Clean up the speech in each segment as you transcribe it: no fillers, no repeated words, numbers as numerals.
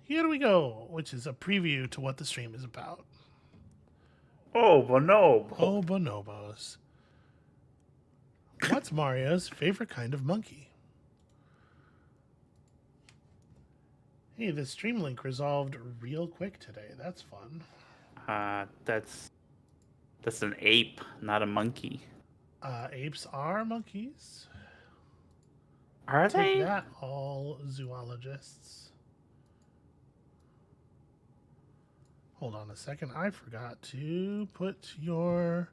Here we go, which is a preview to what the stream is about. Oh, bonobo. Oh, bonobos. What's Mario's favorite kind of monkey? Hey, the stream link resolved real quick today. That's fun. That's an ape, not a monkey. Apes are monkeys. Are Take they? that, all zoologists. Hold on a second. I forgot to put your...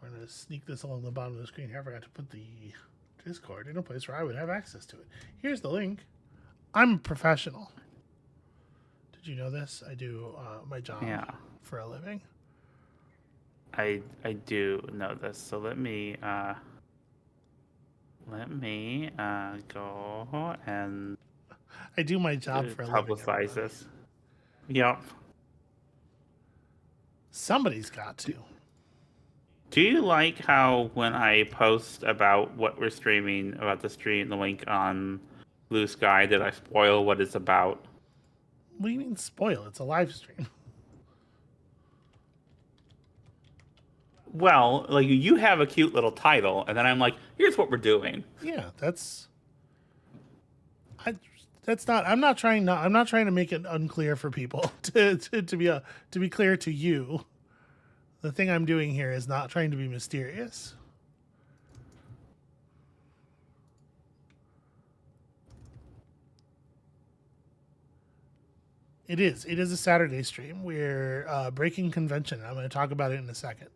We're going to sneak this along the bottom of the screen here. I forgot to put the Discord in a place where I would have access to it. Here's the link. I'm a professional. Did you know this? I do my job for a living. I do know this. So let me go and I do my job for a living. Publicize this. Yep. Somebody's got to. Do you like how when I post about what we're streaming, about the stream, the link on Blue Sky, that I spoil what it's about? What do you mean spoil? It's a live stream. Well, like you have a cute little title, and then I'm like, here's what we're doing. Yeah, that's not. I'm not trying to make it unclear for people to be clear to you. The thing I'm doing here is not trying to be mysterious. It is a Saturday stream. We're breaking convention. I'm going to talk about it in a second.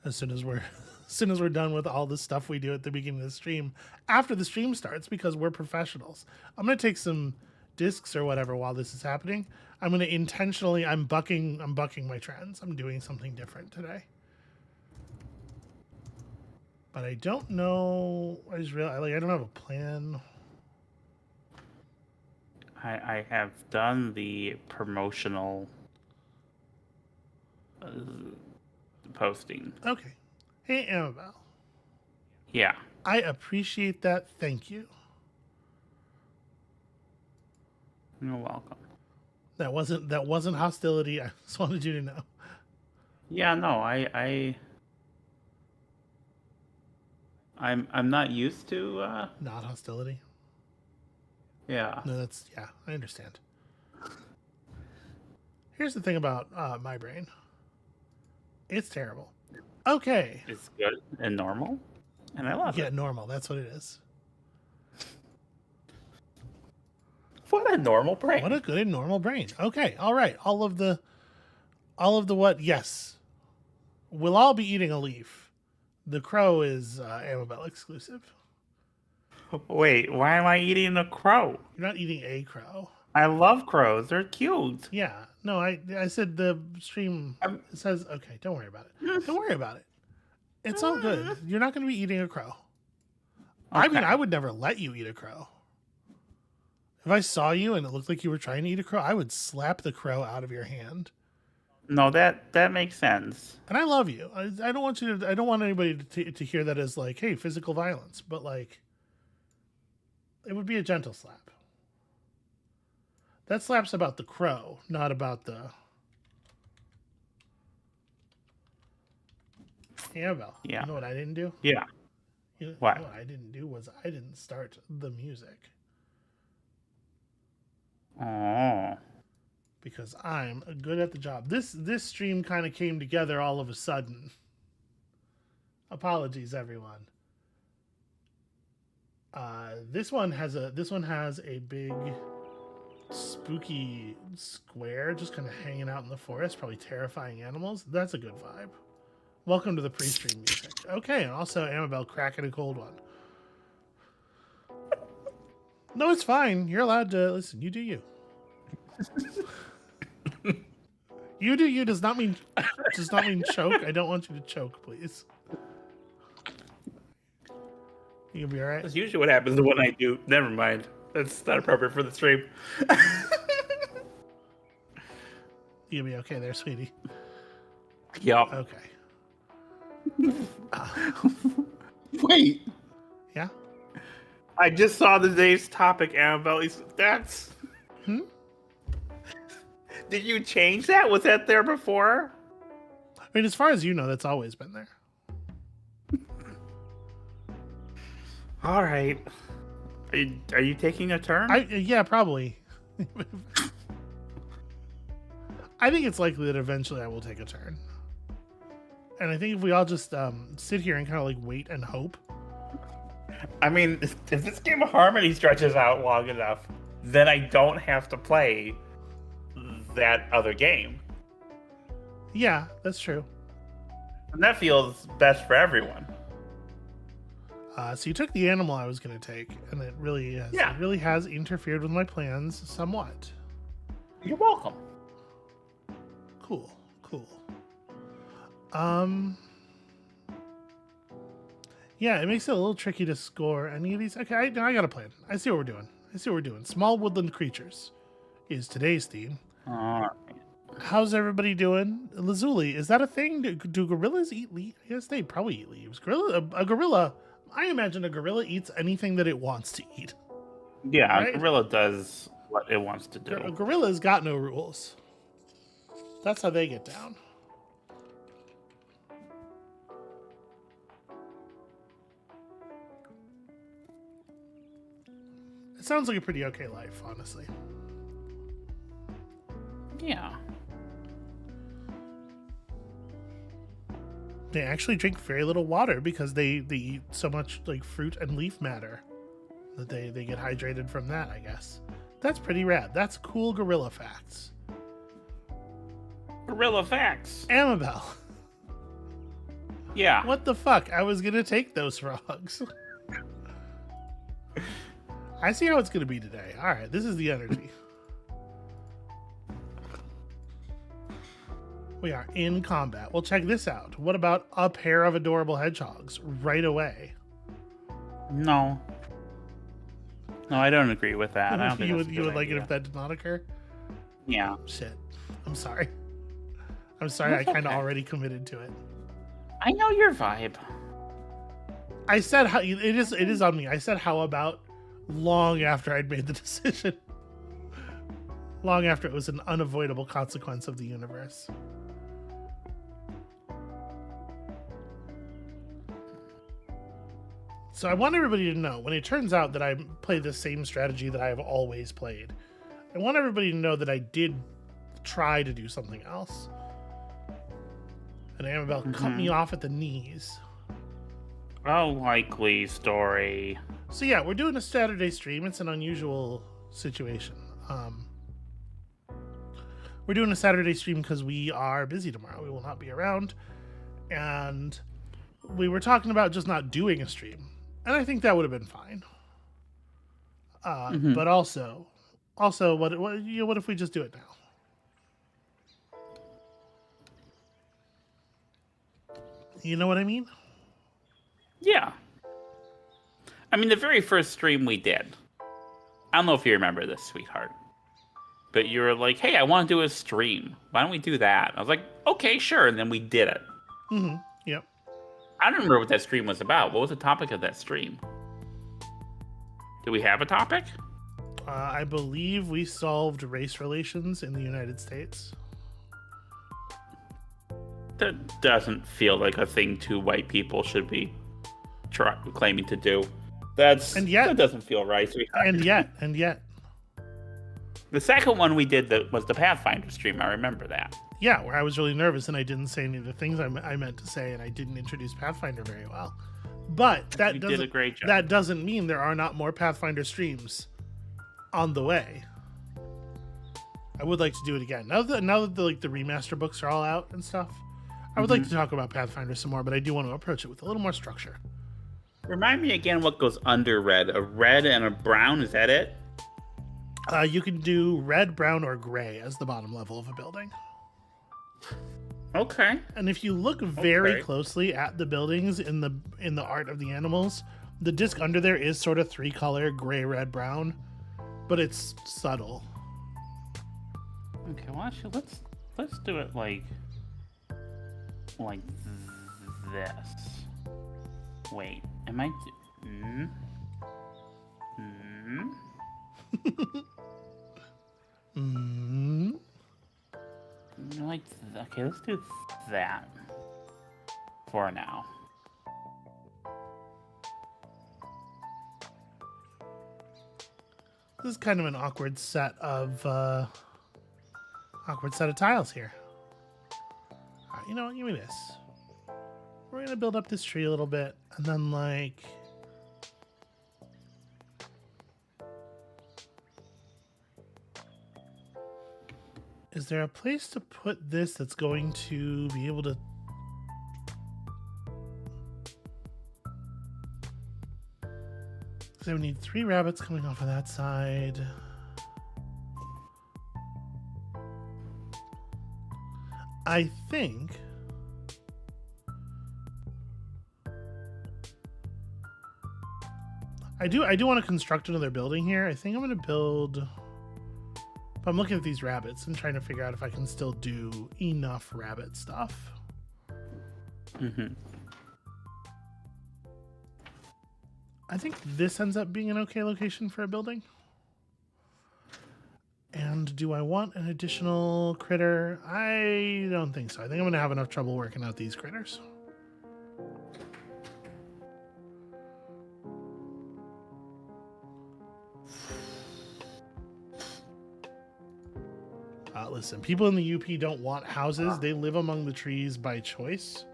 As soon as we're done with all the stuff we do at the beginning of the stream, after the stream starts, because we're professionals. I'm going to take some discs or whatever while this is happening. I'm going to intentionally, I'm bucking my trends. I'm doing something different today. But I don't know, I don't have a plan. I have done the promotional posting. Okay. Hey, Amabel. Yeah. I appreciate that. Thank you. You're welcome. That wasn't hostility. I just wanted you to know. Yeah, no, I'm not used to not hostility. Yeah. No, I understand. Here's the thing about my brain. It's terrible. Okay. It's good and normal, and I love it. Yeah, normal. That's what it is. What a normal brain. What a good and normal brain. Okay, all right. All of the what? Yes. We'll all be eating a leaf. The crow is Amabel exclusive. Wait, why am I eating a crow? You're not eating a crow. I love crows. They're cute. Yeah. No, I said the stream says, okay, don't worry about it. Don't worry about it. It's all good. You're not going to be eating a crow. Okay. I mean, I would never let you eat a crow. If I saw you and it looked like you were trying to eat a crow, I would slap the crow out of your hand. No, that makes sense. And I love you. I don't want you to. I don't want anybody to hear that as like, hey, physical violence. But like, it would be a gentle slap. That slap's about the crow, not about the. Amabel. Yeah. You know what I didn't do? Yeah. What I didn't do was I didn't start the music. Oh. Because I'm good at the job. This stream kind of came together all of a sudden. Apologies, everyone. This one has a big spooky square just kind of hanging out in the forest, probably terrifying animals. That's a good vibe. Welcome to the pre-stream music. Okay, and also Amabel cracking a cold one. No, it's fine. You're allowed to listen. You do you. You do you does not mean choke. I don't want you to choke, please. You'll be all right. That's usually what happens when I do. Never mind. That's not appropriate for the stream. You'll be okay there, sweetie. Yup. Okay. Wait. Yeah? I just saw today's topic, Amabel. That's... Hmm? Did you change that? Was that there before? I mean, as far as you know, that's always been there. All right. Are you taking a turn? Yeah, probably. I think it's likely that eventually I will take a turn. And I think if we all just sit here and kind of like wait and hope. I mean, if this game of Harmony stretches out long enough, then I don't have to play that other game. Yeah, that's true. And that feels best for everyone. So you took the animal I was going to take, and it really has interfered with my plans somewhat. You're welcome. Cool. Yeah, it makes it a little tricky to score any of these. Okay, I got a plan. I see what we're doing. Small woodland creatures is today's theme. All right. How's everybody doing? Lazuli, is that a thing? Do gorillas eat leaves? Yes, they probably eat leaves. A gorilla. I imagine a gorilla eats anything that it wants to eat. Yeah, right? A gorilla does what it wants to do. A gorilla's got no rules. That's how they get down. It sounds like a pretty okay life, honestly. Yeah. They actually drink very little water because they eat so much like fruit and leaf matter that they get hydrated from that, I guess. That's pretty rad. That's cool gorilla facts. Gorilla facts. Amabel. Yeah. What the fuck? I was gonna take those frogs. I see how it's gonna be today. Alright, this is the energy. We are in combat. Well, check this out. What about a pair of adorable hedgehogs right away? No, I don't agree with that. I don't think you would like it if that did not occur? Yeah. Shit. I'm sorry. I kind of already committed to it. I know your vibe. I said how it is on me. I said how about long after I'd made the decision. Long after it was an unavoidable consequence of the universe. So I want everybody to know, when it turns out that I play the same strategy that I have always played, I want everybody to know that I did try to do something else. And Amabel cut me off at the knees. A likely story. So yeah, we're doing a Saturday stream. It's an unusual situation. We're doing a Saturday stream because we are busy tomorrow. We will not be around. And we were talking about just not doing a stream. And I think that would have been fine. But also, what if we just do it now? You know what I mean? Yeah. I mean, the very first stream we did, I don't know if you remember this, sweetheart, but you were like, hey, I want to do a stream. Why don't we do that? I was like, okay, sure. And then we did it. Mm-hmm. Yep. I don't remember what that stream was about. What was the topic of that stream? Did we have a topic? I believe we solved race relations in the United States. That doesn't feel like a thing two white people should be claiming to do. That doesn't feel right, sweetheart. And yet. The second one we did was the Pathfinder stream. I remember that. Yeah, where I was really nervous and I didn't say any of the things I meant to say, and I didn't introduce Pathfinder very well. But you did a great job. That doesn't mean there are not more Pathfinder streams on the way. I would like to do it again. Now that the remaster books are all out and stuff, I would like to talk about Pathfinder some more, but I do want to approach it with a little more structure. Remind me again what goes under red. A red and a brown, is that it? You can do red, brown, or gray as the bottom level of a building. Okay. And if you look very closely at the buildings in the art of the animals, the disc under there is sort of 3-color gray, red, brown, but it's subtle. Okay, well actually let's do it like this. Wait, am I? Mm. Like, okay, let's do that for now. This is kind of an awkward set of tiles here. All right, you know what? Give me this. We're gonna build up this tree a little bit, and then like. Is there a place to put this that's going to be able to... So we need 3 rabbits coming off of that side. I think... I do want to construct another building here. I think I'm going to build... I'm looking at these rabbits and trying to figure out if I can still do enough rabbit stuff. Mm-hmm. I think this ends up being an okay location for a building. And do I want an additional critter? I don't think so. I think I'm going to have enough trouble working out these critters. Listen, people in the UP don't want houses. They live among the trees by choice.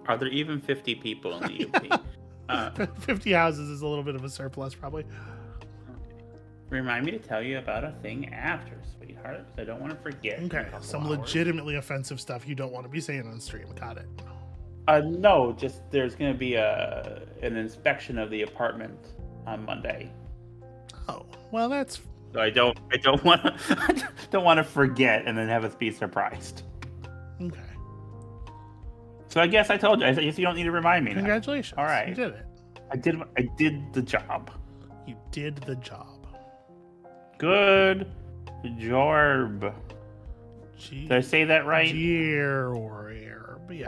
Are there even 50 people in the UP? 50 houses is a little bit of a surplus, probably. Remind me to tell you about a thing after, sweetheart, because I don't want to forget. Okay, some legitimately offensive stuff you don't want to be saying on stream. Got it. No, just there's going to be an inspection of the apartment on Monday. Oh, well, that's... So I don't want to don't want to forget and then have us be surprised. Okay. So I guess I told you. I guess you don't need to remind me. Congratulations. Now. All right. You did it. I did the job. You did the job. Good job. Did I say that right? Yeah.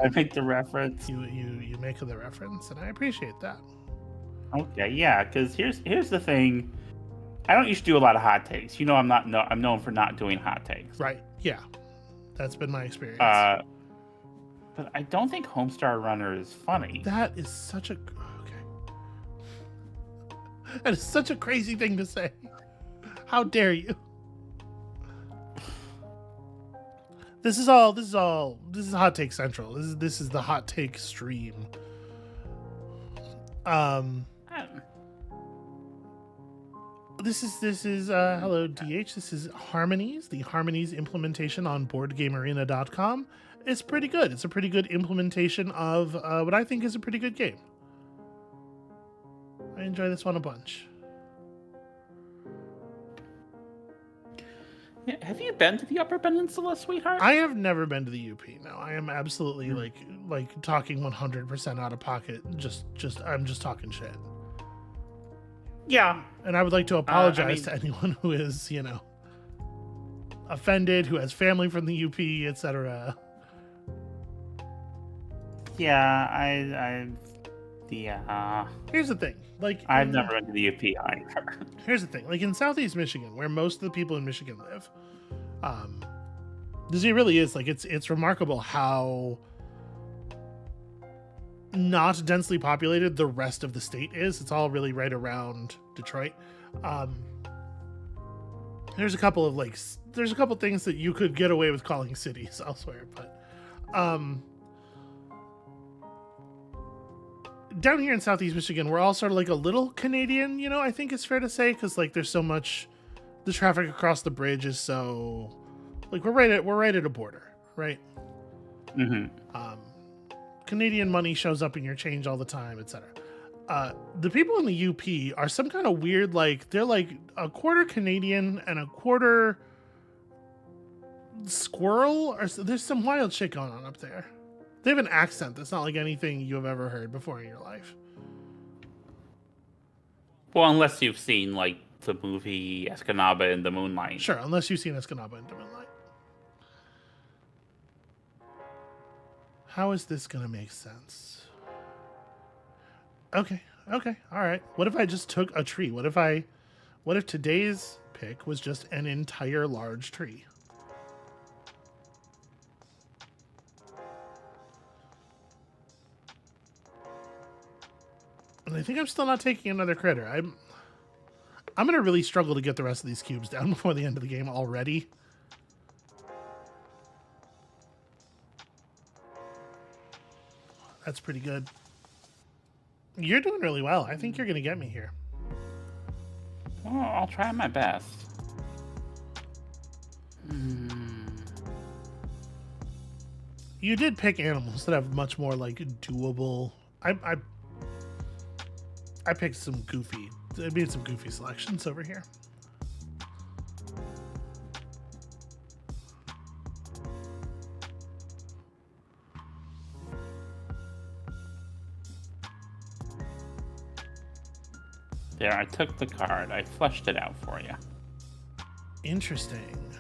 I make the reference. You make the reference, and I appreciate that. Okay, yeah, because here's the thing. I don't used to do a lot of hot takes. You know, I'm known for not doing hot takes. Right. Yeah. That's been my experience. But I don't think Homestar Runner is funny. That is such a... Okay. That is such a crazy thing to say. How dare you? This is Hot Take Central. This is the Hot Take stream. This is hello DH. This is Harmonies, the Harmonies implementation on BoardGameArena.com. It's pretty good. It's a pretty good implementation of what I think is a pretty good game. I enjoy this one a bunch. Yeah, have you been to the Upper Peninsula, sweetheart? I have never been to the UP. No, I am absolutely like talking 100% out of pocket. I'm just talking shit. Yeah. And I would like to apologize to anyone who is, offended, who has family from the UP, etc. Yeah, Here's the thing. I've never been to the UP either. Here's the thing. Like in Southeast Michigan, where most of the people in Michigan live, this really is it's remarkable how not densely populated the rest of the state is. It's all really right around Detroit. There's a couple of things that you could get away with calling cities elsewhere, but down here in Southeast Michigan, we're all sort of like a little Canadian, I think it's fair to say, because there's so much, the traffic across the bridge is so we're right at a border, right? Mm-hmm. Canadian money shows up in your change all the time, etc. The people in the UP are some kind of weird, they're like a quarter Canadian and a quarter squirrel, or there's some wild shit going on up there. They have an accent that's not like anything you have ever heard before in your life. Well, unless you've seen the movie Escanaba in the Moonlight. Sure, unless you've seen Escanaba in the Moonlight. How is this gonna make sense? Okay, all right. What if I just took a tree? What if today's pick was just an entire large tree. And I think I'm still not taking another critter. I'm going to really struggle to get the rest of these cubes down before the end of the game already. That's pretty good. You're doing really well. I think you're going to get me here. Well, I'll try my best. You did pick animals that have much more like doable. I picked some goofy. I made some goofy selections over here. There, I took the card. I fleshed it out for you. Interesting.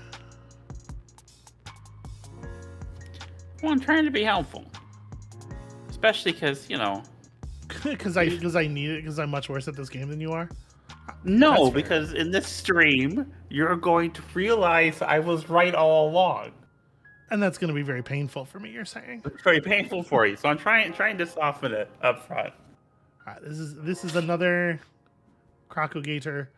Well, I'm trying to be helpful. Especially because, you know... Because I need it, because I'm much worse at this game than you are? No, because in this stream, you're going to realize I was right all along. And that's going to be very painful for me, you're saying? It's very painful for you, so I'm trying to soften it up front. All right, this is another Crocogator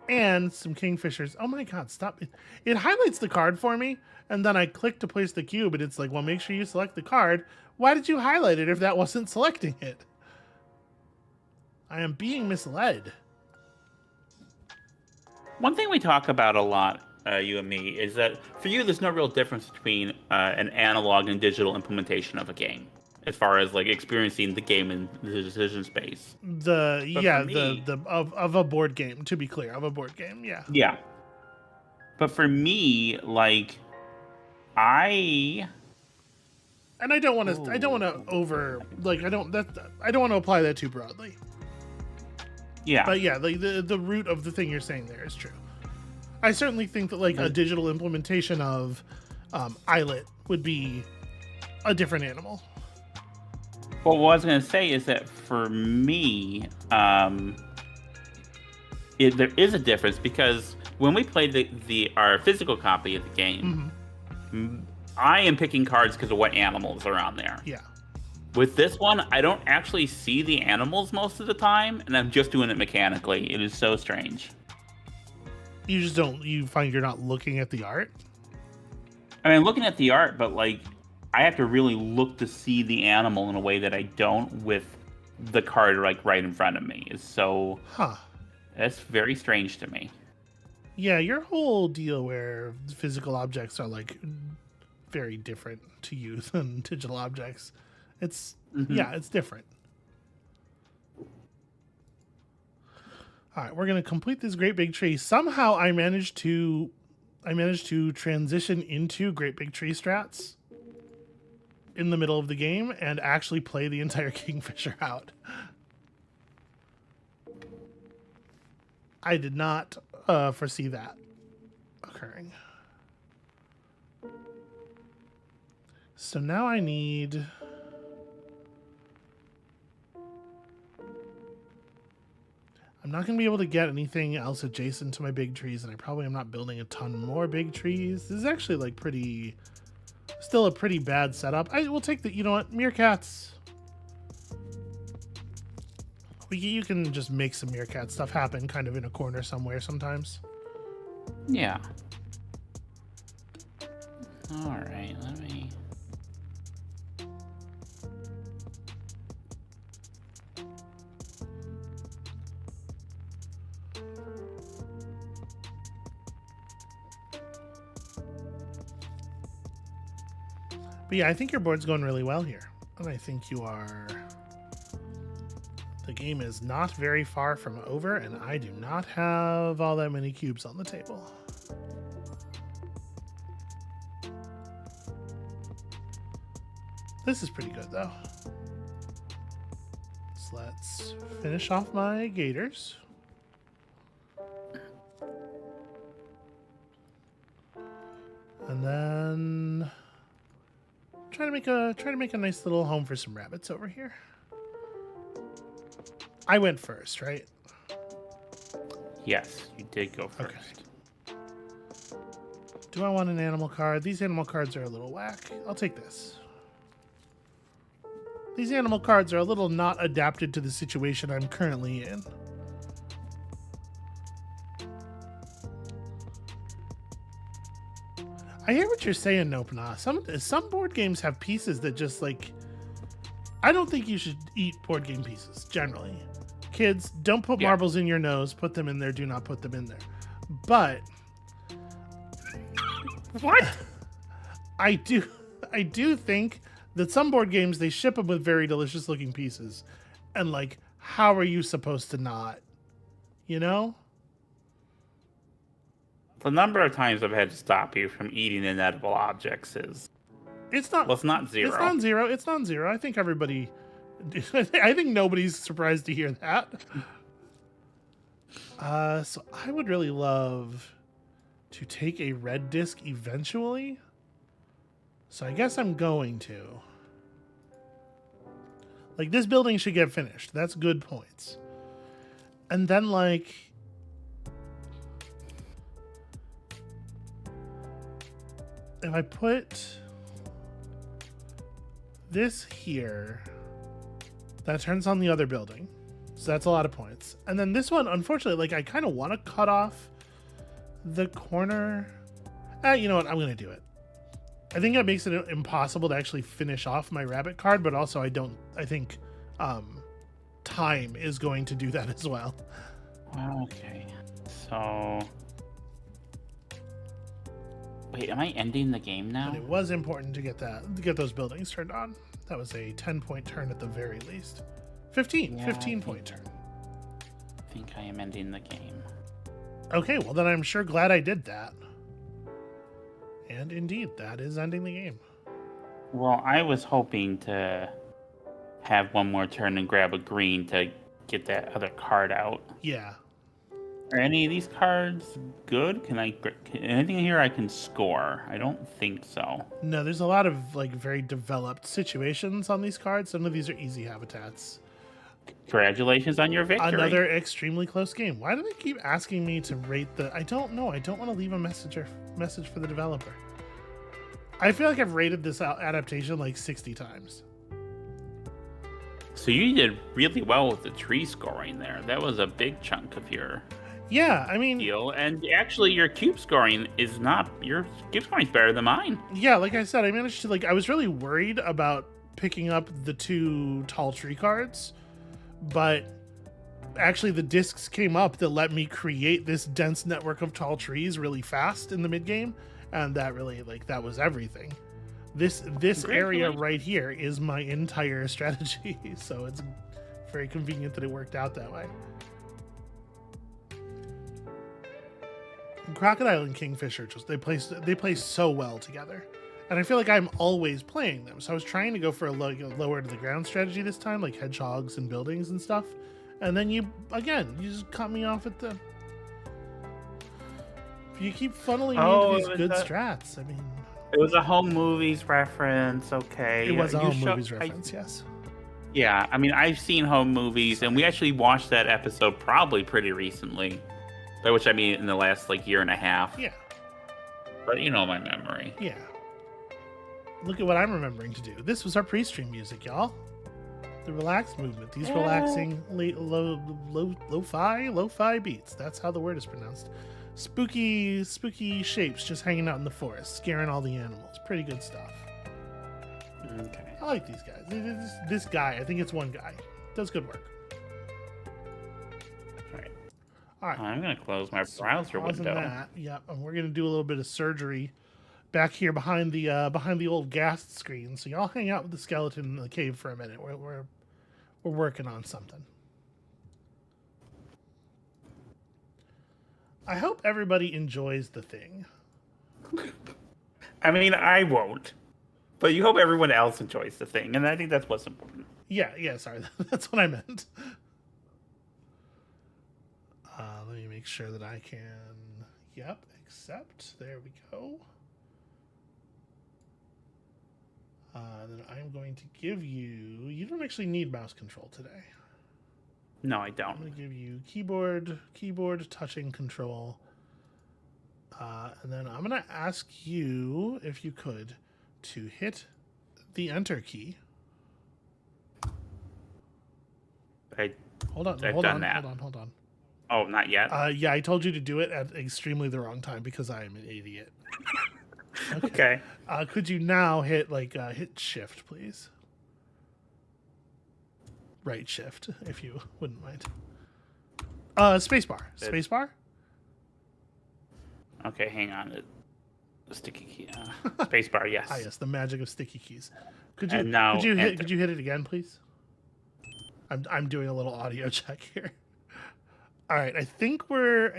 and some Kingfishers. Oh my god, stop it. It highlights the card for me, and then I click to place the cube, and it's like, well, make sure you select the card. Why did you highlight it if that wasn't selecting it? I am being misled. One thing we talk about a lot, you and me, is that for you, there's no real difference between an analog and digital implementation of a game, as far as like experiencing the game in the decision space. Of a board game, to be clear, of a board game, yeah. Yeah. But for me, like, I don't want to apply that too broadly. Yeah. But yeah, like the root of the thing you're saying there is true. I certainly think that like a digital implementation of Islet would be a different animal. Well, what I was going to say is that for me, there is a difference because when we played our physical copy of the game, I am picking cards because of what animals are on there. Yeah. With this one, I don't actually see the animals most of the time, and I'm just doing it mechanically. It is so strange. You just don't. You find you're not looking at the art? I mean, looking at the art, but like, I have to really look to see the animal in a way that I don't with the card like right in front of me. It's so... Huh. That's very strange to me. Yeah, your whole deal where physical objects are like very different to you than digital objects. It's it's different. All right, we're gonna complete this great big tree. Somehow I managed to transition into great big tree strats in the middle of the game and actually play the entire Kingfisher out. I did not foresee that occurring. So now I need... I'm not going to be able to get anything else adjacent to my big trees, and I probably am not building a ton more big trees. This is actually like still a pretty bad setup. I will take the, you know what, meerkats. You can just make some meerkat stuff happen kind of in a corner somewhere sometimes. Yeah. All right, let me... But yeah, I think your board's going really well here. And I think you are... The game is not very far from over, and I do not have all that many cubes on the table. This is pretty good, though. So let's finish off my gators. And then try to make a nice little home for some rabbits over here. I went first, right? Yes, you did go first. Okay. Do I want an animal card? These animal cards are a little whack. I'll take this. These animal cards are a little not adapted to the situation I'm currently in. I hear what you're saying, Nopana. Some board games have pieces that just like... I don't think you should eat board game pieces, generally. Kids, don't put marbles in your nose. Put them in there. Do not put them in there. But... What? I do think that some board games, they ship them with very delicious looking pieces. And like, how are you supposed to not? You know? The number of times I've had to stop you from eating inedible objects is... It's not... Well, it's not zero. It's not zero. It's not zero. I think everybody... I think nobody's surprised to hear that. So I would really love to take a red disc eventually. So I guess I'm going to. Like, this building should get finished. That's good points. And then, like... if I put this here, that turns on the other building. So that's a lot of points. And then this one, unfortunately, like, I kind of want to cut off the corner. You know what? I'm going to do it. I think that makes it impossible to actually finish off my rabbit card, but also I think time is going to do that as well. Okay. So... Wait, am I ending the game now? And it was important to get those buildings turned on. That was a 10-point turn at the very least. 15-point turn. I think I am ending the game. Okay, well then I'm sure glad I did that. And indeed, that is ending the game. Well, I was hoping to have one more turn and grab a green to get that other card out. Yeah. Are any of these cards good? Can anything here I can score? I don't think so. No, there's a lot of like very developed situations on these cards. Some of these are easy habitats. Congratulations on your victory. Another extremely close game. Why do they keep asking me to rate the... I don't know. I don't want to leave a message for the developer. I feel like I've rated this adaptation like 60 times. So you did really well with the tree scoring there. That was a big chunk of your... Yeah, I mean... deal. And actually, your cube scoring is not... Your cube scoring is better than mine. Yeah, like I said, I managed to... like, I was really worried about picking up the 2 tall tree cards, but actually the discs came up that let me create this dense network of tall trees really fast in the mid-game, and that really, like, that was everything. This area right here is my entire strategy, so it's very convenient that it worked out that way. Crocodile and Kingfisher, just they play so well together, and I feel like I'm always playing them. So I was trying to go for a lower to the ground strategy this time, like hedgehogs and buildings and stuff. And then you just cut me off at the. You keep funneling me into these good strats. I mean, it was a home movies reference. Okay, it was a home movies reference. Yes. Yeah, I mean, I've seen home movies, and we actually watched that episode probably pretty recently. By which I mean in the last, like, year and a half. Yeah. But you know my memory. Yeah. Look at what I'm remembering to do. This was our pre-stream music, y'all. The relaxed movement. These relaxing lo-fi beats. That's how the word is pronounced. Spooky shapes just hanging out in the forest, scaring all the animals. Pretty good stuff. Okay. I like these guys. This guy, I think it's one guy, does good work. All right. I'm going to close my browser window. That, yeah, and we're going to do a little bit of surgery back here behind the old gas screen. So y'all hang out with the skeleton in the cave for a minute. We're working on something. I hope everybody enjoys the thing. I mean, I won't. But you hope everyone else enjoys the thing, and I think that's what's important. Yeah, sorry. That's what I meant. Let me make sure that I can... Yep, accept. There we go. Then I'm going to give you... You don't actually need mouse control today. No, I don't. I'm going to give you keyboard touching control. And then I'm going to ask you, if you could, to hit the enter key. Hold on. Hold on. Oh, not yet? Yeah, I told you to do it at extremely the wrong time because I am an idiot. Okay. Could you now hit hit shift, please? Right shift, if you wouldn't mind. Spacebar. Spacebar? Okay, hang on. The sticky key. Spacebar, yes. Yes, the magic of sticky keys. Could you hit it again, please? I'm doing a little audio check here. All right, I think we're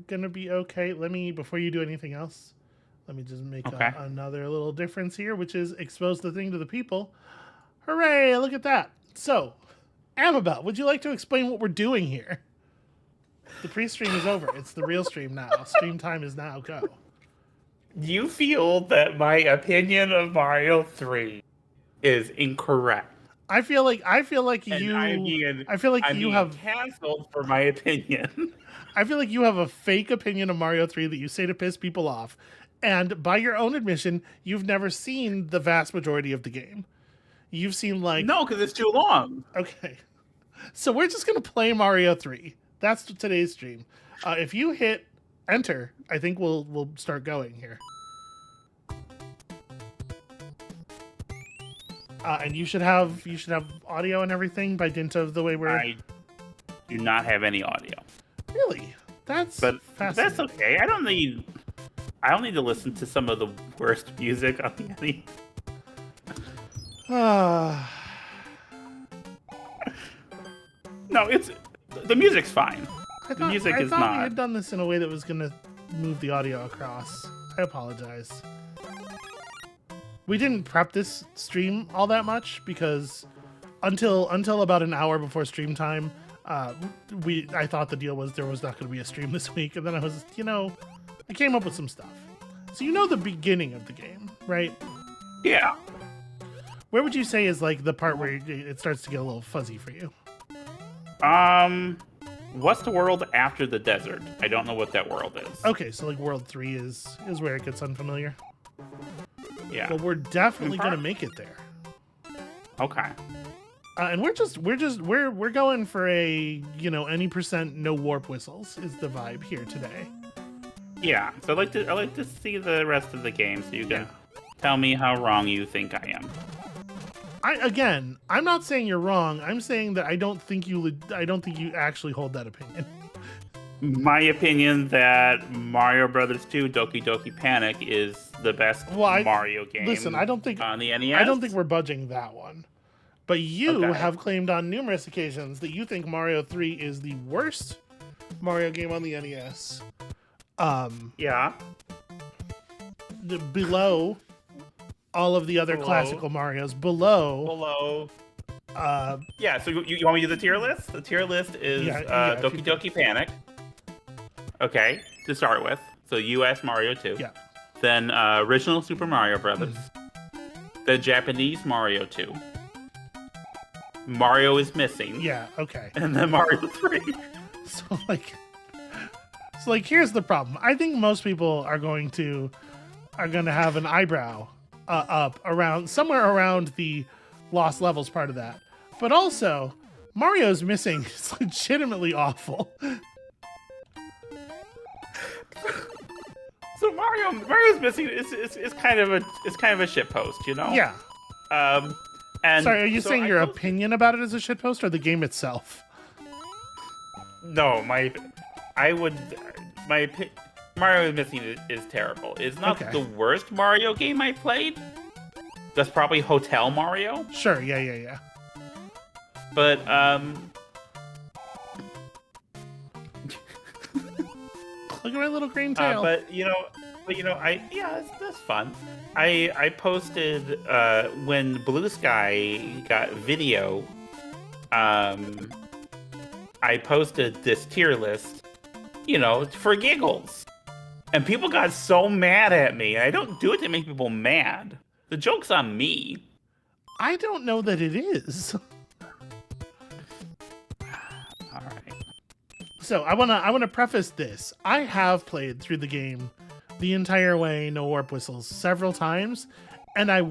gonna be okay. Before you do anything else, let me just make another little difference here, which is expose the thing to the people. Hooray! Look at that. So, Amabel, would you like to explain what we're doing here? The pre-stream is over. It's the real stream now. Stream time is now. Go. You feel that my opinion of Mario 3 is incorrect. I feel like I'm have canceled for my opinion. I feel like you have a fake opinion of Mario 3 that you say to piss people off. And by your own admission, you've never seen the vast majority of the game. You've seen No, because it's too long. Okay. So we're just going to play Mario 3. That's today's stream. If you hit enter, I think we'll start going here. And you should have audio and everything by dint of the way we're. I do not have any audio. Really? That's that's okay. I don't need to listen to some of the worst music on the NES. No, the music's fine. I thought we had done this in a way that was gonna move the audio across. I apologize. We didn't prep this stream all that much because until about an hour before stream time, I thought the deal was there was not going to be a stream this week, and then I came up with some stuff. So the beginning of the game, right? Yeah. Where would you say is the part where it starts to get a little fuzzy for you? What's the world after the desert? I don't know what that world is. Okay, so World 3 is where it gets unfamiliar. Yeah. But we're definitely gonna make it there. Okay. And we're going for a any percent no warp whistles is the vibe here today. Yeah. So I like to see the rest of the game so you can tell me how wrong you think I am. I'm not saying you're wrong. I'm saying that I don't think you actually hold that opinion. My opinion that Mario Brothers 2 Doki Doki Panic is the best Mario game. Listen, I don't think on the NES. I don't think we're budging that one. But you have claimed on numerous occasions that you think Mario 3 is the worst Mario game on the NES. Yeah. Below all of the other classical Marios. Below. Yeah, so you want me to do the tier list? The tier list is Doki Doki Panic. Okay, to start with. So US Mario 2. Yeah. Then original Super Mario Brothers. The Japanese Mario 2. Mario is Missing. Yeah, okay. And then Mario 3. So here's the problem. I think most people are going to have an eyebrow up somewhere around the lost levels part of that. But also, Mario's Missing is legitimately awful. So Mario's Missing is kind of a shitpost, Yeah. And sorry, are you saying your opinion about it is a shitpost or the game itself? No, Mario Missing is terrible. It's not the worst Mario game I played. That's probably Hotel Mario. Sure, yeah. But look at my little green tail. That's fun. I posted when Blue Sky got video. I posted this tier list, for giggles, and people got so mad at me. I don't do it to make people mad. The joke's on me. I don't know that it is. All right. So I wanna preface this. I have played through the game the entire way, no warp whistles several times. And there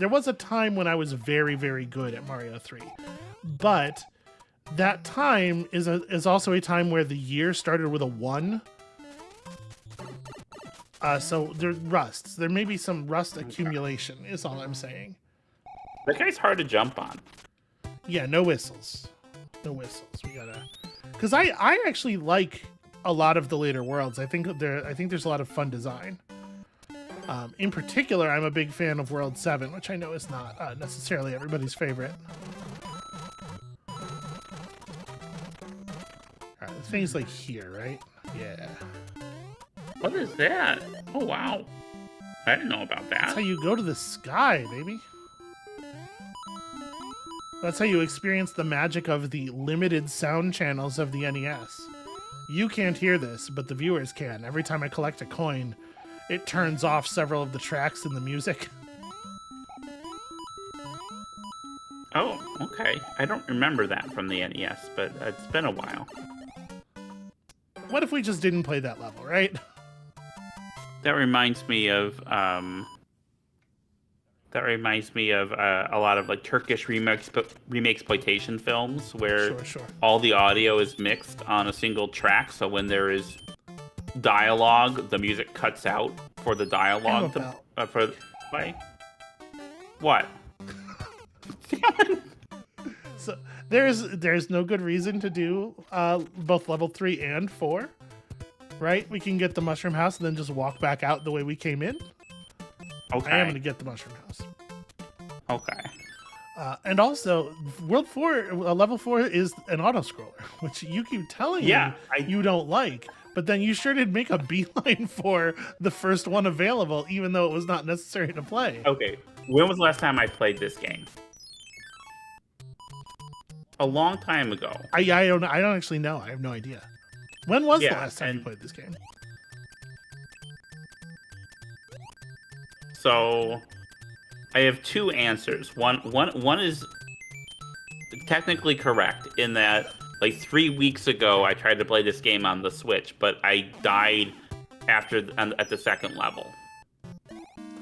was a time when I was very, very good at Mario 3. But that time is also a time where the year started with a 1. So there's rusts. There may be some rust accumulation, is all I'm saying. That guy's hard to jump on. Yeah, no whistles. No whistles. We gotta... Because I actually like a lot of the later worlds. I think there's a lot of fun design. In particular, I'm a big fan of World 7, which I know is not necessarily everybody's favorite. Alright, the thing's like here, right? Yeah. What is that? Oh, wow. I didn't know about that. That's how you go to the sky, baby. That's how you experience the magic of the limited sound channels of the NES. You can't hear this, but the viewers can. Every time I collect a coin, it turns off several of the tracks in the music. Oh, okay. I don't remember that from the NES, but it's been a while. What if we just didn't play that level, right? That reminds me of a lot of like Turkish remake-exploitation films where Sure. all the audio is mixed on a single track. So when there is dialogue, the music cuts out for the dialogue for the play. What? So there's no good reason to do both level 3 and 4, right? We can get the mushroom house and then just walk back out the way we came in. Okay. I am going to get the mushroom house. Okay. And also, level 4 is an auto-scroller, which you keep telling me you don't like, but then you sure did make a beeline for the first one available, even though it was not necessary to play. Okay. When was the last time I played this game? A long time ago. I don't actually know. I have no idea. When was the last time you played this game? So I have two answers. One is technically correct in that like 3 weeks ago I tried to play this game on the Switch, but I died at the second level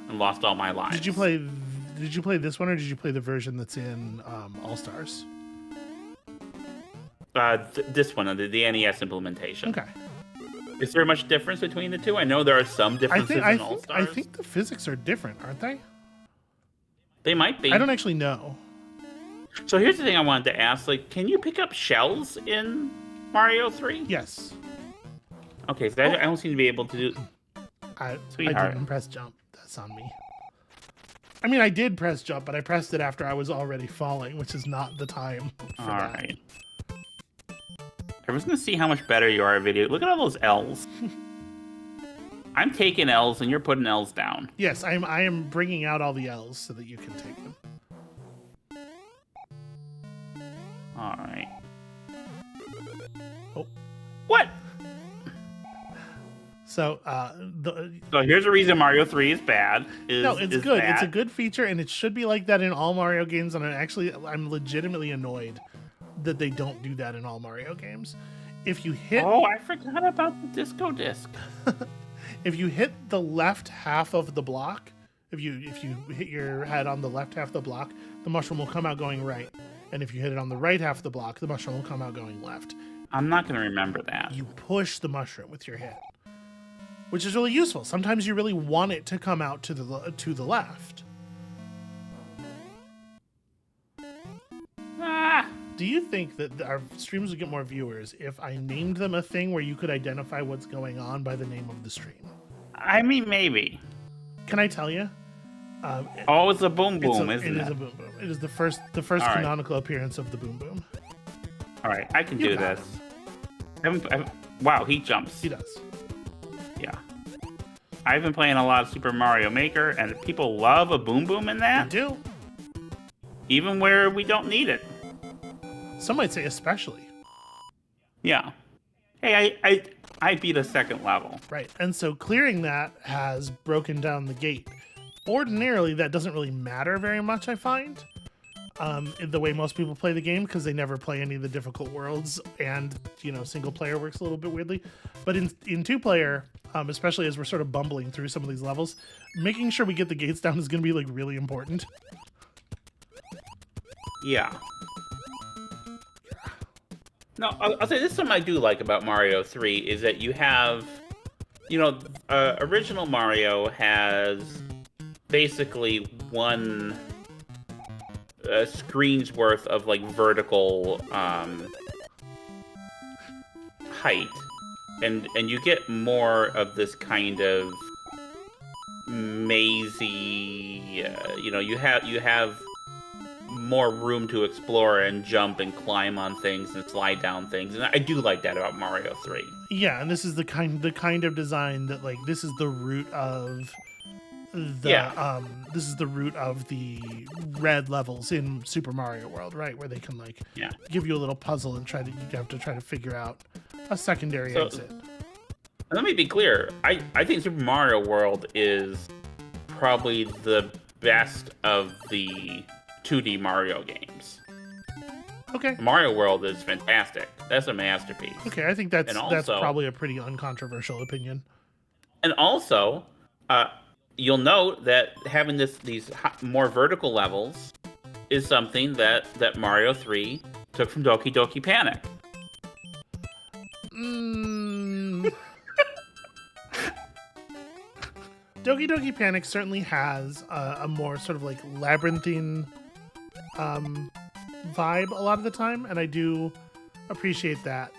and lost all my lives. Did you play this one, or did you play the version that's in All Stars? This one, the NES implementation. Okay. Is there much difference between the two? I know there are some differences in All Stars. I think the physics are different, aren't they? They might be. I don't actually know. So here's the thing I wanted to ask. Like, can you pick up shells in Mario 3? Yes. Okay, so I don't seem to be able to do... I Sweetheart. didn't press jump. That's on me. I mean, I did press jump, but I pressed it after I was already falling, which is not the time for that. All right. I was going to see how much better you are at video. Look at all those L's. I'm taking L's, and you're putting L's down. Yes, I am bringing out all the L's so that you can take them. All right. Oh. What? So, So here's the reason Mario 3 is bad. No, it's good. It's a good feature, and it should be like that in all Mario games. And I'm legitimately annoyed that they don't do that in all Mario games. If you hit... Oh, I forgot about the disco disc. If you hit the left half of the block, if you hit your head on the left half of the block, the mushroom will come out going right. And if you hit it on the right half of the block, the mushroom will come out going left. I'm not going to remember that. You push the mushroom with your head, which is really useful. Sometimes you really want it to come out to the left. Ah! Do you think that our streams would get more viewers if I named them a thing where you could identify what's going on by the name of the stream? I mean, maybe. Can I tell you? It's a Boom Boom, isn't it? It is a Boom Boom. It is the first right. canonical appearance of the Boom Boom. All right, I can do this. Wow, he jumps. He does. Yeah. I've been playing a lot of Super Mario Maker, and people love a Boom Boom in that. They do. Even where we don't need it. Some might say especially. Yeah. Hey, I beat a second level. Right. And so clearing that has broken down the gate. Ordinarily, that doesn't really matter very much, I find. the way most people play the game, because they never play any of the difficult worlds, and single player works a little bit weirdly. But in two player, especially as we're sort of bumbling through some of these levels, making sure we get the gates down is going to be like really important. Yeah. No, I'll say this is something I do like about Mario 3 is that you have, original Mario has basically one screen's worth of like vertical height, and you get more of this kind of mazy. You have more room to explore and jump and climb on things and slide down things, and I do like that about Mario 3. Yeah, and this is the kind of design that like this is the root of this is the root of the red levels in Super Mario World, right? Where they can like give you a little puzzle and you have to try to figure out a secondary exit. Let me be clear. I think Super Mario World is probably the best of the 2D Mario games. Okay. Mario World is fantastic. That's a masterpiece. Okay, I think that's probably a pretty uncontroversial opinion. And also, you'll note that having these more vertical levels is something that Mario 3 took from Doki Doki Panic. Doki Doki Panic certainly has a more sort of like labyrinthine vibe a lot of the time, and I do appreciate that.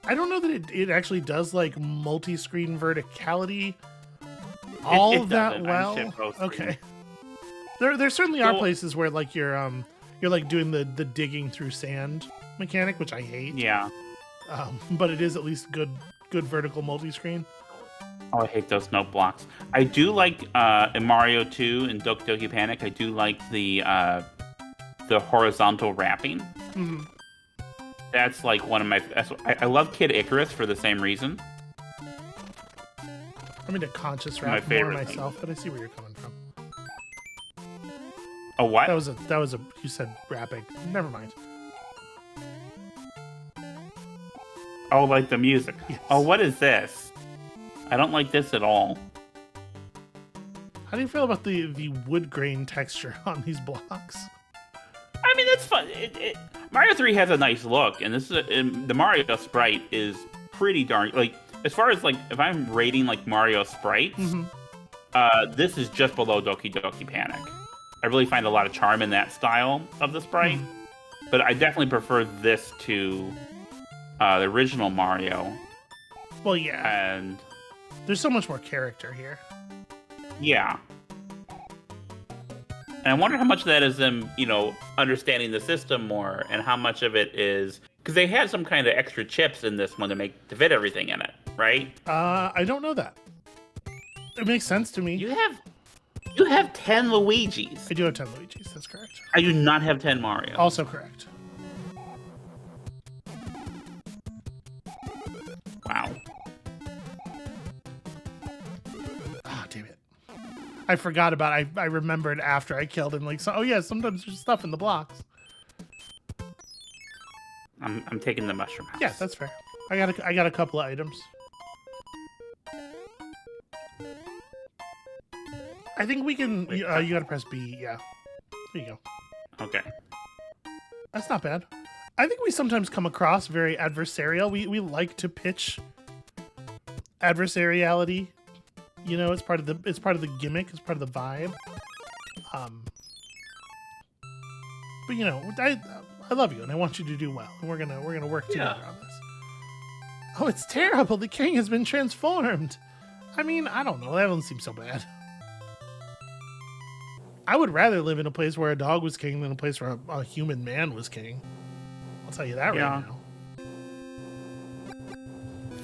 I don't know that it actually does like multi-screen verticality all that well. Okay. There certainly are places where like you're like doing the digging through sand mechanic, which I hate. Yeah. But it is at least good vertical multi-screen. Oh, I hate those note blocks. I do like in Mario 2 and Doki Doki Panic. I do like the horizontal wrapping. Mm-hmm. That's like one of my. I love Kid Icarus for the same reason. I'm into conscious wrap more myself, but I see where you're coming from. A what? That was a. You said wrapping. Never mind. Oh, like the music. Yes. Oh, what is this? I don't like this at all. How do you feel about the wood grain texture on these blocks? I mean, that's fun. Mario 3 has a nice look, and the Mario sprite is pretty darn like. As far as like if I'm rating like Mario sprites, this is just below Doki Doki Panic. I really find a lot of charm in that style of the sprite, but I definitely prefer this to the original Mario. Well, yeah, and there's so much more character here. Yeah. And I wonder how much of that is them, understanding the system more, and how much of it is because they had some kind of extra chips in this one to fit everything in it, right? I don't know that. It makes sense to me. You have 10 Luigis. I do have 10 Luigis. That's correct. I do not have 10 Mario. Also correct. Wow. Ah, damn it. I forgot about it. I remembered after I killed him. Like, oh yeah, sometimes there's stuff in the blocks. I'm taking the mushroom house. Yeah, that's fair. I got a couple of items. I think we can. You gotta press B. Yeah. There you go. Okay. That's not bad. I think we sometimes come across very adversarial. We like to pitch adversariality. It's part of the gimmick. It's part of the vibe. But I love you and I want you to do well. And we're gonna work together on this. Oh, it's terrible. The king has been transformed. I mean, I don't know. That doesn't seem so bad. I would rather live in a place where a dog was king than a place where a human man was king. I'll tell you that right now.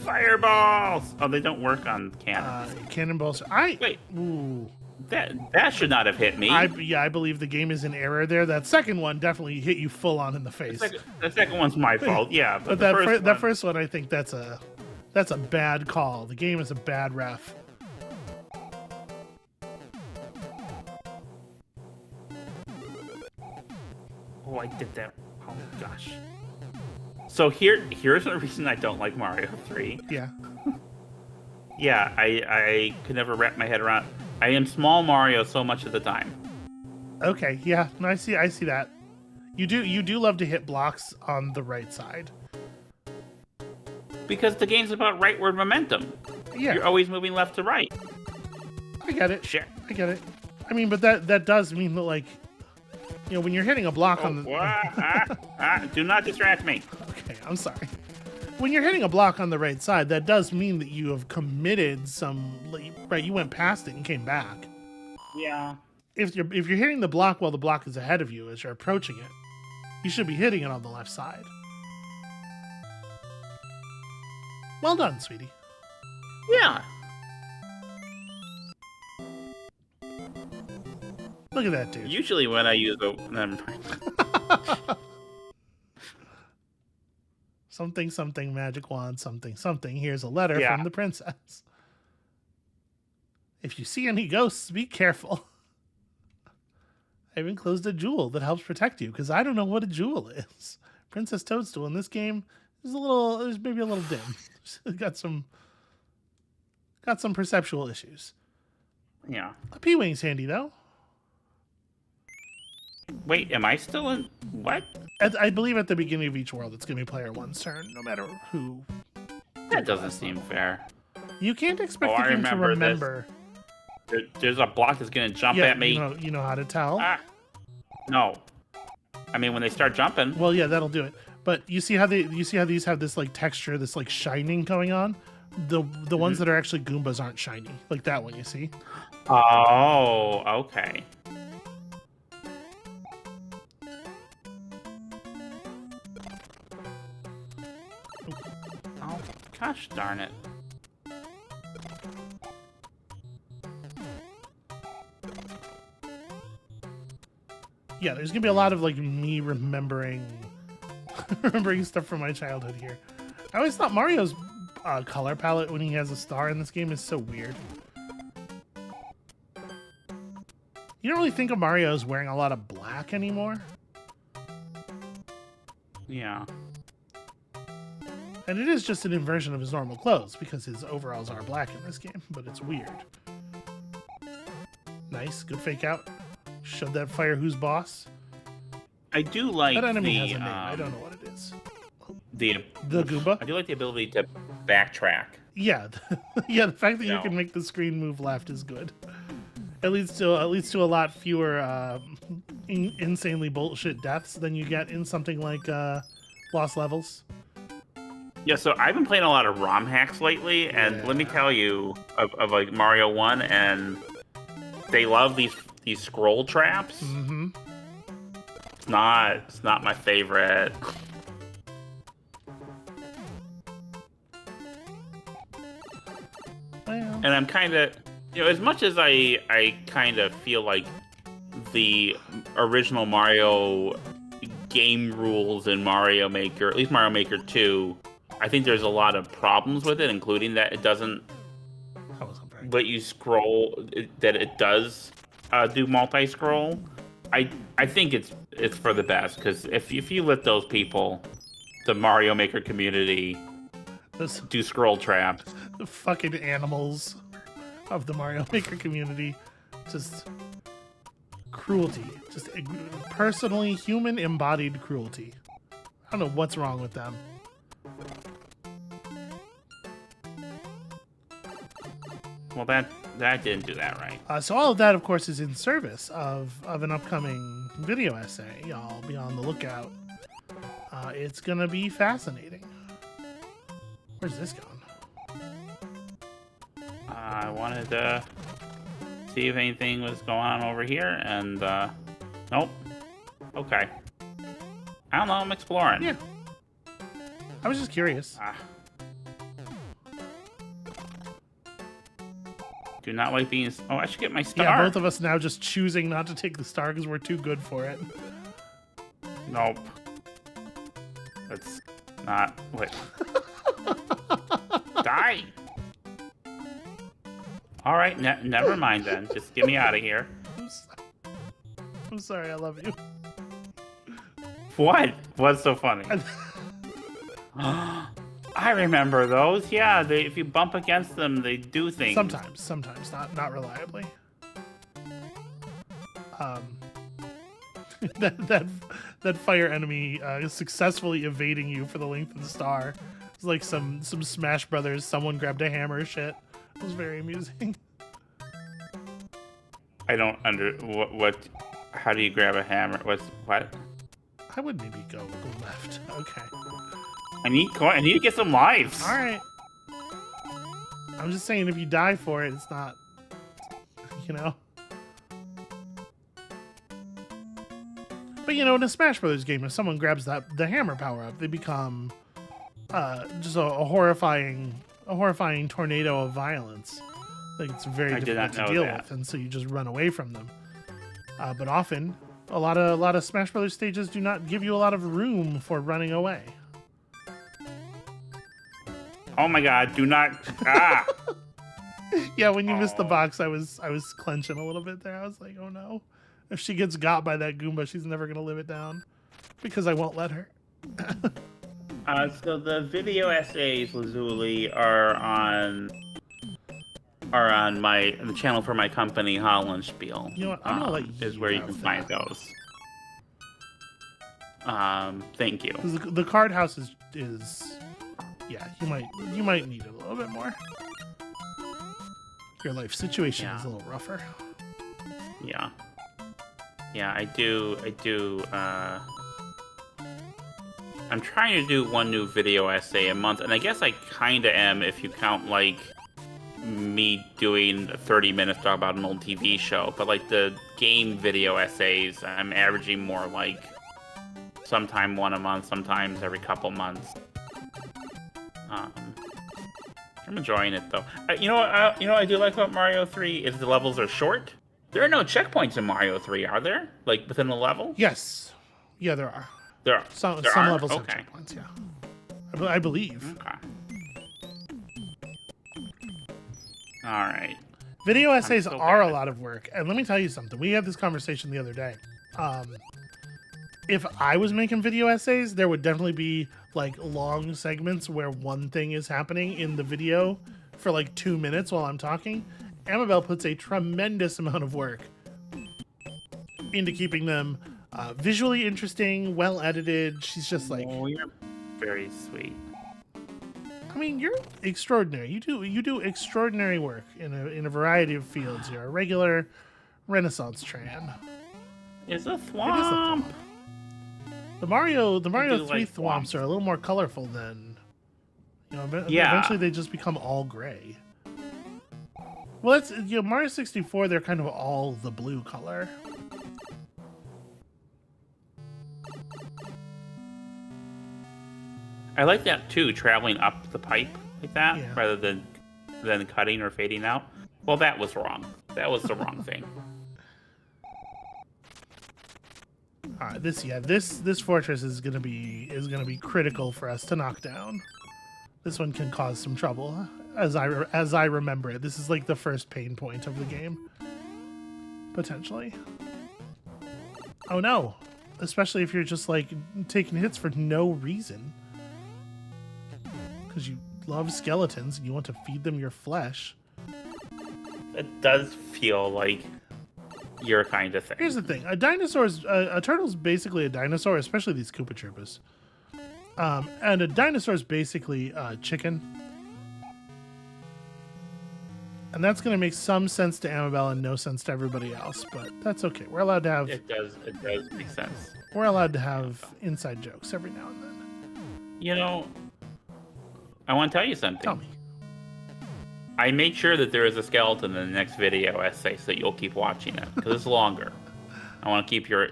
Fireballs! Oh, they don't work on cannons. Cannonballs. Wait. Ooh. That should not have hit me. I believe the game is in error there. That second one definitely hit you full on in the face. The second one's my fault, yeah. But that first one, I think that's a bad call. The game is a bad ref. Oh, I did that. Oh gosh. So here's the reason I don't like Mario 3. Yeah. Yeah, I could never wrap my head around. I am small Mario so much of the time. Okay. Yeah. No, I see that. You do love to hit blocks on the right side. Because the game's about rightward momentum. Yeah. You're always moving left to right. I get it. Shit. I get it. I mean, but that does mean that, like, you know, when you're hitting a block on the... Do not distract me. Okay, I'm sorry. When you're hitting a block on the right side, that does mean that you have committed some... Right, you went past it and came back. Yeah. If you're hitting the block while the block is ahead of you as you're approaching it, you should be hitting it on the left side. Well done, sweetie. Yeah. Look at that dude. Usually when I use a... Never mind. Something, something, magic wand, something, something. Here's a letter from the princess. If you see any ghosts, be careful. I've enclosed a jewel that helps protect you, because I don't know what a jewel is. Princess Toadstool in this game is maybe a little dim. got some perceptual issues. Yeah. A P-Wing's handy, though. Wait, am I still in... What? I believe at the beginning of each world, it's going to be player one's turn, no matter who. That doesn't seem fair. You can't expect the game to remember. There's a block that's going to jump at me. You know how to tell? No. I mean, when they start jumping. Well, yeah, that'll do it. But you see how these have this like texture, this like shining going on? The ones that are actually Goombas aren't shiny. Like that one, you see? Oh, okay. Oh, gosh darn it. Yeah, there's gonna be a lot of like me remembering stuff from my childhood here. I always thought Mario's color palette when he has a star in this game is so weird. You don't really think of Mario as wearing a lot of black anymore. Yeah. And it is just an inversion of his normal clothes because his overalls are black in this game, but it's weird. Nice, good fake out. Showed that fire who's boss. I do like that enemy has a name. I don't know what it is. The Goomba? I do like the ability to backtrack. Yeah. Yeah, the fact that you can make the screen move left is good. It leads to a lot fewer insanely bullshit deaths than you get in something like Lost Levels. Yeah, so I've been playing a lot of ROM hacks lately, and let me tell you, of like Mario 1, and they love these scroll traps. Mm-hmm. It's not my favorite. Well. And I'm kind of, as much as I kind of feel like the original Mario game rules in Mario Maker, at least Mario Maker 2, I think there's a lot of problems with it, including that it doesn't let you scroll, that it does do multi-scroll. I think it's for the best, because if you let those people, the Mario Maker community, do scroll traps. The fucking animals of the Mario Maker community, just cruelty, just personally human embodied cruelty. I don't know what's wrong with them. Well, that didn't do that right. So all of that, of course, is in service of an upcoming video essay. Y'all be on the lookout. It's gonna be fascinating. Where's this going? I wanted to see if anything was going on over here, and nope. Okay. I don't know. I'm exploring. Yeah. I was just curious. Do not like being... Oh, I should get my star. Yeah, both of us now just choosing not to take the star because we're too good for it. Nope. That's not... Wait. Die! Alright, never mind then. Just get me out of here. I'm sorry, I love you. What? What's so funny? I remember those. Yeah, if you bump against them, they do things. Sometimes, not reliably. That fire enemy is successfully evading you for the length of the star. It's like some Smash Brothers. Someone grabbed a hammer shit. It was very amusing. I don't what. How do you grab a hammer? What? I would maybe go left. Okay. I need to get some lives. All right. I'm just saying, if you die for it, it's not. You know. But you know, in a Smash Brothers game, if someone grabs the hammer power up, they become just a horrifying tornado of violence. Like, it's very difficult to deal with, and so you just run away from them. But often, a lot of Smash Brothers stages do not give you a lot of room for running away. Oh my God! Do not! Ah! Yeah, when you missed the box, I was clenching a little bit there. I was like, oh no. If she gets got by that Goomba, she's never going to live it down. Because I won't let her. So the video essays, Lazuli, are on the channel for my company, Hollandspiel. You know what? I'm going to let you is where you can find those. Thank you. The card house is yeah, you might need it a little bit more. Your life situation is a little rougher. Yeah. Yeah, I do. I'm trying to do one new video essay a month, and I guess I kinda am if you count, like, me doing 30 minutes talk about an old TV show. But, like, the game video essays, I'm averaging more, like, sometime one a month, sometimes every couple months. I'm enjoying it, though. You know what I do like about Mario 3 is the levels are short. There are no checkpoints in Mario 3, are there? Like, within a level? Yes. Yeah, there are. There are. Some levels have checkpoints, yeah. I believe. Okay. All right. Video essays are a lot of work. And let me tell you something. We had this conversation the other day. If I was making video essays, there would definitely be, like, long segments where one thing is happening in the video for, like, 2 minutes while I'm talking. Amabel puts a tremendous amount of work into keeping them visually interesting, well edited. She's just like, oh, you're very sweet. I mean, you're extraordinary. You do extraordinary work in a variety of fields. You're a regular Renaissance Tran. It's a thwomp. It is a thwomp. The Mario 3 like thwomps are a little more colorful than, you know. Eventually they just become all gray. Well, it's, you know, Mario 64, they're kind of all the blue color. I like that too, traveling up the pipe like that, rather than cutting or fading out. Well, that was wrong. That was the wrong thing. All right, this fortress is gonna be critical for us to knock down. This one can cause some trouble, as I remember it. This is like the first pain point of the game, potentially. Oh no, especially if you're just like taking hits for no reason, because you love skeletons and you want to feed them your flesh. It does feel like your kind of thing. Here's the thing: a turtle's basically a dinosaur, especially these Koopa Troopas. And a dinosaur is basically a chicken. And that's going to make some sense to Amabel and no sense to everybody else, but that's okay. We're allowed to have... It does make sense. We're allowed to have inside jokes every now and then. You know, I want to tell you something. Tell me. I made sure that there is a skeleton in the next video essay so you'll keep watching it, because it's longer. I want to keep your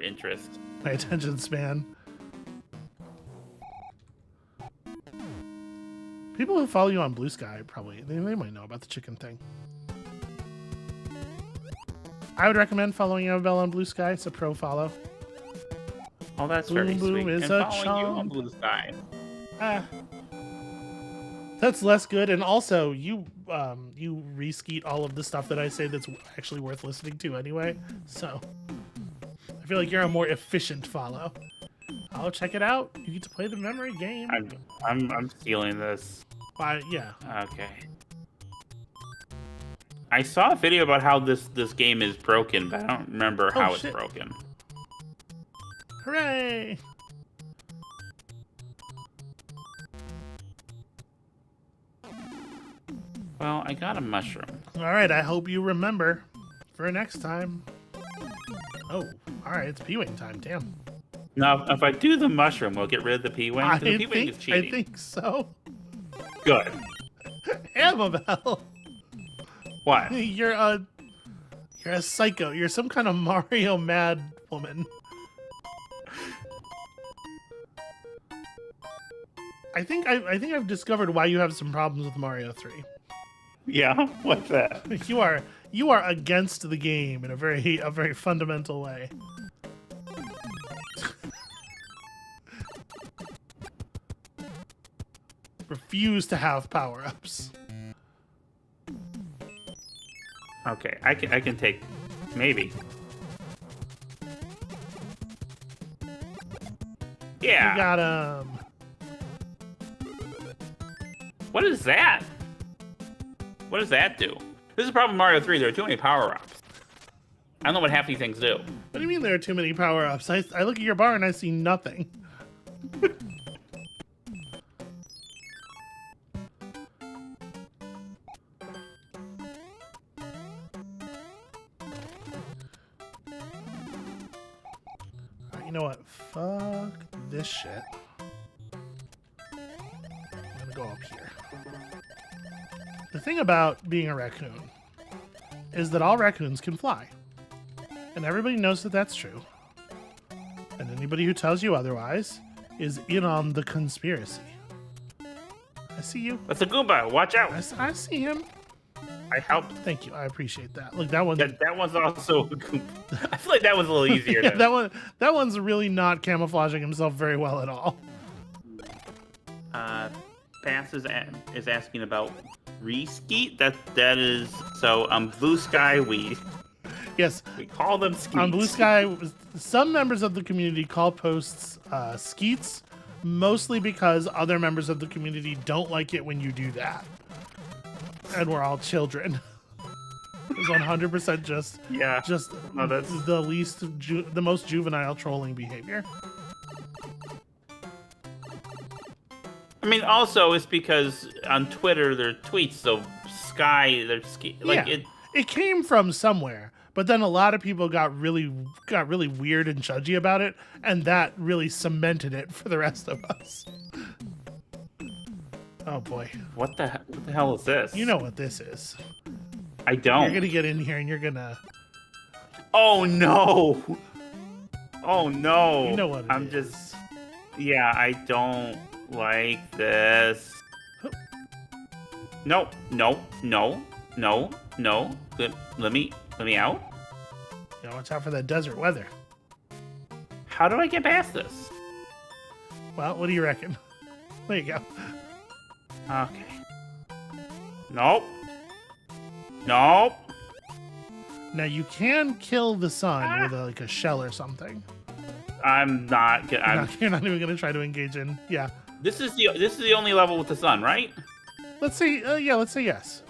interest. My attention span. People who follow you on Blue Sky probably they might know about the chicken thing. I would recommend following Amabel on Blue Sky. It's a pro follow. Oh, that's Boom very Boom sweet. Is and a following you on Blue Sky. That's less good. And also, you reskeet all of the stuff that I say that's actually worth listening to anyway. So I feel like you're a more efficient follow. I'll check it out. You get to play the memory game. I'm stealing this. Yeah. Okay. I saw a video about how this game is broken, but I don't remember how it's broken. Hooray! Well, I got a mushroom. All right, I hope you remember for next time. Oh, all right, it's P-Wing time. Damn. Now, if I do the mushroom, we'll get rid of the P-Wing. The P-Wing is cheating. I think so. Good. Amabel. What? You're a psycho. You're some kind of Mario mad woman. I think I've discovered why you have some problems with Mario 3. Yeah, what's that? You are against the game in a very fundamental way. Refuse to have power-ups. Okay, I can take maybe. Yeah. You got him. What is that? What does that do? This is the problem with Mario 3. There are too many power-ups. I don't know what half these things do. What do you mean there are too many power-ups? I look at your bar and I see nothing. You know what? Fuck this shit. I'm gonna go up here. The thing about being a raccoon is that all raccoons can fly. And everybody knows that that's true. And anybody who tells you otherwise is in on the conspiracy. I see you. That's a Goomba. Watch out. I see him. I helped. Thank you. I appreciate that. Look, that one. That one's also a Goomba. I feel like that was a little easier. Yeah, that one's really not camouflaging himself very well at all. Pass is asking about reskeet. That is so. Blue Sky we. Yes. We call them skeets. On Blue Sky, some members of the community call posts skeets, mostly because other members of the community don't like it when you do that. And we're all children. It's 100% just no, that's the most juvenile trolling behavior. I mean, also it's because on Twitter their tweets so Sky it came from somewhere, but then a lot of people got really weird and judgy about it, and that really cemented it for the rest of us. Oh boy. What the hell is this? You know what this is. I don't. You're gonna get in here and you're gonna... Oh no! Oh no! You know what it is. just... Yeah, I don't like this. No. Let me out. You know, watch out for that desert weather. How do I get past this? Well, what do you reckon? There you go. Okay. Nope. Nope. Now you can kill the sun with like a shell or something. I'm not. You're not even gonna try to engage in. Yeah. This is the only level with the sun, right? Let's see. Yeah, let's say yes.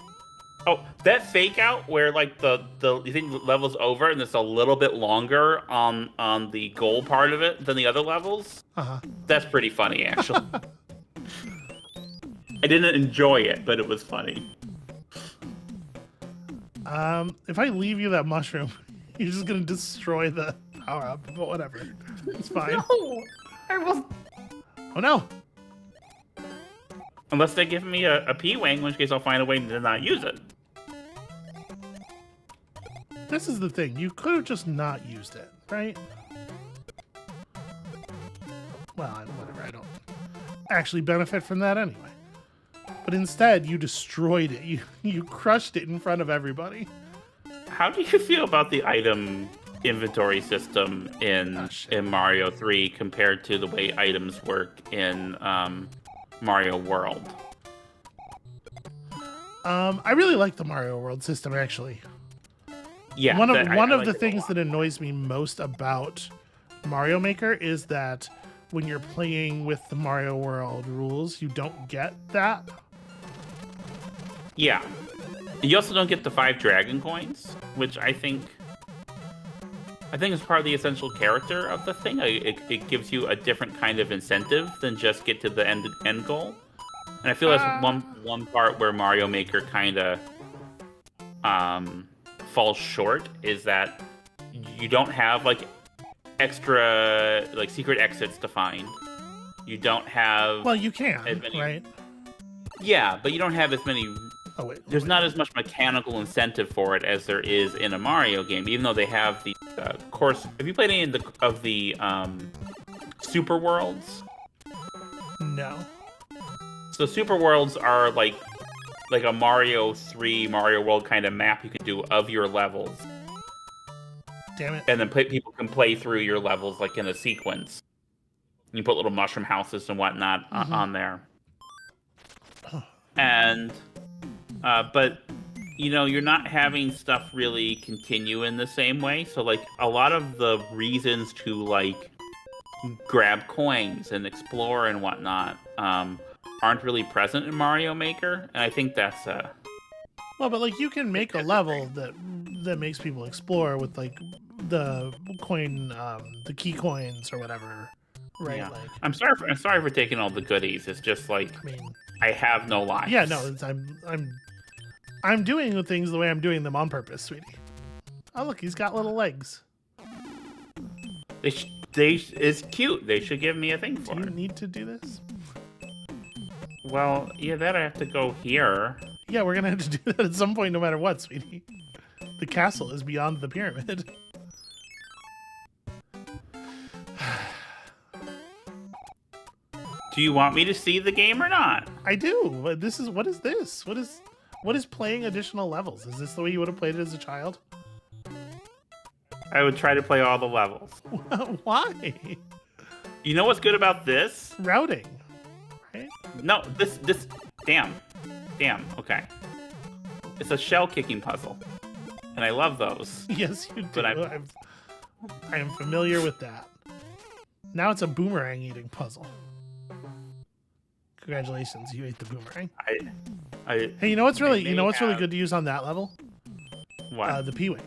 Oh, that fake out where like the you think the level's over and it's a little bit longer on the goal part of it than the other levels. That's pretty funny, actually. I didn't enjoy it, but it was funny. If I leave you that mushroom, you're just gonna destroy the power up. But whatever, it's fine. No, I will. Oh no! Unless they give me a P-Wing, in which case I'll find a way to not use it. This is the thing. You could have just not used it, right? Well, whatever. I don't actually benefit from that anyway. But instead, you destroyed it. You crushed it in front of everybody. How do you feel about the item inventory system in Mario 3 compared to the way items work in Mario World? I really like the Mario World system, actually. Yeah, one of that- I one of like the it a things lot. that annoys me most about Mario Maker is that when you're playing with the Mario World rules, you don't get that. Yeah. You also don't get the 5 dragon coins, which I think is part of the essential character of the thing. It gives you a different kind of incentive than just get to the end goal. And I feel that's one part where Mario Maker kind of falls short is that you don't have like extra like secret exits to find. You don't have Well, you can, as many, right? Yeah, but you don't have as many. Oh wait, There's not as much mechanical incentive for it as there is in a Mario game, even though they have the course. Have you played any of the Super Worlds? No. So Super Worlds are like a Mario 3 Mario World kind of map you can do of your levels, Damn it. and then people can play through your levels like in a sequence. You put little mushroom houses and whatnot on there, and but you're not having stuff really continue in the same way. So like a lot of the reasons to like grab coins and explore and whatnot aren't really present in Mario Maker, and I think that's Well, but like you can make a level that makes people explore with like the coin, the key coins or whatever, right? yeah. Like, I'm sorry for taking all the goodies. It's just like I mean, I have no lives. yeah, no, I'm doing the things the way I'm doing them on purpose, sweetie. Oh, look, he's got little legs. It's cute. They should give me a thing for Do you it. need to do this? Well, yeah, that I have to go here. Yeah, we're gonna have to do that at some point, no matter what, sweetie. The castle is beyond the pyramid. Do you want me to see the game or not? I do. But what is this? What is playing additional levels? Is this the way you would have played it as a child? I would try to play all the levels. Why? You know what's good about this? Routing, right? No, this. Damn. Okay. It's a shell kicking puzzle, and I love those. Yes, you do. But I am familiar with that. Now it's a boomerang eating puzzle. Congratulations, you ate the boomerang. I. Hey, you know what's really may really have- good to use on that level? What? The P-wing.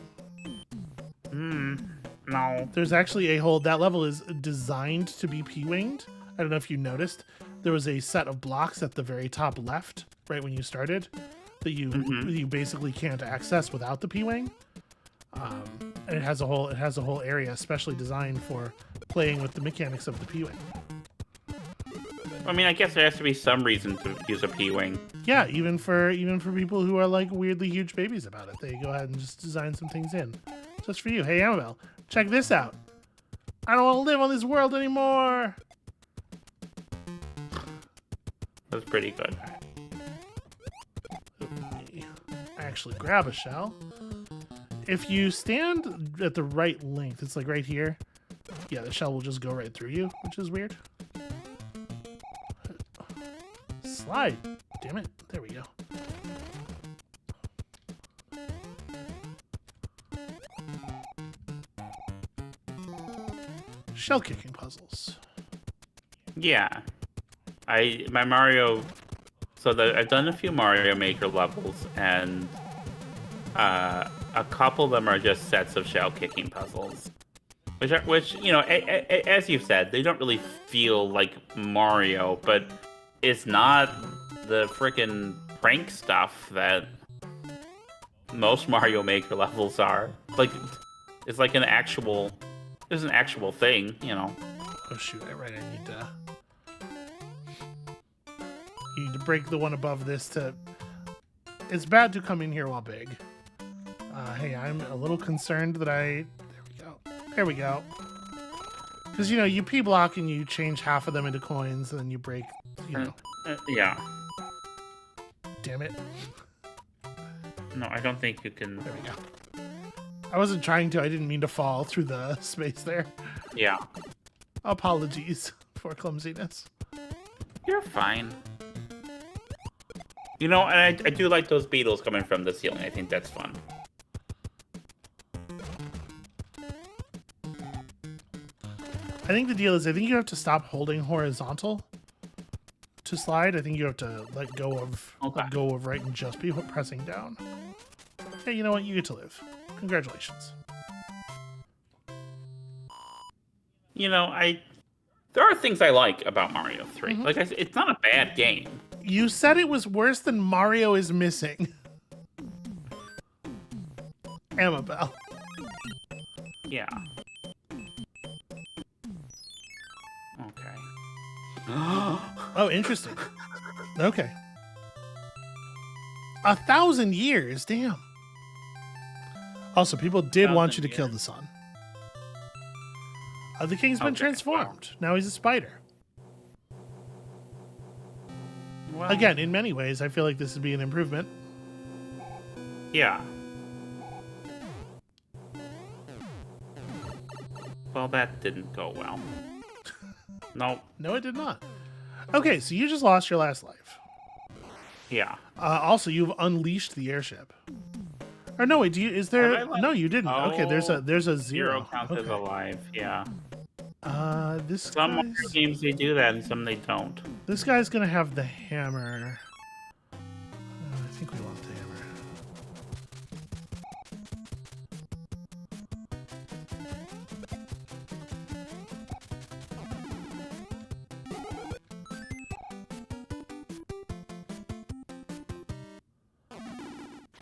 No. There's actually that level is designed to be P-winged. I don't know if you noticed. There was a set of blocks at the very top left, right when you started, that you basically can't access without the P-wing. And it has a whole area especially designed for playing with the mechanics of the P-wing. I mean, I guess there has to be some reason to use a P-wing. Yeah, even for people who are like weirdly huge babies about it, they go ahead and just design some things in, just for you. Hey, Amabel, check this out. I don't want to live on this world anymore. That's pretty good. I actually grab a shell. If you stand at the right length, it's like right here. Yeah, the shell will just go right through you, which is weird. Slide. Damn it. There we go. Shell kicking puzzles. Yeah. I've done a few Mario Maker levels, and a couple of them are just sets of shell kicking puzzles, which as you've said, they don't really feel like Mario, but it's not the frickin' prank stuff that most Mario Maker levels are. Like, it's like an actual thing, Oh shoot! Right, I need to. You need to break the one above this to. It's bad to come in here while big. Hey, I'm a little concerned that I. There we go. Because you P block and you change half of them into coins, and then you break. Yeah. Damn it. No, I don't think you can. There we go. I wasn't trying to. I didn't mean to fall through the space there. Yeah. Apologies for clumsiness. You're fine. And I do like those beetles coming from the ceiling. I think that's fun. I think the deal is I think you have to stop holding horizontal to slide. I think you have to let go of right and just be pressing down. Hey, you know what? You get to live. Congratulations. There are things I like about Mario 3. Mm-hmm. Like I said, it's not a bad game. You said it was worse than Mario is Missing. Amabel. Yeah. Okay. Oh, interesting. Okay. 1,000 years, damn. Also, people did want you to kill the sun. The king's been transformed. Wow. Now he's a spider. Well, again, in many ways, I feel like this would be an improvement. Yeah. Well, that didn't go well. Nope. No, it did not. Okay, so you just lost your last life. Yeah. Also, you've unleashed the airship. Or no, wait, is there? No, you didn't. Oh, okay, there's a zero. Zero counts as alive. Yeah. Some Mario games they do that, and some they don't. This guy's gonna have the hammer. I think we want the hammer.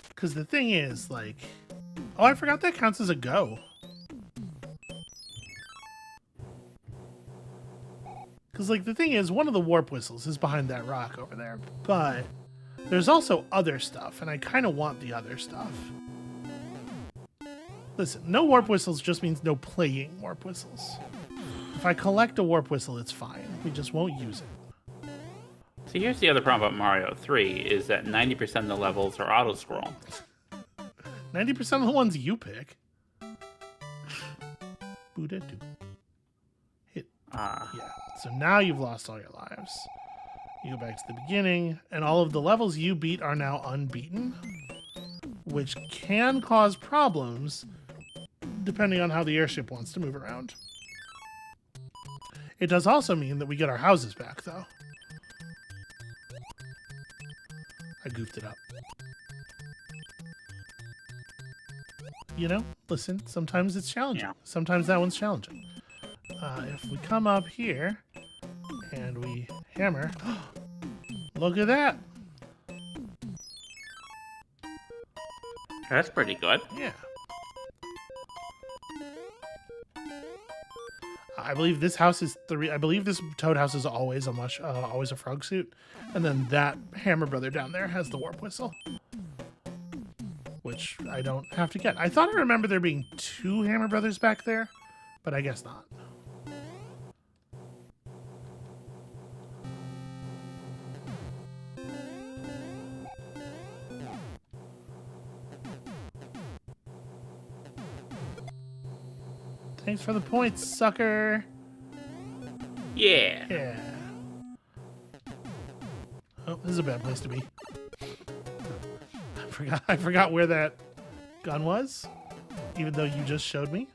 Because the thing is, like, oh, I forgot that counts as a go. Because, like, the thing is, one of the warp whistles is behind that rock over there. But there's also other stuff, and I kind of want the other stuff. Listen, no warp whistles just means no playing warp whistles. If I collect a warp whistle, it's fine. We just won't use it. See, here's the other problem about Mario 3, is that 90% of the levels are auto-scroll. 90% of the ones you pick. Boo-da-doo. Hit. Yeah. So now you've lost all your lives. You go back to the beginning, and all of the levels you beat are now unbeaten, which can cause problems depending on how the airship wants to move around. It does also mean that we get our houses back, though. I goofed it up. You know, listen, sometimes it's challenging. Yeah. Sometimes that one's challenging. If we come up here and we hammer, look at that. That's pretty good. Yeah. I believe this house is I believe this Toad house is always a frog suit, and then that Hammer Brother down there has the warp whistle, which I don't have to get. I thought I remember there being 2 Hammer Brothers back there, but I guess not. Thanks for the points, sucker. Yeah. Yeah. Oh, this is a bad place to be. I forgot where that gun was, even though you just showed me.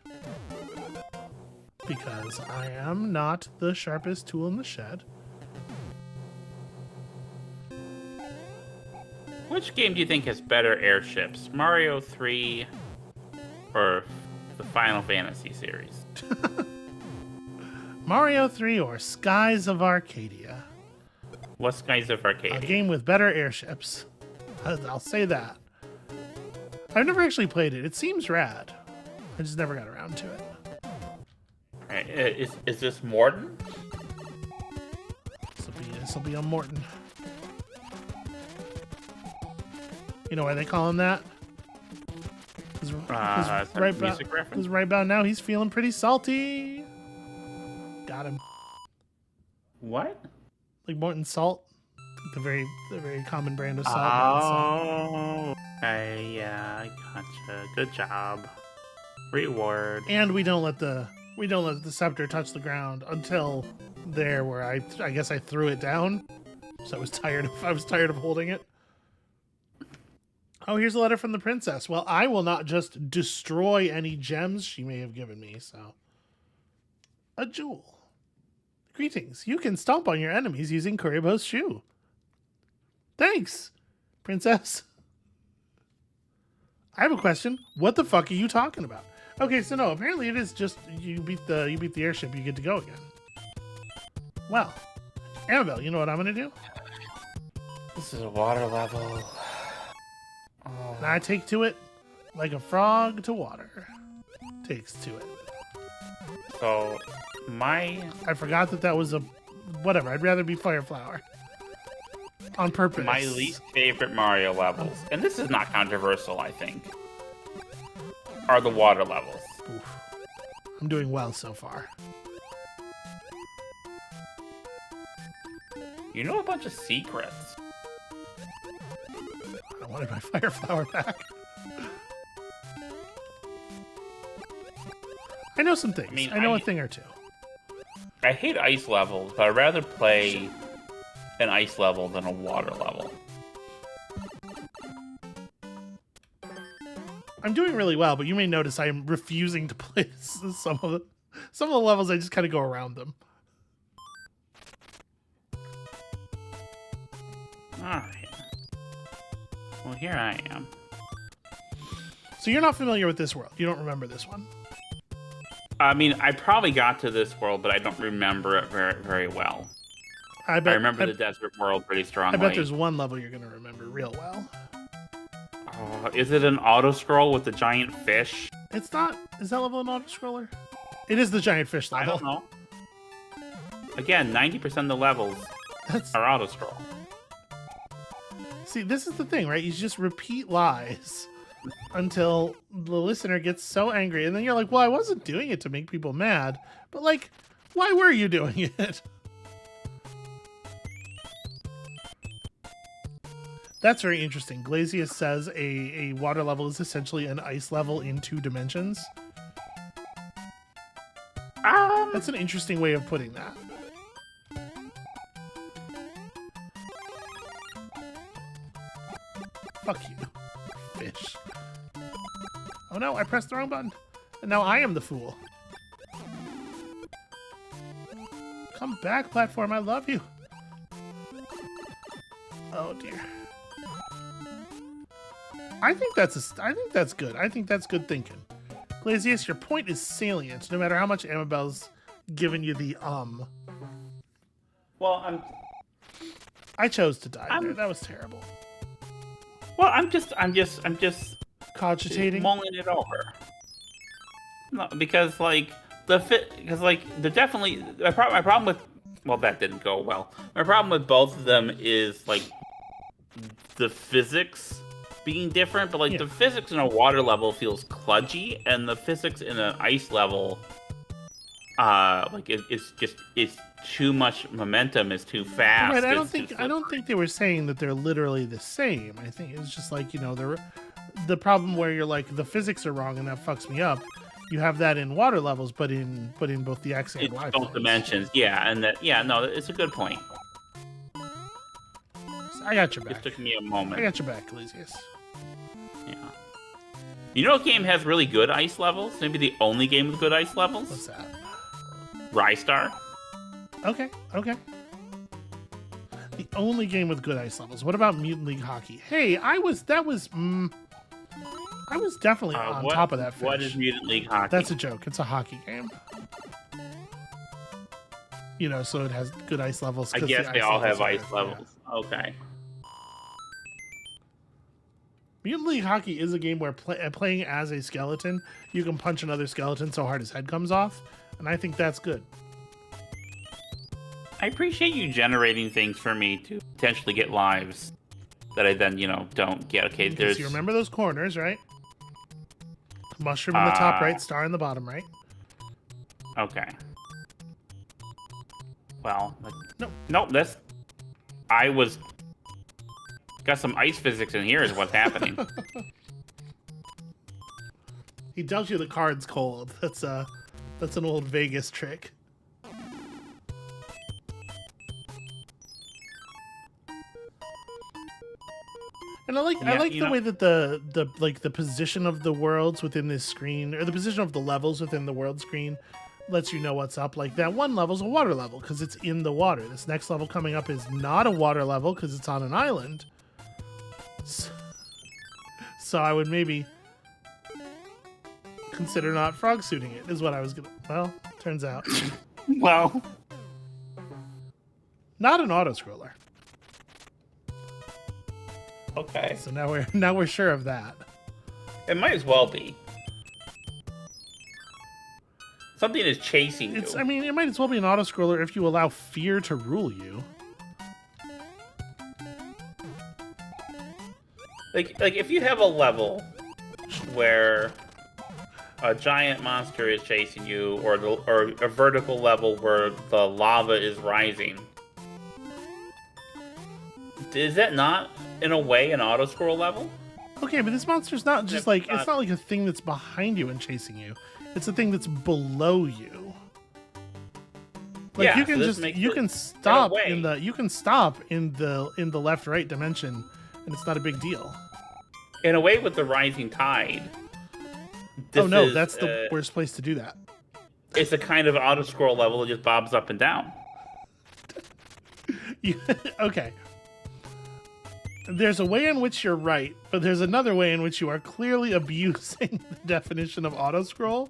Because I am not the sharpest tool in the shed. Which game do you think has better airships? Mario 3 or the Final Fantasy series? Mario 3 or Skies of Arcadia? What's Skies of Arcadia? A game with better airships. I'll say that. I've never actually played it. It seems rad. I just never got around to it. Right. Is this Morton? This will be on Morton. You know why they call him that? Because right about now he's feeling pretty salty. Got him. What? Like Morton Salt, the very common brand of salt. Oh, okay, yeah, I gotcha. Good job. Reward. And we don't let the scepter touch the ground until there, where I guess I threw it down. So I was tired of holding it. Oh, here's a letter from the princess. Well, I will not just destroy any gems she may have given me, so. a jewel. Greetings. You can stomp on your enemies using Kuribo's shoe. Thanks, princess. I have a question. What the fuck are you talking about? Okay, so no, apparently it is just you beat the airship, you get to go again. Well, Amabel, you know what I'm gonna do? This is a water level. Oh. And I take to it like a frog to water takes to it. So, I forgot that was a... Whatever, I'd rather be Fireflower. On purpose. My least favorite Mario levels, and this is not controversial, I think, are the water levels. Oof. I'm doing well so far. You know a bunch of secrets. I wanted my Fireflower back. I know some things. I know a thing or two. I hate ice levels, but I'd rather play an ice level than a water level. I'm doing really well, but you may notice I am refusing to play some of the levels. I just kind of go around them. Alright. Well, here I am. So you're not familiar with this world. You don't remember this one. I mean, I probably got to this world, but I don't remember it very, very well. I remember the desert world pretty strongly. I bet there's one level you're going to remember real well. Is it an auto-scroll with the giant fish? It's not. Is that level an auto-scroller? It is the giant fish level. I don't know. Again, 90% of the levels are auto-scroll. See, this is the thing, right? You just repeat lies until the listener gets so angry. And then you're like, well, I wasn't doing it to make people mad. But, like, why were you doing it? That's very interesting. Glazius says a water level is essentially an ice level in 2 dimensions. That's an interesting way of putting that. Fuck you, fish. Oh no, I pressed the wrong button. And now I am the fool. Come back, platform, I love you. Oh dear. I think that's good. I think that's good thinking. Glazius, your point is salient, no matter how much Amabel's given you the Well, I chose to die there. That was terrible. Well, I'm just Cogitating, mulling it over. No, because like my problem with, well, that didn't go well. My problem with both of them is like the physics being different, but like the physics in a water level feels kludgy, and the physics in an ice level, like it's too much momentum, is too fast. Right, I don't think they were saying that they're literally the same. I think it's just like, you know, the problem where you're like, the physics are wrong and that fucks me up. You have that in water levels, but in both the X and Y both dimensions. Yeah, and no, it's a good point. I got your back. It took me a moment. I got your back, Glazius. Yeah. You know what game has really good ice levels? Maybe the only game with good ice levels? What's that? Rystar. Okay. The only game with good ice levels. What about Mutant League Hockey? Hey, I was definitely on top of that fish. What is Mutant League Hockey? That's a joke. It's a hockey game. You know, so it has good ice levels. I guess they all have ice levels. Yeah. Okay. Mutant League Hockey is a game where playing as a skeleton, you can punch another skeleton so hard his head comes off, and I think that's good. I appreciate you generating things for me to potentially get lives that I then, don't get. Okay, because you remember those corners, right? Mushroom in the top right, star in the bottom right. Okay. Well, no, got some ice physics in here is what's happening. He dealt you the cards cold. That's an old Vegas trick. And I like the way that the position of the worlds within this screen, or the position of the levels within the world screen, lets you know what's up. Like that one level's a water level because it's in the water. This next level coming up is not a water level because it's on an island. So I would maybe consider not frog suiting it, is what I was gonna. Well, turns out. Well, Not an auto scroller. okay. So now we're sure of that. It might as well be. Something is chasing you. I mean, it might as well be an auto scroller if you allow fear to rule you. Like if you have a level where a giant monster is chasing you, or a vertical level where the lava is rising, is that not in a way an auto scroll level? Okay, but this monster's not just like it's not like a thing that's behind you and chasing you. It's a thing that's below you. Like Yeah, you can so this just makes you it- can stop way. in the left right dimension, and it's not a big deal. In a way, with the rising tide. Oh no, is, that's the worst place to do that. It's a kind of auto scroll level that just bobs up and down. Okay. There's a way in which you're right, but there's another way in which you are clearly abusing the definition of auto scroll,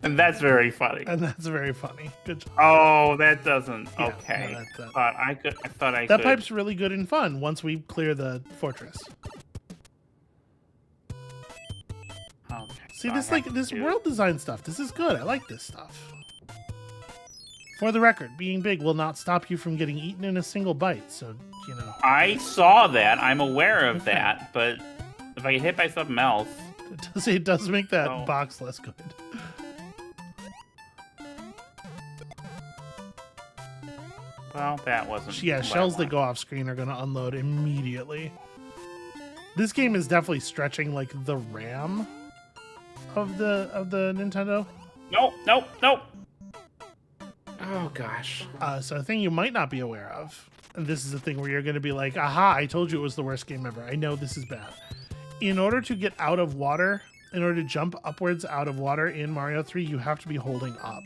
And that's very funny. and that's very funny. Good job. Oh, that doesn't. Yeah, Okay. no, that- I thought I That could. pipe's really good and fun once we clear the fortress. Okay, See, so I this have to this do- world design stuff. This is good. I like this stuff. For the record, being big will not stop you from getting eaten in a single bite. So I saw that. I'm aware of Okay. that. But if I get hit by something else, it does make that Oh. box less good. well, that wasn't. Yeah, what I shells that wanted. go off screen are going to unload immediately. This game is definitely stretching like the RAM of the Nintendo. Nope. Oh gosh. So a thing you might not be aware of, and this is a thing where you're going to be like, aha, I told you it was the worst game ever. I know this is bad. In order to get out of water, in order to jump upwards out of water in Mario 3, you have to be holding up.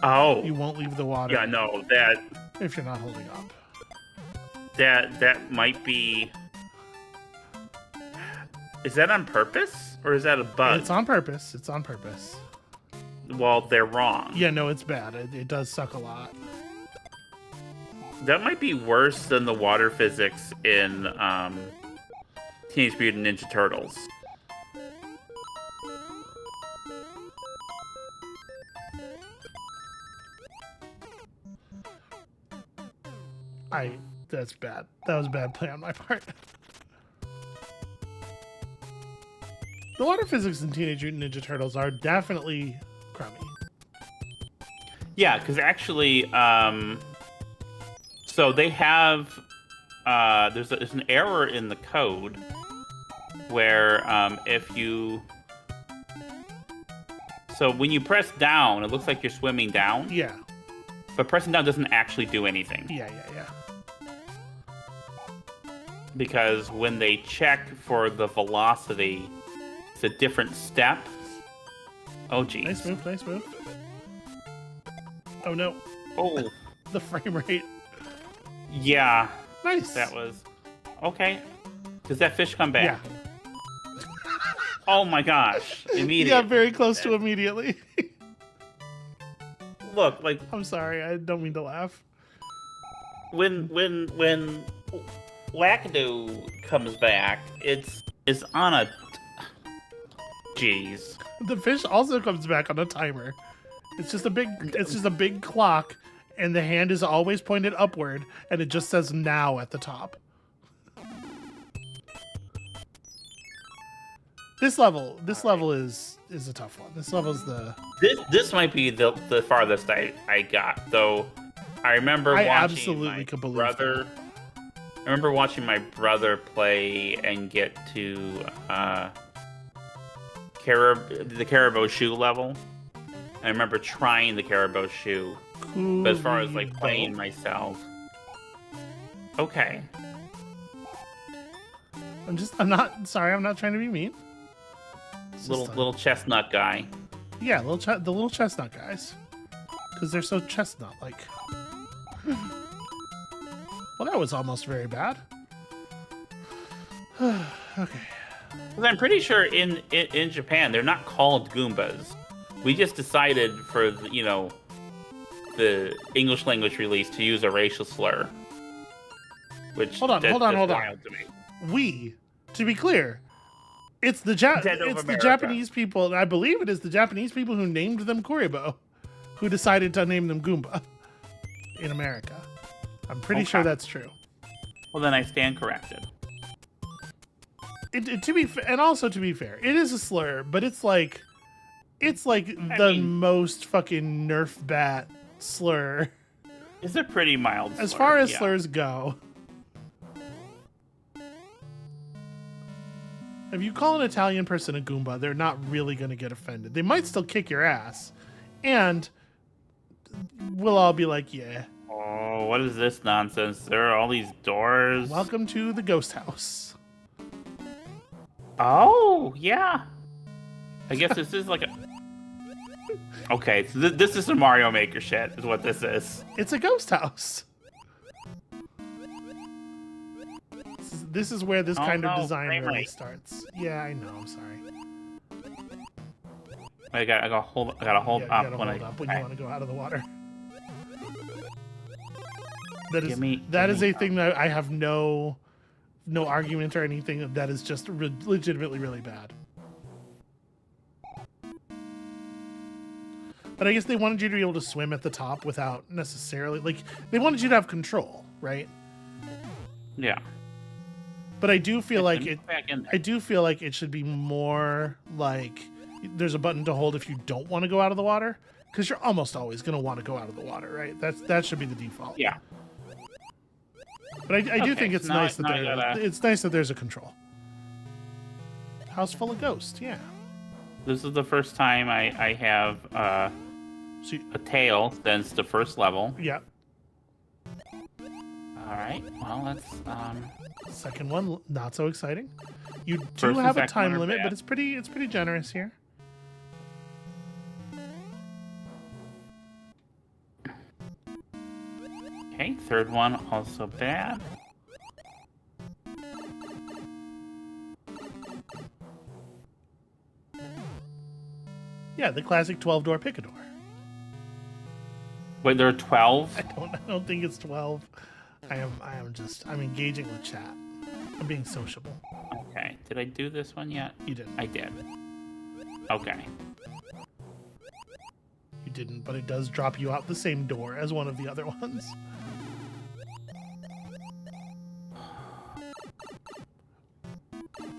Oh. You won't leave the water Yeah. No. That. if you're not holding up. That might be. Is that on purpose or is that a bug? It's on purpose. It's on purpose. Well, they're wrong. Yeah, no, it's bad. It does suck a lot. That might be worse than the water physics in Teenage Mutant Ninja Turtles. That's bad. That was a bad play on my part. The water physics in Teenage Mutant Ninja Turtles are definitely crummy. Yeah, because actually, so they have there's an error in the code where if you when you press down, it looks like you're swimming down, Yeah. but pressing down doesn't actually do anything Yeah. because when they check for the velocity, it's a different step. Oh geez. Nice move, nice move. Oh no, Oh the frame rate. yeah, Nice. that was okay. Does that fish come back? Yeah. Oh my gosh! Immediately. Yeah, very close to immediately. Look, like I'm sorry, I don't mean to laugh. when Wackadoo comes back, it's on a. Jeez. The fish also comes back on a timer. It's just a big clock, and the hand is always pointed upward, and it just says now at the top. This level is a tough one. This level's the This might be the farthest I got, though. I remember I watching absolutely my could believe brother. I remember watching my brother play and get to the Caribou Shoe level. I remember trying the Caribou Shoe, but as far as like playing myself, okay. I'm not trying to be mean. little chestnut guy. Yeah, the little chestnut guys, because they're so chestnut-like. Well, that was almost very bad. Okay. Because I'm pretty sure in Japan they're not called Goombas. We just decided for the English language release to use a racial slur. Which hold on. To me. To be clear, it's the Japanese people, and I believe it is the Japanese people who named them Kuribo, who decided to name them Goomba in America. I'm pretty sure that's true. Well, then I stand corrected. To be fair, it is a slur, but it's like the most fucking Nerf bat slur. It's a pretty mild slur. As far as slurs go. If you call an Italian person a Goomba, they're not really going to get offended. They might still kick your ass. And we'll all be like, yeah. Oh, what is this nonsense? There are all these doors. Welcome to the ghost house. Oh, yeah. I guess this is like a... Okay, so this is some Mario Maker shit, is what this is. It's a ghost house. This is where this kind of design really starts. Yeah, I know. I'm sorry. I gotta hold up when you want to go out of the water. That is a thing that I have no argument or anything. That is just legitimately really bad. But I guess they wanted you to be able to swim at the top without necessarily they wanted you to have control, right? Yeah. But I do feel like it should be more like there's a button to hold if you don't want to go out of the water, because you're almost always going to want to go out of the water, right? That should be the default. Yeah. But I do think it's nice that there's a control. House full of ghosts, yeah. This is the first time I have a tail since the first level. Yeah. All right. Well, let's. Second one, not so exciting. You do have a time limit, but it's pretty generous here. Okay, third one also bad. Yeah, the classic 12-door pick-a-door. Wait, there are 12? I don't think it's 12. I'm engaging with chat. I'm being sociable. Okay. Did I do this one yet? You didn't. I did. Okay. You didn't, but it does drop you out the same door as one of the other ones.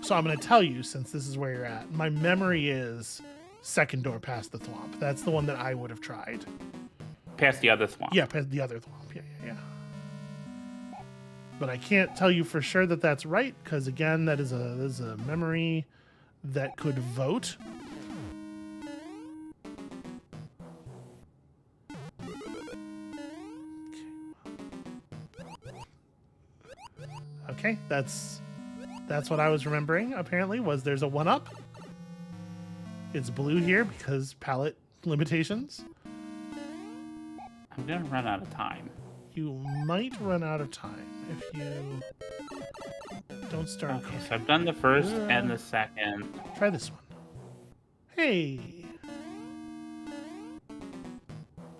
So I'm going to tell you, since this is where you're at, my memory is second door past the thwomp. That's the one that I would have tried. Past the other thwomp? Yeah, past the other thwomp. Yeah. But I can't tell you for sure that that's right, because again, that is a memory that could vote. Okay, that's what I was remembering. Apparently, was there's a 1-up. It's blue here because palette limitations. I'm gonna run out of time. You might run out of time if you don't start. Okay, so I've done the first and the second. Try this one. Hey.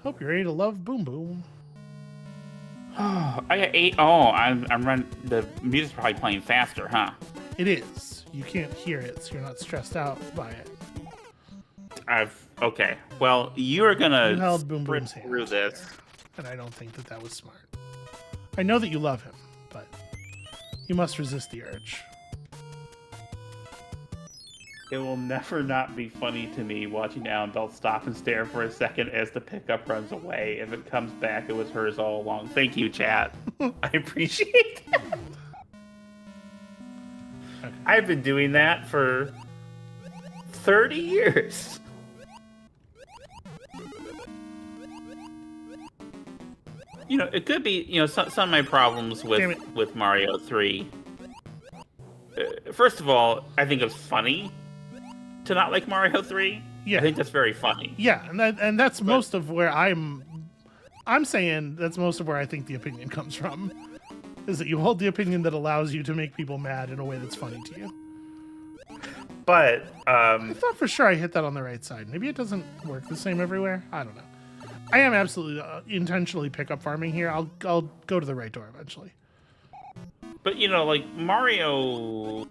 Hope you're ready to love Boom Boom. Oh, I got 8. Oh, I'm running. The music's probably playing faster, huh? It is. You can't hear it, so you're not stressed out by it. Okay. Well, you're gonna held Boom Boom's sprint through this. And I don't think that was smart. I know that you love him, but you must resist the urge. It will never not be funny to me watching Amabel stop and stare for a second as the pickup runs away. If it comes back, it was hers all along. Thank you, chat. I appreciate that. Okay. I've been doing that for 30 years. You know, it could be, some of my problems with Mario 3. First of all, I think it's funny to not like Mario 3. Yeah. I think that's very funny. Yeah, and that's most of where I'm saying that's most of where I think the opinion comes from. Is that you hold the opinion that allows you to make people mad in a way that's funny to you. But I thought for sure I hit that on the right side. Maybe it doesn't work the same everywhere. I don't know. I am absolutely intentionally pickup farming here. I'll go to the right door eventually. But you know, like Mario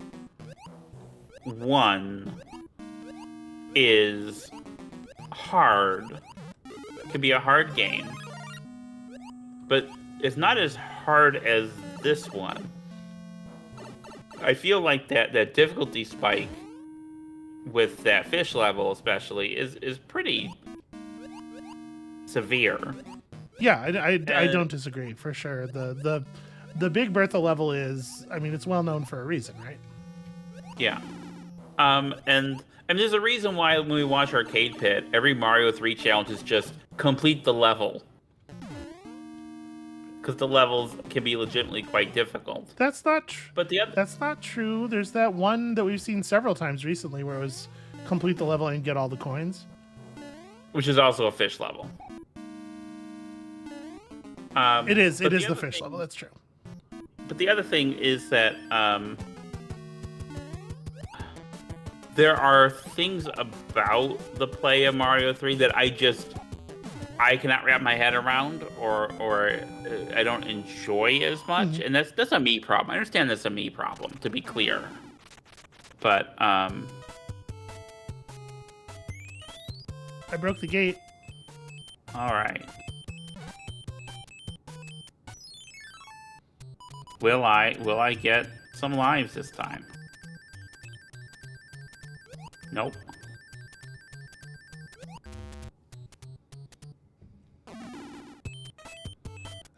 1 is hard. It can be a hard game. But it's not as hard as this one. I feel like that difficulty spike with that fish level especially is pretty severe. Yeah, I don't disagree for sure. The Big Bertha level is, I mean, it's well known for a reason, right? Yeah. And there's a reason why when we watch Arcade Pit, every Mario 3 challenge is just complete the level. Because the levels can be legitimately quite difficult. That's not that's not true. There's that one that we've seen several times recently where it was complete the level and get all the coins. Which is also a fish level. It is the fish level, that's true. But the other thing is that there are things about the play of Mario 3 that I cannot wrap my head around, or I don't enjoy as much, and that's a me problem. I understand that's a me problem, to be clear. But I broke the gate. All right. Will I get some lives this time? Nope.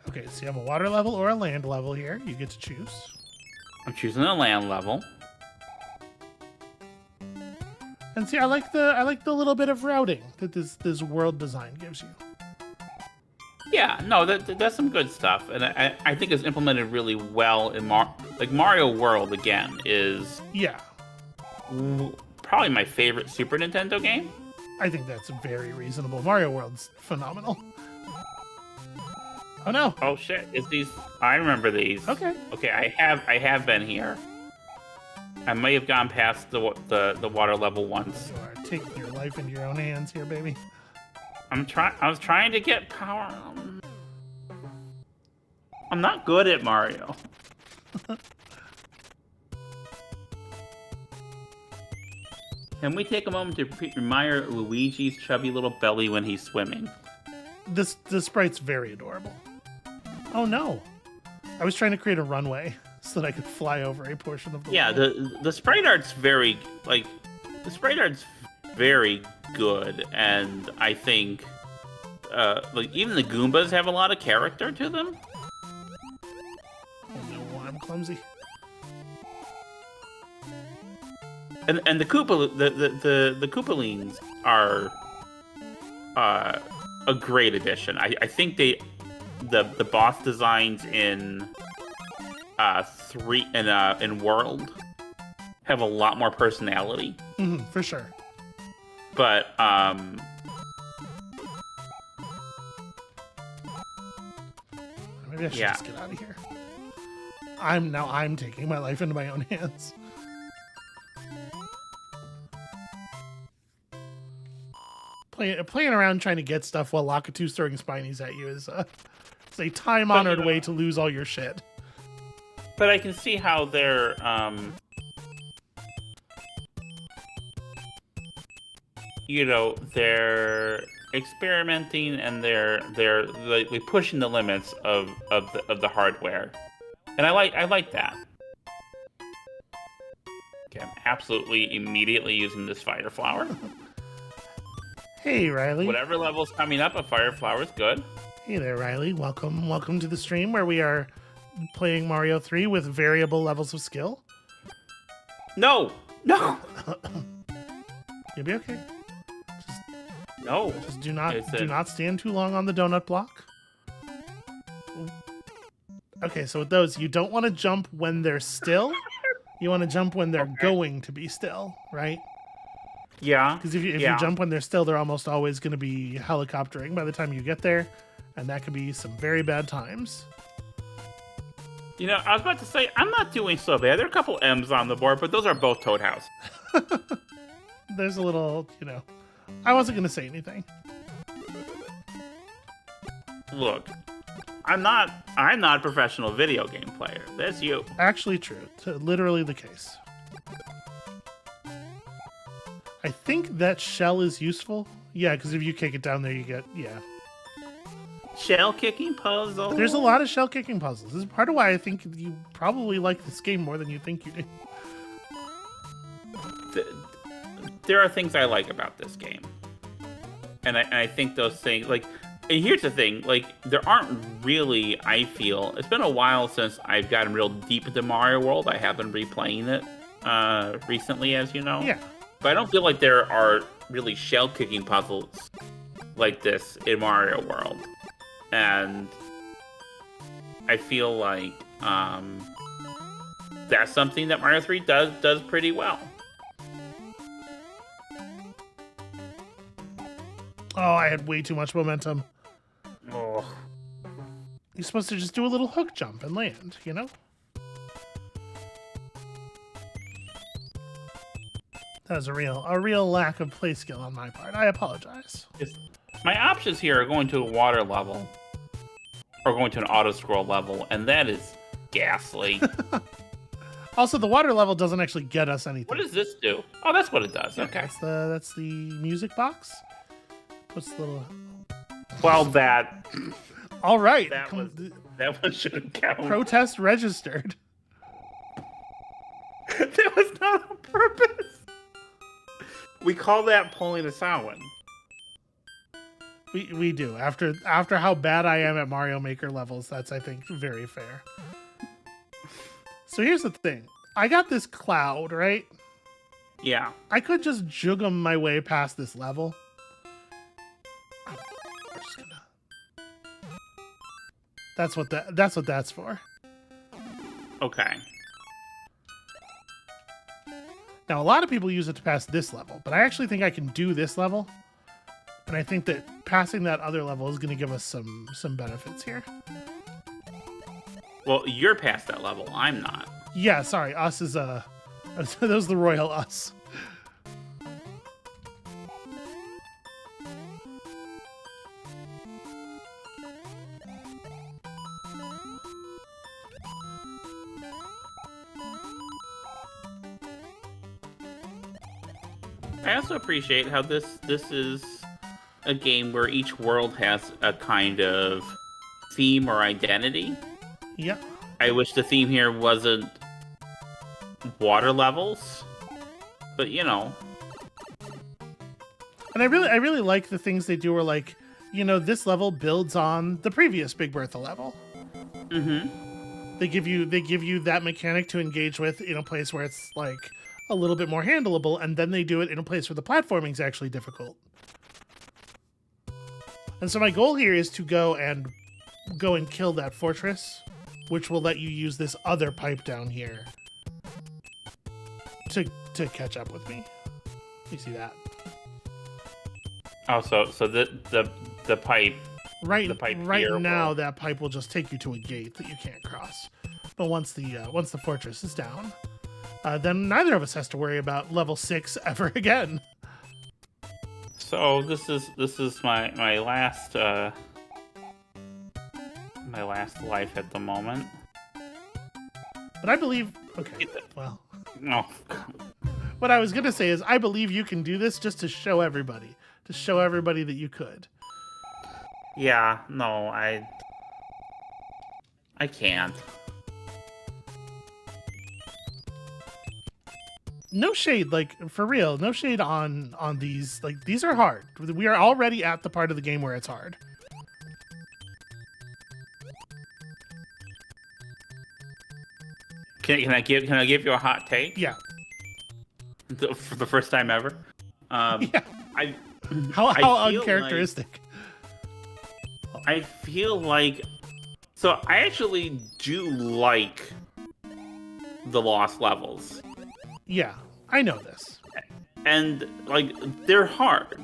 Okay, so you have a water level or a land level here. You get to choose. I'm choosing a land level. And see, I like the little bit of routing that this world design gives you. Yeah, no, that's some good stuff, and I think it's implemented really well in Mario World. Again, is probably my favorite Super Nintendo game. I think that's very reasonable. Mario World's phenomenal. Oh no! Oh shit! Is these? I remember these. Okay. Okay, I have been here. I may have gone past the water level once. You are taking your life into your own hands here, baby. I was trying to get power. I'm not good at Mario. Can we take a moment to admire Luigi's chubby little belly when he's swimming? This sprite's very adorable. Oh no! I was trying to create a runway so that I could fly over a portion of the world. the sprite art's very very good, and I think even the Goombas have a lot of character to them. Oh no, I'm clumsy. And the Koopalings are a great addition. I think the boss designs in in World have a lot more personality. For sure. But maybe I should just get out of here. I'm taking my life into my own hands. Playing around trying to get stuff while Lakitu's throwing spinies at you is it's a time-honored way to lose all your shit. But I can see how they're they're experimenting and they're pushing the limits of the hardware, and I like that. Okay, I'm absolutely immediately using this fire flower. Hey, Riley. Whatever level's coming up, a fire flower is good. Hey there, Riley. Welcome to the stream where we are playing Mario 3 with variable levels of skill. No! You'll be okay. Just do not stand too long on the donut block. Okay, so with those, you don't want to jump when they're still. You want to jump when they're going to be still, right? Yeah. Because if you jump when they're still, they're almost always going to be helicoptering by the time you get there, and that could be some very bad times. You know, I was about to say, I'm not doing so bad. There are a couple M's on the board, but those are both Toad House. There's a little, I wasn't going to say anything. Look, I'm not a professional video game player. That's you. Actually true. Literally the case. I think that shell is useful. Yeah, because if you kick it down there, you get, Shell kicking puzzle. There's a lot of shell kicking puzzles. This is part of why I think you probably like this game more than you think you do. There are things I like about this game. And I think those things, like, and here's the thing, like, there aren't really, I feel, it's been a while since I've gotten real deep into Mario World. I have been replaying it recently, as you know. Yeah. But I don't feel like there are really shell-kicking puzzles like this in Mario World. And I feel like that's something that Mario 3 does pretty well. Oh, I had way too much momentum. Oh. You're supposed to just do a little hook jump and land, That was a real lack of play skill on my part. I apologize. My options here are going to a water level or going to an auto-scroll level, and that is ghastly. Also, the water level doesn't actually get us anything. What does this do? Oh, that's what it does. Okay. That's the music box. What's the little... Well, that... All right. That one shouldn't count. Protest registered. That was not on purpose. We call that pulling a Samhain. We do. After how bad I am at Mario Maker levels, that's, I think, very fair. So here's the thing. I got this cloud, right? Yeah. I could just juggle my way past this level. We're just gonna... That's what that's for. Okay. Now, a lot of people use it to pass this level, but I actually think I can do this level. And I think that passing that other level is going to give us some benefits here. Well, you're past that level. I'm not. Yeah, sorry. Us is that was the royal us. I also appreciate how this is a game where each world has a kind of theme or identity. Yep. I wish the theme here wasn't water levels, but And I really like the things they do where, like, this level builds on the previous Big Bertha level. Mm-hmm. They give you that mechanic to engage with in a place where it's like a little bit more handleable, and then they do it in a place where the platforming is actually difficult. And so my goal here is to go and kill that fortress, which will let you use this other pipe down here to catch up with me. You see that? Oh, so the pipe. Right here now, that pipe will just take you to a gate that you can't cross. But once the fortress is down, then neither of us has to worry about level 6 ever again. So this is my last life at the moment. But I believe. Okay. Well. No. What I was gonna say is I believe you can do this just to show everybody that you could. Yeah. No. I can't. No shade, like, for real, no shade on these. Like, these are hard. We are already at the part of the game where it's hard. Can I give you a hot take? Yeah. For the first time ever. Yeah. I How feel uncharacteristic. I feel like... So, I actually do like the lost levels. Yeah, I know this. and like they're hard,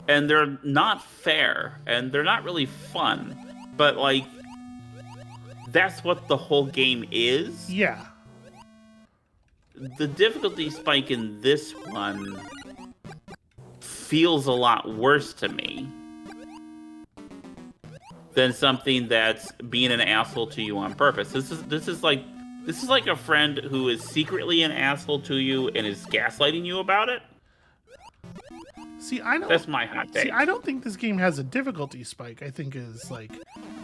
and they're not fair, and they're not really fun. But like, that's what the whole game is. Yeah. The difficulty spike in this one feels a lot worse to me than something that's being an asshole to you on purpose. This is like a friend who is secretly an asshole to you and is gaslighting you about it. See, I don't. That's my hot take. See, I don't think this game has a difficulty spike. I think is like,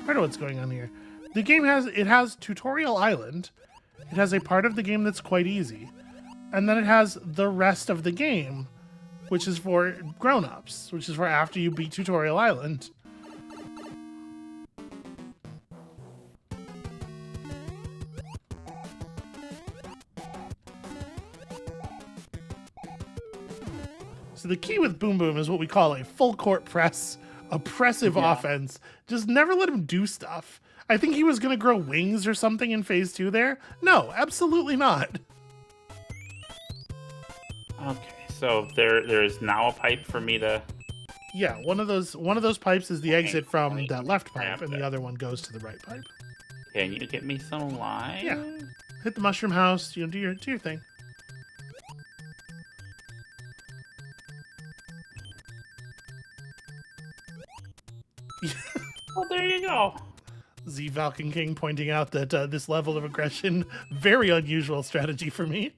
I know what's going on here. The game has Tutorial Island. It has a part of the game that's quite easy, and then it has the rest of the game, which is for grown-ups, which is for after you beat Tutorial Island. So the key with Boom Boom is what we call a full court press, oppressive offense. Just never let him do stuff. I think he was going to grow wings or something in phase 2 there. No, absolutely not. Okay, so there is now a pipe for me to... Yeah, one of those pipes is the exit from that left pipe, and the other one goes to the right pipe. Can you get me some light? Yeah. Hit the mushroom house, do your thing. Well, there you go. Z Falcon King pointing out that this level of aggression, very unusual strategy for me.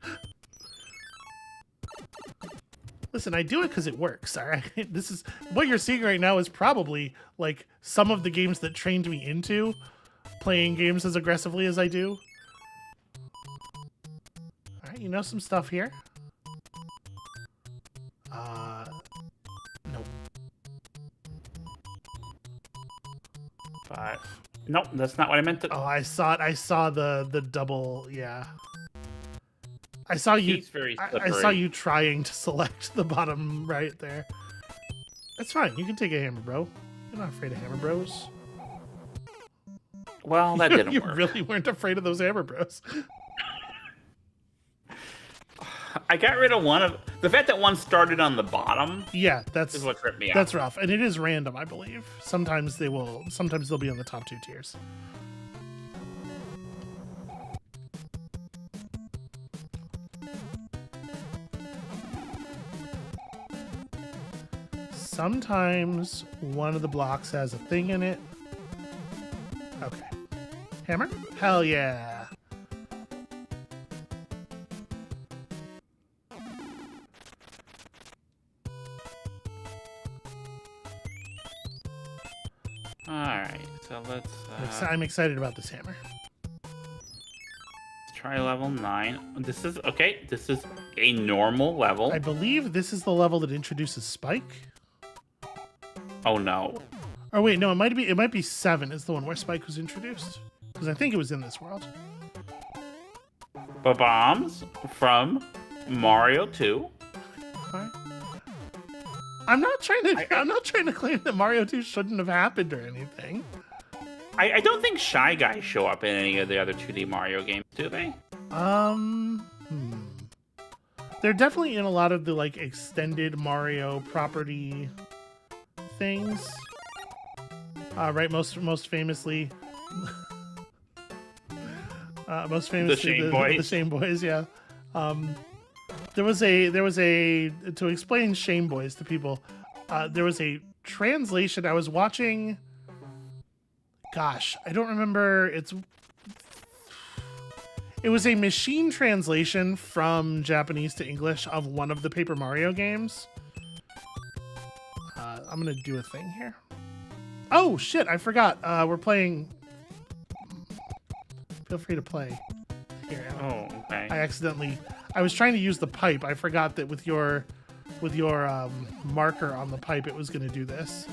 Listen, I do it because it works, all right? This is what you're seeing right now is probably like some of the games that trained me into playing games as aggressively as I do. All right, you know some stuff here. Nope. But nope, that's not what I meant to. Oh, I saw it. I saw the double. Yeah. I saw you. He's very I saw you trying to select the bottom right there. That's fine. You can take a hammer, bro. You're not afraid of hammer bros. Well, that didn't work. You really weren't afraid of those hammer bros. I got rid of one of the fact that one started on the bottom. Yeah, that's is what tripped me out. That's rough, and it is random, I believe. Sometimes they'll be on the top 2 tiers. Sometimes one of the blocks has a thing in it. Okay. Hammer? Hell yeah. Alright, so let's I'm excited about this hammer. try level 9. This is okay, this is a normal level. I believe this is the level that introduces Spike. Oh no. Oh wait, no, it might be 7 is the one where Spike was introduced. Because I think it was in this world. Bombs from Mario 2. Okay. I'm not trying to claim that Mario 2 shouldn't have happened or anything. I don't think Shy Guys show up in any of the other 2D Mario games, do they? They're definitely in a lot of the like extended Mario property things. Right, most famously the Shame Boys, yeah. There was a to explain Shame Boys to people, there was a translation I was watching. Gosh, I don't remember. It was a machine translation from Japanese to English of one of the Paper Mario games. I'm gonna do a thing here. Oh shit, I forgot. We're playing. Feel free to play. Here. Oh, okay. I was trying to use the pipe. I forgot that with your marker on the pipe, it was gonna do this.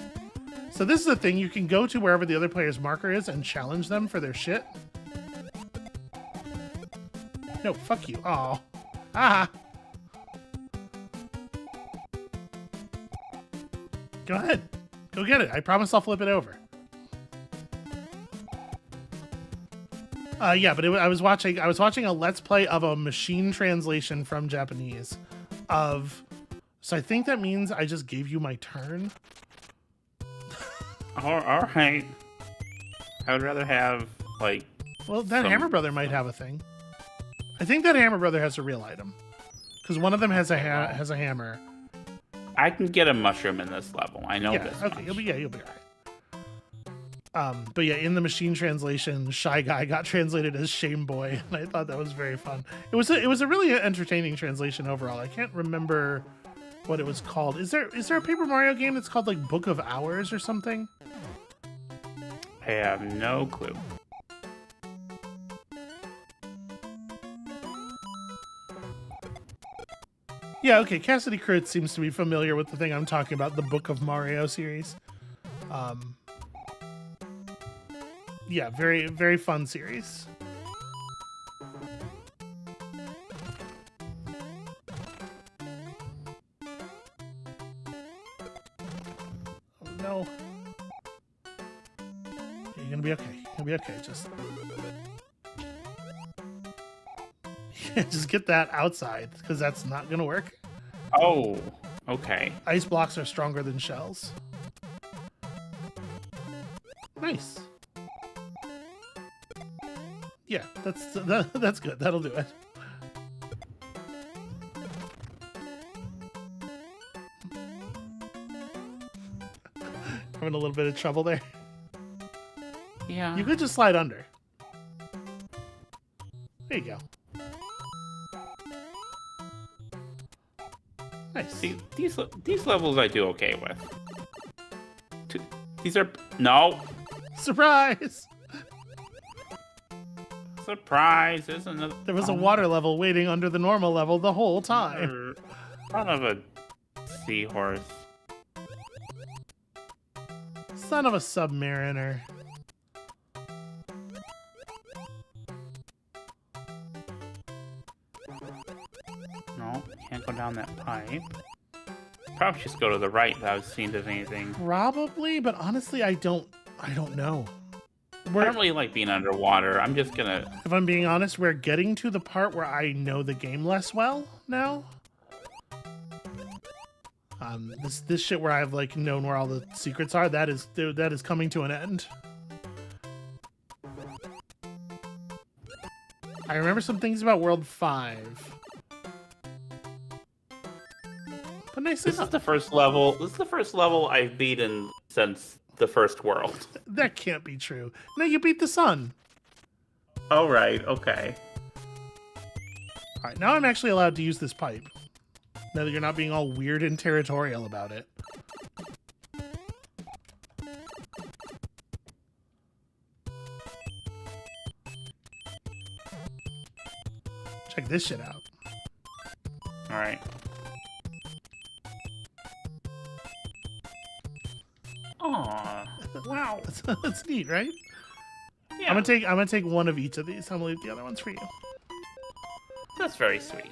So this is the thing, you can go to wherever the other player's marker is and challenge them for their shit. No, fuck you. Oh. Ah. Go ahead. Go get it. I promise I'll flip it over. Yeah, but I was watching a Let's Play of a machine translation from Japanese of So I think that means I just gave you my turn. All right. I would rather have, like... Well, that Hammer Brother might have a thing. I think that Hammer Brother has a real item. Because one of them has a hammer. I can get a mushroom in this level. I know this. Okay, you'll be all right. But yeah, in the machine translation, Shy Guy got translated as Shame Boy, and I thought that was very fun. It was a really entertaining translation overall. I can't remember what it was called. Is there a Paper Mario game that's called like Book of Hours or something? I have no clue. Yeah, okay. Cassidy Crit seems to be familiar with the thing I'm talking about, the Book of Mario series. Yeah, very, very fun series. Oh no. You're gonna be okay. You'll be okay. Just just get that outside, because that's not gonna work. Oh, okay. Ice blocks are stronger than shells. Nice. Yeah, that's good. That'll do it. Having a little bit of trouble there. Yeah. You could just slide under. There you go. Nice. See, these levels I do okay with. These are... No! Surprise! Surprise! There's another... There was a water level waiting under the normal level the whole time. Son of a seahorse. Son of a submariner. No, can't go down that pipe. Probably just go to the right without seeing if there's anything. Probably, but honestly, I don't know. I don't really like being underwater. I'm just gonna... If I'm being honest, we're getting to the part where I know the game less well now. This shit where I've like known where all the secrets are, that is coming to an end. I remember some things about World 5. But nice This is the first level. This is the first level I've beaten since the first world. That can't be true. No, you beat the sun. Oh, right. Okay. All right, now I'm actually allowed to use this pipe. Now that you're not being all weird and territorial about it. Check this shit out. All right. Aw. Wow. That's neat, right? Yeah. I'm gonna take one of each of these. I'm gonna leave the other ones for you. That's very sweet.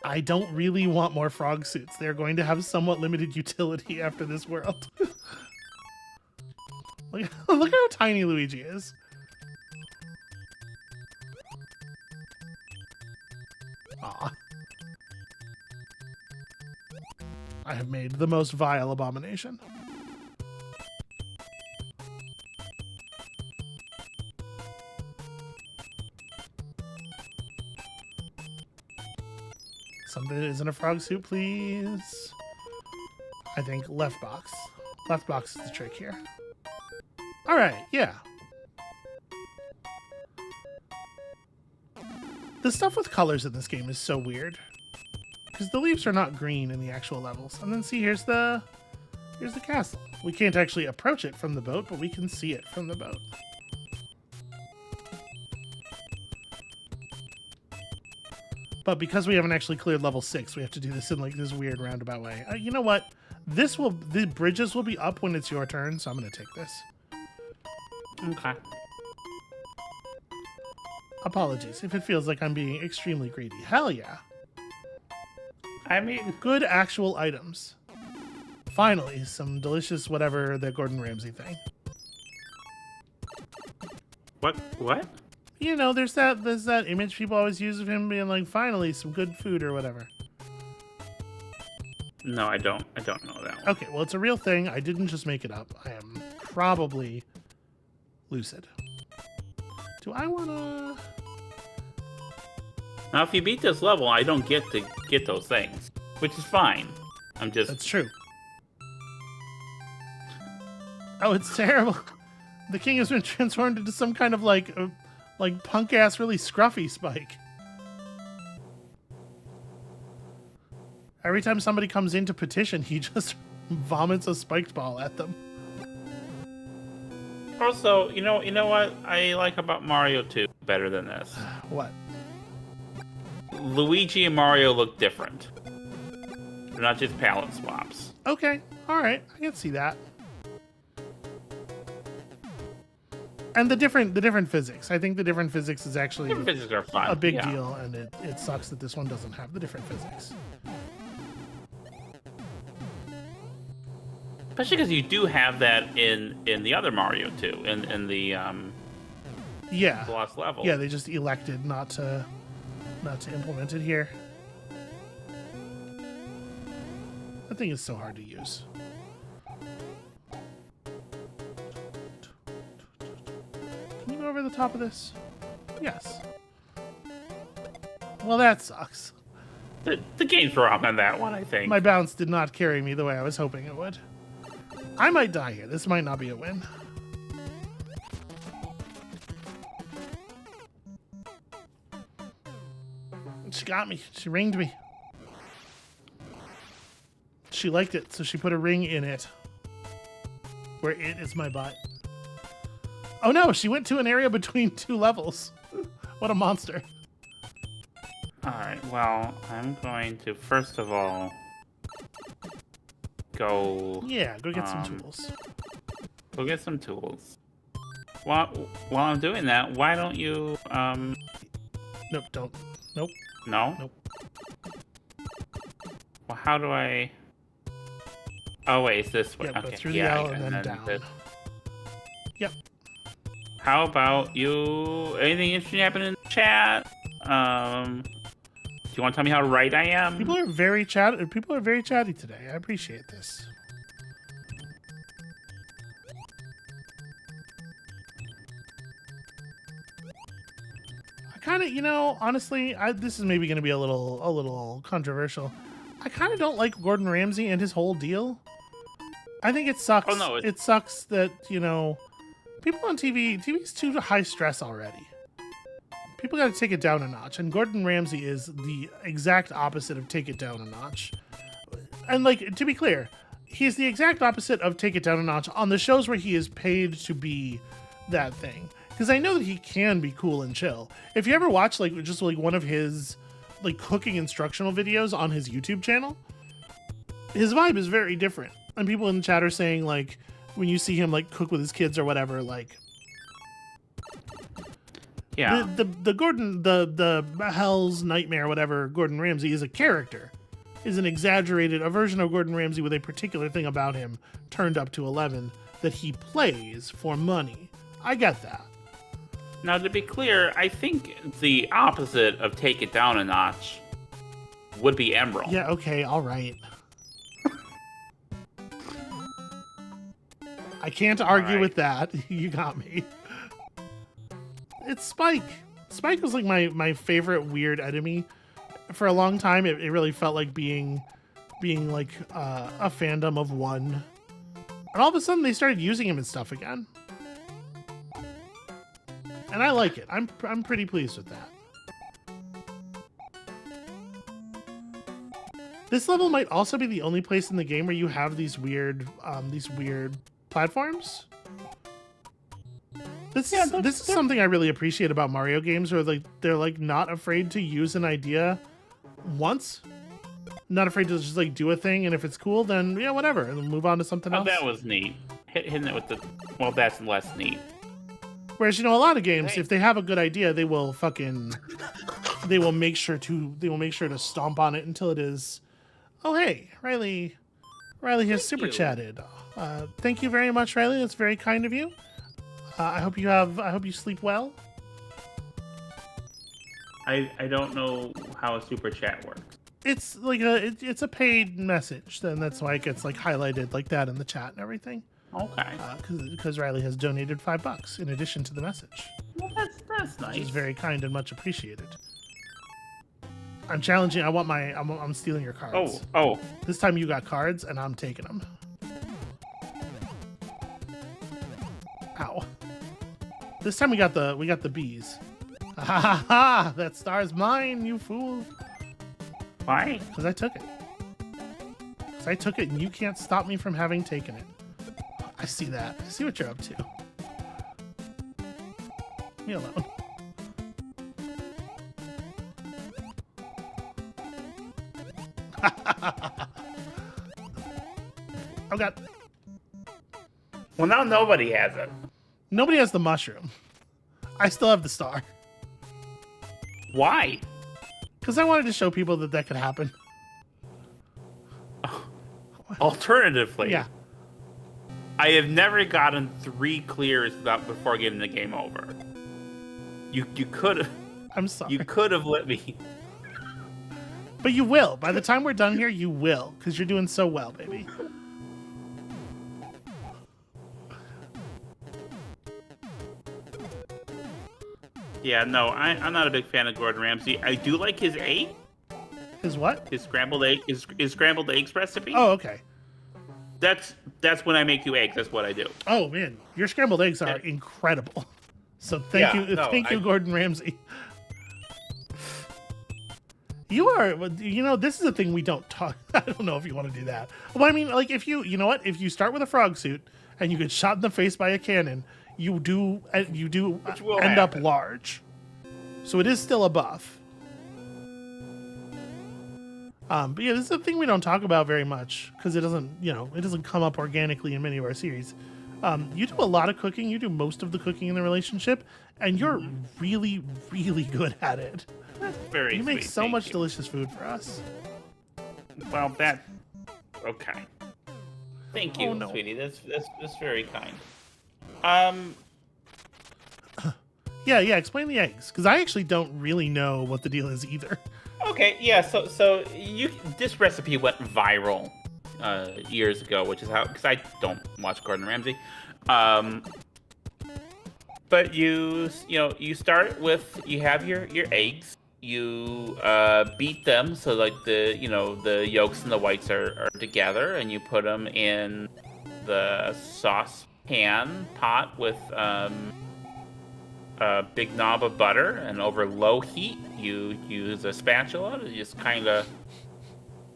I don't really want more frog suits. They're going to have somewhat limited utility after this world. Look how tiny Luigi is. Aw. I have made the most vile abomination. Something that isn't a frog suit, please. I think left box. Left box is the trick here. All right, yeah. The stuff with colors in this game is so weird. Because the leaves are not green in the actual levels. And then see, here's the castle. We can't actually approach it from the boat, but we can see it from the boat. But because we haven't actually cleared level 6, we have to do this in like this weird roundabout way. You know what? The bridges will be up when it's your turn, so I'm going to take this. Okay. Apologies if it feels like I'm being extremely greedy. Hell yeah. I mean... Good actual items. Finally, some delicious whatever, the Gordon Ramsay thing. What? You know, there's that image people always use of him being like, finally, some good food or whatever. No, I don't. I don't know that one. Okay, well, it's a real thing. I didn't just make it up. I am probably lucid. Do I want to... Now, if you beat this level, I don't get to get those things, which is fine. I'm just... That's true. Oh, it's terrible. The king has been transformed into some kind of like punk-ass, really scruffy Spike. Every time somebody comes in to petition, he just vomits a spiked ball at them. Also, you know what I like about Mario 2 better than this? What? Luigi and Mario look different. They're not just palette swaps. Okay, all right, I can see that. And the different physics. I think the different physics is actually Different physics are fun. a big yeah. deal, and it sucks that this one doesn't have the different physics. Especially because you do have that in the other Mario 2, in the Yeah. the lost level. Yeah, they just elected not to implement it here. That thing is so hard to use. Can you go over the top of this? Yes. Well, that sucks. The game's wrong on that one, I think. My bounce did not carry me the way I was hoping it would. I might die here. This might not be a win. She got me. She ringed me. She liked it, so she put a ring in it. Where it is my butt. Oh no, she went to an area between two levels. What a monster. Alright, well, I'm going to, first of all, go... Yeah, go get some tools. Go get some tools. While I'm doing that, why don't you, Nope, don't. Nope. No? Nope. Well, how do I... Oh, wait, it's this way. Yeah, okay. go through the yeah, L and then down. this. Yep. How about you... Anything interesting happen in the chat? Do you want to tell me how right I am? People are very chatty today. I appreciate this. I kind of, honestly, this is maybe going to be a little controversial. I kind of don't like Gordon Ramsay and his whole deal. I think it sucks. Oh, no, it sucks that, people on TV's too high stress already. People got to take it down a notch, and Gordon Ramsay is the exact opposite of take it down a notch. And, to be clear, he's the exact opposite of take it down a notch on the shows where he is paid to be that thing. Because I know that he can be cool and chill. If you ever watch, one of his, cooking instructional videos on his YouTube channel, his vibe is very different. And people in the chat are saying, when you see him, cook with his kids or whatever, Yeah. the Hell's Nightmare, whatever, Gordon Ramsay is a character, is an exaggerated, a version of Gordon Ramsay with a particular thing about him turned up to 11 that he plays for money. I get that. Now, to be clear, I think the opposite of take it down a notch would be Emerald. Yeah, okay, all right. I can't argue with that. You got me. It's Spike. Spike was my favorite weird enemy for a long time. It really felt like being a fandom of one, and all of a sudden they started using him and stuff again, and I like it. I'm pretty pleased with that. This level might also be the only place in the game where you have these weird platforms. This is something I really appreciate about Mario games, where they're not afraid to use an idea once, not afraid to just do a thing, and if it's cool, then yeah, whatever, and then move on to something else. That was neat. Hitting it with the that's less neat. Whereas a lot of games, if they have a good idea, they will make sure to stomp on it until it is. Oh hey, Riley has super chatted. Thank you very much, Riley. That's very kind of you. I hope you sleep well. I don't know how a super chat works. It's like it's a paid message, then that's why it gets like highlighted like that in the chat and everything. Okay. Because Riley has donated $5 in addition to the message, Well, that's nice. which is very kind and much appreciated. I'm challenging. I'm stealing your cards. Oh. This time you got cards and I'm taking them. Ow. This time we got the bees. Ha ha ha! That star's mine, you fool. Why? Because I took it. Because I took it and you can't stop me from having taken it. I see that. I see what you're up to. Leave me alone. Oh god. Well, now nobody has it. Nobody has the mushroom. I still have the star. Why? Because I wanted to show people that could happen. Alternatively, Yeah. I have never gotten 3 clears before getting the game over. You could have. I'm sorry. You could have let me. But you will. By the time we're done here, you will. Because you're doing so well, baby. Yeah, no, I'm not a big fan of Gordon Ramsay. I do like his egg. His what? His scrambled egg. His scrambled eggs recipe. Oh, okay. That's when I make you eggs. That's what I do. Oh man, your scrambled eggs are incredible. So thank you, Gordon Ramsay. You are, this is a thing we don't talk. I don't know if you want to do that. Well, I mean, like if if you start with a frog suit and you get shot in the face by a cannon, you do end up large. So it is still a buff. But yeah, this is a thing we don't talk about very much because it doesn't come up organically in many of our series. You do a lot of cooking. You do most of the cooking in the relationship, and you're really, really good at it. That's very You make sweet, so thank much you. delicious food for us. Well, okay. Thank you, Oh, no. sweetie. That's very kind. Yeah. Explain the eggs because I actually don't really know what the deal is either. Okay, yeah. So this recipe went viral years ago, which is how, because I don't watch Gordon Ramsay. But you start with, you have your eggs. You beat them so like the yolks and the whites are together, and you put them in the saucepan pot with a big knob of butter, and over low heat you use a spatula to just kind of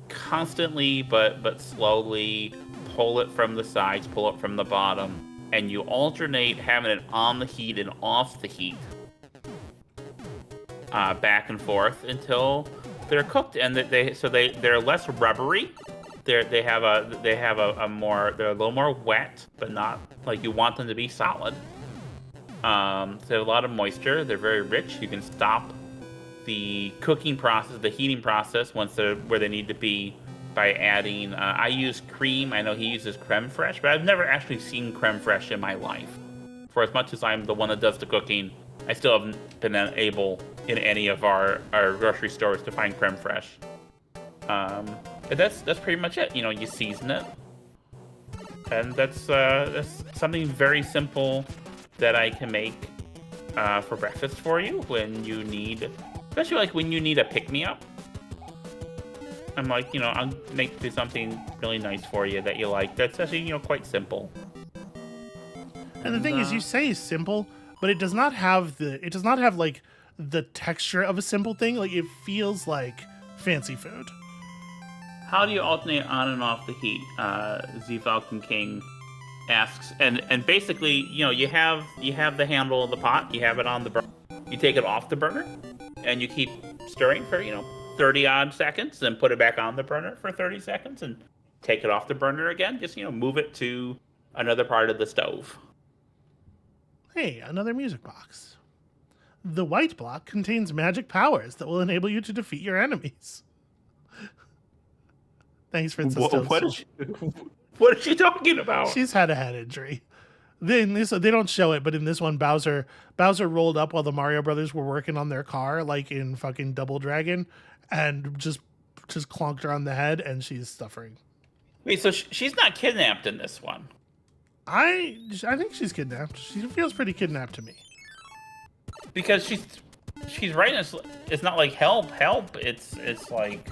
constantly but slowly pull it from the sides, pull it from the bottom, and you alternate having it on the heat and off the heat, back and forth until they're cooked, and they're less rubbery. They're a little more wet, but not like you want them to be solid. They have a lot of moisture. They're very rich. You can stop the cooking process, the heating process, once they're where they need to be by adding. I use cream. I know he uses creme fraiche, but I've never actually seen creme fraiche in my life. For as much as I'm the one that does the cooking, I still haven't been able in any of our grocery stores to find creme fraiche. But that's pretty much it. You season it, and that's something very simple that I can make for breakfast for you when you need, especially like when you need a pick-me-up. I'm like, I'll do something really nice for you that you like. That's actually, quite simple. And the thing is, you say simple, but it does not have like the texture of a simple thing. Like it feels like fancy food. How do you alternate on and off the heat? Z Falcon King asks, and basically, you have the handle of the pot, you have it on the burner, you take it off the burner, and you keep stirring for 30 odd seconds, then put it back on the burner for 30 seconds, and take it off the burner again. Just move it to another part of the stove. Hey, another music box. The white block contains magic powers that will enable you to defeat your enemies. Thanks, Princess Toadstool. What is she talking about? She's had a head injury. They don't show it, but in this one, Bowser rolled up while the Mario Brothers were working on their car, like in fucking Double Dragon, and just just clonked her on the head, and she's suffering. Wait, so she's not kidnapped in this one? I think she's kidnapped. She feels pretty kidnapped to me. Because she's right. It's not like help. It's like,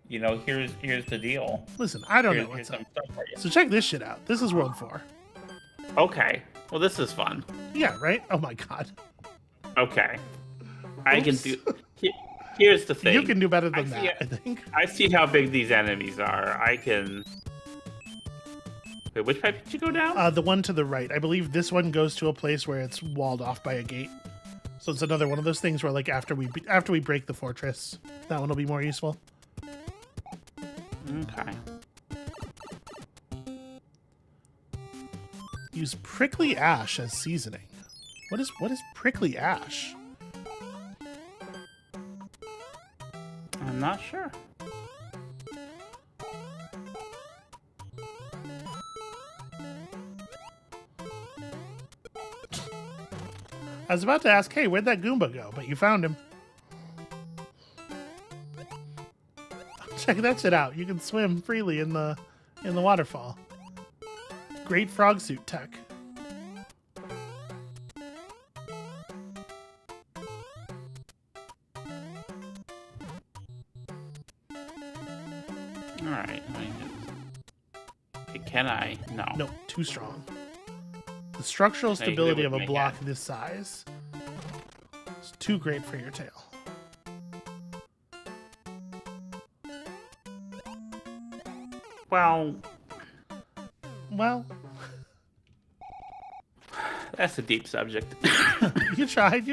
you know, here's the deal. Listen, I don't know what's up. So check this shit out. This is World 4. Okay. Well, this is fun. Yeah, right? Oh my god. Okay. I can do... Here's the thing. You can do better than that, I think. I see how big these enemies are. I can... Wait, which pipe did you go down? The one to the right. I believe this one goes to a place where it's walled off by a gate. So it's another one of those things where, like, after we break the fortress, that one will be more useful. Okay. Use prickly ash as seasoning. What is prickly ash? I'm not sure. I was about to ask, hey, where'd that Goomba go? But you found him. Check that shit out. You can swim freely in the waterfall. Great frog suit tech. Alright. Can I? No. Nope, too strong. The structural stability of a block this size is too great for your tail. Well, that's a deep subject. You tried.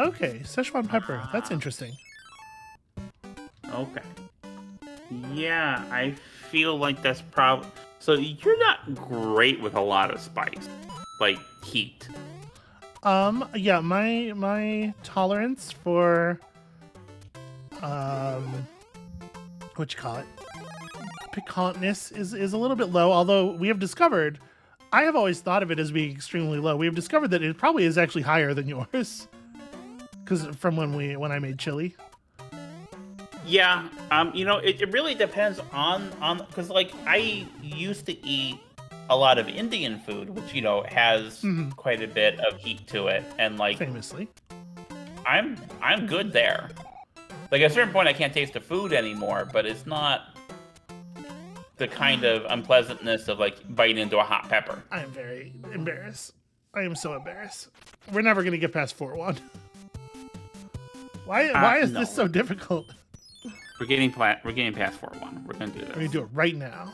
Okay, Szechuan pepper. That's interesting. Okay. Yeah, I feel like that's probably... So you're not great with a lot of spice, like heat. Yeah, my tolerance for what you call it, piquantness is a little bit low. Although we have discovered, I have always thought of it as being extremely low. We have discovered that it probably is actually higher than yours, because from when I made chili. Yeah, you know, it really depends on because like I used to eat a lot of Indian food, which, you know, has quite a bit of heat to it, and like Famously, I'm good there. Like at a certain point, I can't taste the food anymore, but it's not the kind of unpleasantness of like biting into a hot pepper. I am very embarrassed. I am so embarrassed. We're never gonna get past 4-1. Why is this so difficult? We're getting past 4-1. We're gonna do this. We're gonna do it right now.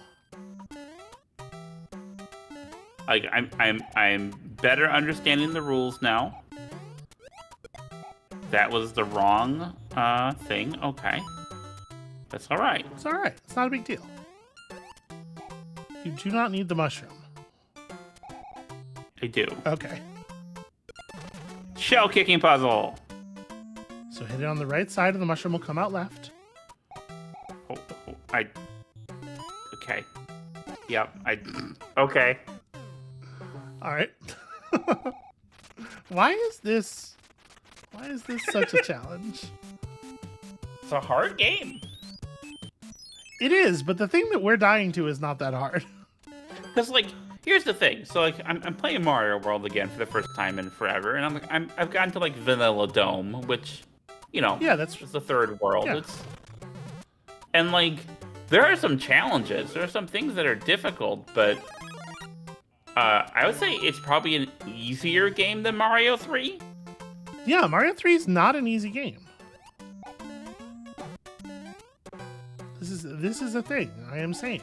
Like I'm better understanding the rules now. That was the wrong thing. Okay, that's all right. It's all right. It's not a big deal. You do not need the mushroom. I do. Okay. Shell kicking puzzle. So hit it on the right side, and the mushroom will come out left. Okay. Yep. Okay. All right. Why is this such a challenge? It's a hard game. It is, but the thing that we're dying to is not that hard. Because like, here's the thing. So like, I'm playing Mario World again for the first time in forever, and I've gotten to like Vanilla Dome, which, you know, yeah, that's the third world. Yeah. And like, there are some challenges. There are some things that are difficult, but I would say it's probably an easier game than Mario 3. Yeah, Mario 3 is not an easy game. This is a thing. I am saying.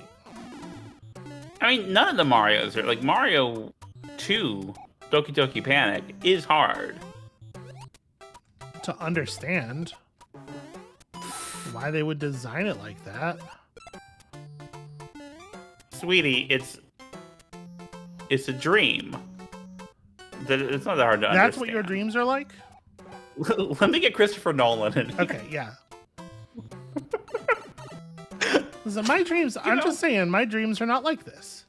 I mean, none of the Marios are like Mario 2. Doki Doki Panic is hard To understand why they would design it like that. Sweetie, it's a dream. It's not that hard to understand. That's what your dreams are like? Let me get Christopher Nolan in here. Okay, yeah. Listen, my dreams, I'm just saying, my dreams are not like this.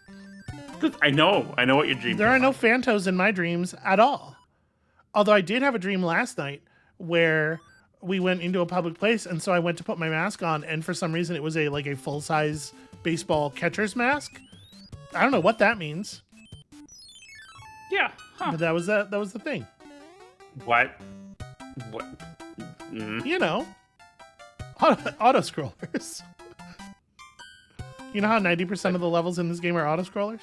I know what your dreams are. There are no Phantos in my dreams at all. Although I did have a dream last night where we went into a public place, and so I went to put my mask on, and for some reason it was a full-size baseball catcher's mask. I don't know what that means. Yeah. Huh. But that was the thing. What? You know, auto scrollers. You know how 90% of the levels in this game are auto scrollers?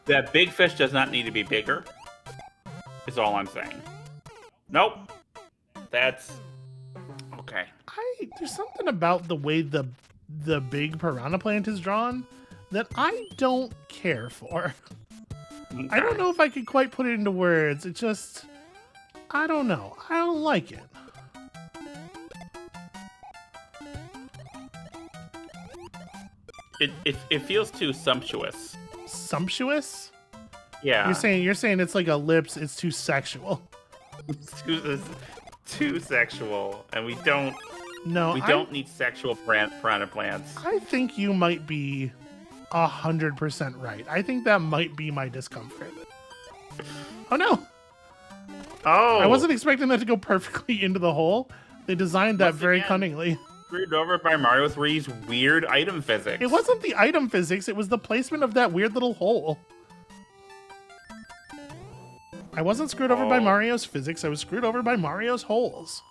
That big fish does not need to be bigger. Is all I'm saying. Nope. That's okay. There's something about the way the big piranha plant is drawn that I don't care for. Okay. I don't know if I could quite put it into words. It just, I don't know. I don't like it. It feels too sumptuous. Sumptuous? Yeah. You're saying it's like a lips. It's too sexual. It's too sexual, and we don't need sexual piranha plants. I think you might be 100% right. I think that might be my discomfort. Oh no! Oh, I wasn't expecting that to go perfectly into the hole. They designed that very cunningly. Screwed over by Mario 3's weird item physics. It wasn't the item physics, it was the placement of that weird little hole. I wasn't screwed over by Mario's physics, I was screwed over by Mario's holes.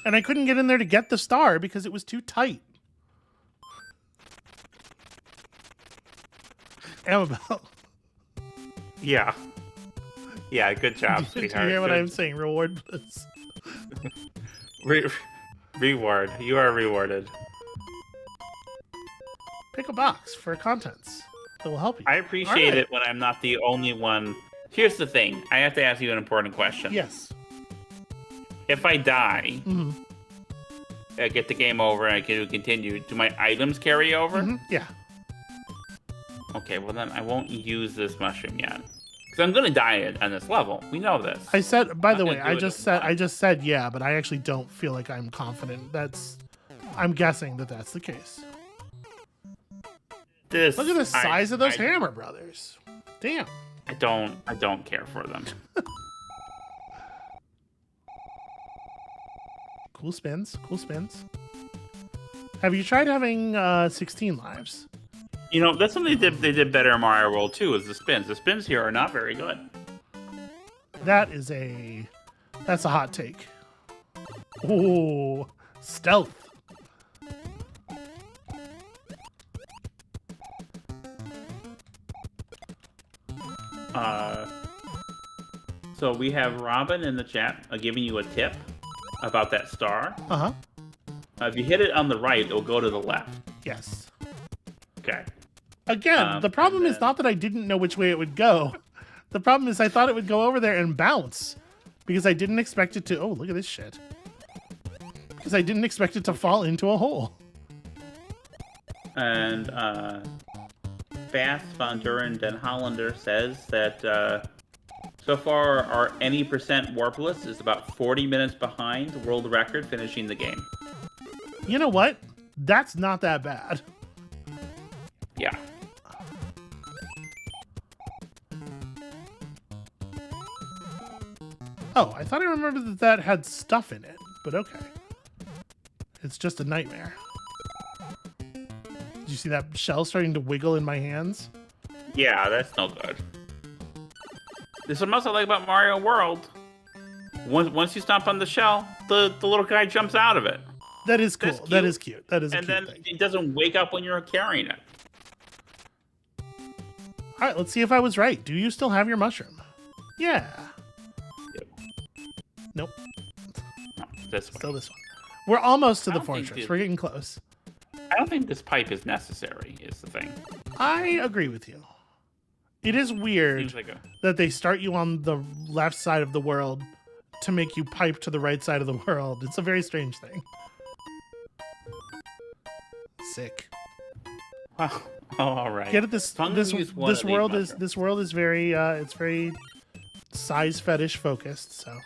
And I couldn't get in there to get the star because it was too tight. Amabel. Yeah. Yeah, good job, sweetheart. Do you hear what I'm saying? Reward this. Reward. You are rewarded. Pick a box for contents that will help you. I appreciate it when I'm not the only one. Here's the thing. I have to ask you an important question. Yes. If I die, I get the game over and I can continue, do my items carry over? Yeah. Okay, well then I won't use this mushroom yet. Because I'm going to die on this level. We know this. I said, by the way, I just said yeah, but I actually don't feel like I'm confident. I'm guessing that that's the case. Look at the size of those Hammer Brothers. Damn. I don't care for them. Cool spins. Cool spins. Have you tried having 16 lives? You know, that's something they did better in Mario World 2 is the spins. The spins here are not very good. That's a hot take. Ooh, stealth. So we have Robin in the chat giving you a tip about that star. Uh-huh. If you hit it on the right, it'll go to the left. Yes. Okay. Again, the problem is not that I didn't know which way it would go. The problem is I thought it would go over there and bounce because I didn't expect it to... Oh, look at this shit. Because I didn't expect it to fall into a hole. And Fast Von Duren Den Hollander says that so far our any percent warpless is about 40 minutes behind the world record finishing the game. You know what? That's not that bad. Yeah. Oh, I thought I remembered that had stuff in it, but okay. It's just a nightmare. Did you see that shell starting to wiggle in my hands? Yeah, that's no good. This is what else I like about Mario World. Once you stomp on the shell, the little guy jumps out of it. That is cool. That is cute. That is a cute thing. And then it doesn't wake up when you're carrying it. All right, let's see if I was right. Do you still have your mushroom? Yeah. Yep. Nope. No, this one. Still this one. We're almost to the fortress. We're getting close. I don't think this pipe is necessary, is the thing. I agree with you. It is weird that they start you on the left side of the world to make you pipe to the right side of the world. It's a very strange thing. Sick. Wow. Oh, all right. Get it? This world is very it's very size fetish focused. So.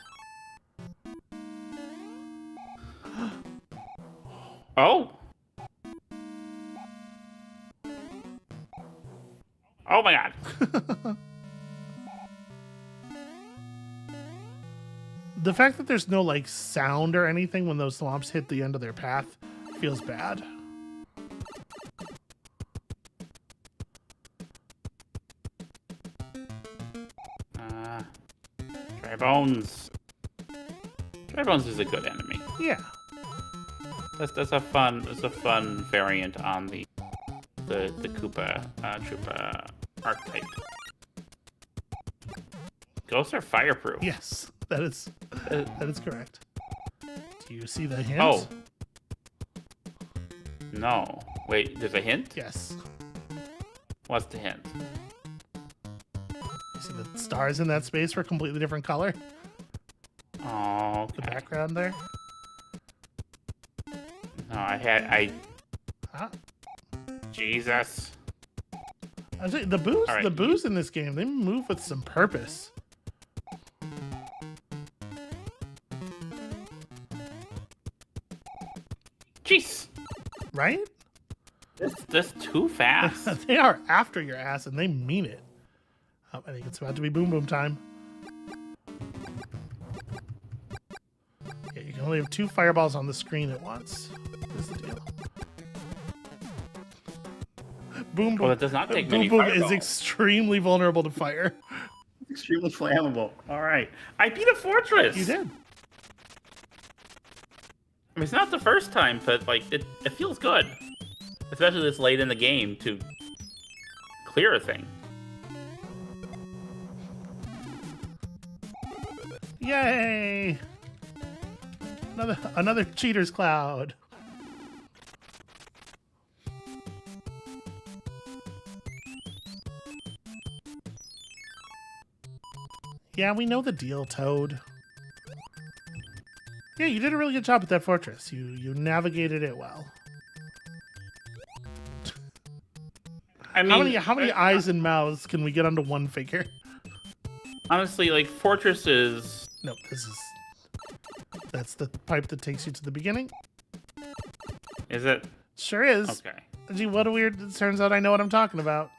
Oh. Oh my god. The fact that there's no like sound or anything when those thwomps hit the end of their path feels bad. Dry Bones. Dry Bones is a good enemy. Yeah. That's a fun variant on the Koopa Troopa archetype. Ghosts are fireproof. Yes, that is correct. Do you see the hint? Oh. No. Wait, there's a hint? Yes. What's the hint? You see the stars in that space were a completely different color? Oh, okay. The background there? No, I... Huh? Jesus. I think the boos, All right. the boos in this game, they move with some purpose. Jeez. Right? That's too fast. They are after your ass, and they mean it. Oh, I think it's about to be boom boom time. Yeah, you can only have 2 fireballs on the screen at once. Is the deal. Boom boom. Well, it does not take boom many boom fireballs. is extremely vulnerable to fire. Extremely flammable. All right. I beat a fortress. You did. I mean, it's not the first time, but like it feels good. Especially this late in the game to clear a thing. Yay! Another cheater's cloud. Yeah, we know the deal, Toad. Yeah, you did a really good job with that fortress. You navigated it well. I mean, How many eyes and mouths can we get onto one figure? honestly, like fortresses. No, that's the pipe that takes you to the beginning. Is it? Sure is. Okay. Gee, what a weird... It turns out I know what I'm talking about.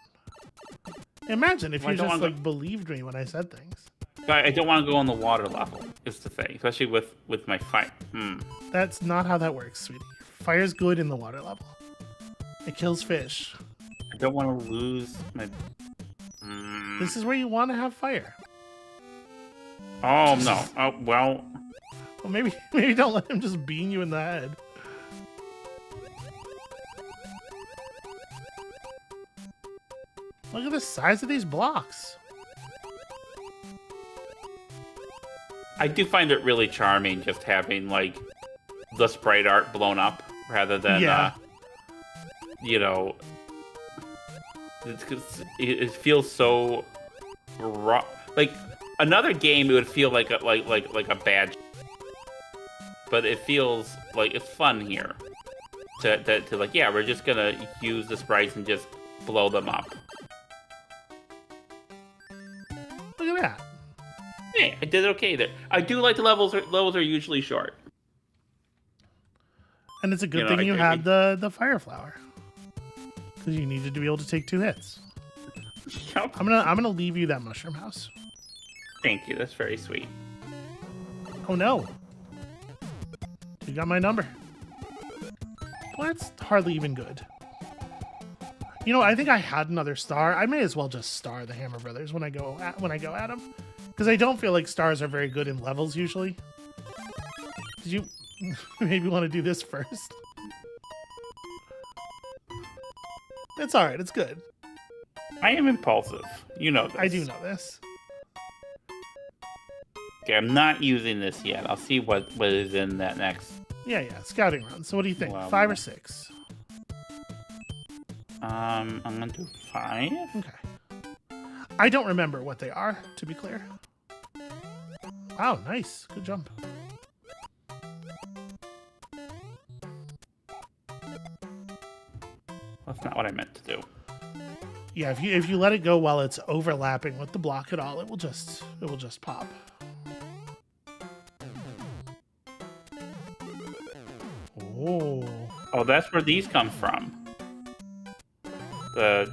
Imagine if Well, you I don't just, wanna like, believed me when I said things. I don't want to go on the water level. Is the thing, especially with my fight. That's not how that works, sweetie. Fire's good in the water level. It kills fish. I don't want to lose my. This is where you want to have fire. Oh no! Oh well. Well, maybe don't let him just bean you in the head. Look at the size of these blocks. I do find it really charming just having like the sprite art blown up rather than you know, it feels so raw. Like another game, it would feel like a bad, but it feels like it's fun here. To like, yeah, we're just gonna use the sprites and just blow them up. Look at that. Hey, I did okay there. I do like the levels. Levels are usually short. And it's a good You know, thing you I- had the fire flower. Because you needed to be able to take 2 hits. Yep. I'm gonna leave you that mushroom house. Thank you. That's very sweet. Oh no. You got my number. Well, that's hardly even good. You know, I think I had another star. I may as well just star the Hammer Brothers when I go at them, because I don't feel like stars are very good in levels usually. Did you maybe want to do this first? It's all right. It's good. I am impulsive. You know this. I do know this. Okay, I'm not using this yet. I'll see what is in that next. Yeah. Scouting run. So what do you think? Wow. 5 or 6? I'm gonna do 5. Okay. I don't remember what they are, to be clear. Wow, nice. Good jump. That's not what I meant to do. Yeah, if you let it go while it's overlapping with the block at all, it will just pop. Oh. Oh, that's where these come from. Well,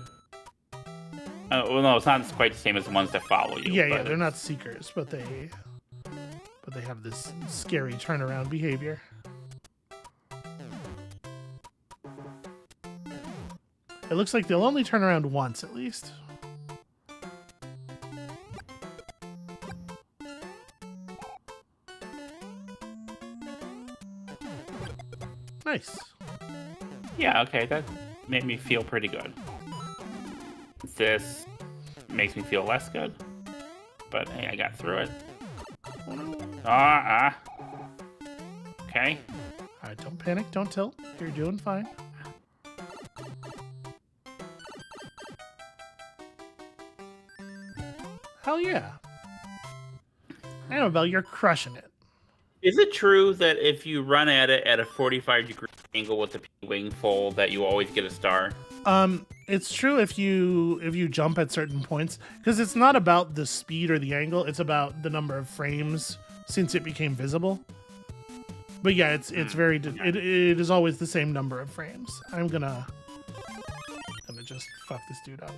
no, it's not quite the same as the ones that follow you. Yeah, but they're not seekers, but but they have this scary turnaround behavior. It looks like they'll only turn around once at least. Nice. Yeah, okay, that made me feel pretty good. This makes me feel less good. But hey, I got through it. Okay. Alright, don't panic, don't tilt. You're doing fine. Hell yeah. Amabel, you're crushing it. Is it true that if you run at it at a 45-degree angle with the wing full, that you always get a star? It's true if you jump at certain points, because it's not about the speed or the angle, it's about the number of frames since it became visible. But yeah, it's very it is always the same number of frames. I'm gonna just fuck this dude up.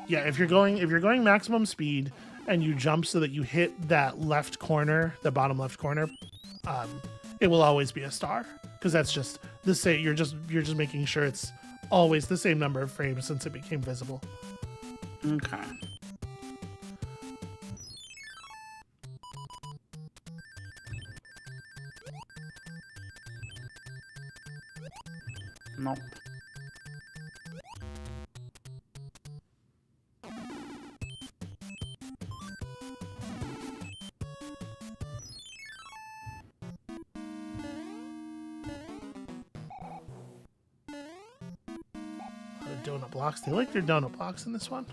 Yeah, if you're going maximum speed and you jump so that you hit that left corner, the bottom left corner, it will always be a star, because that's just the same. You're just making sure it's always the same number of frames since it became visible. Okay. Nope. Donut blocks. They like their donut blocks in this one.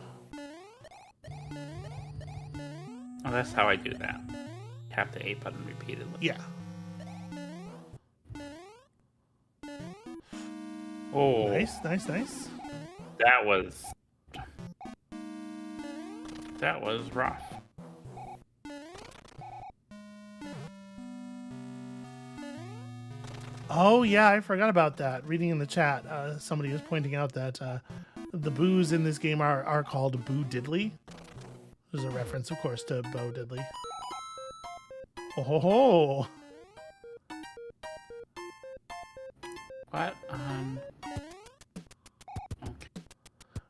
Oh, that's how I do that. Tap the A button repeatedly. Yeah. Oh. Nice. That was rough. Oh yeah, I forgot about that. Reading in the chat, somebody was pointing out that the boos in this game are called Boo Diddley. There's a reference, of course, to Bo Diddley. Oh ho ho! What? Okay.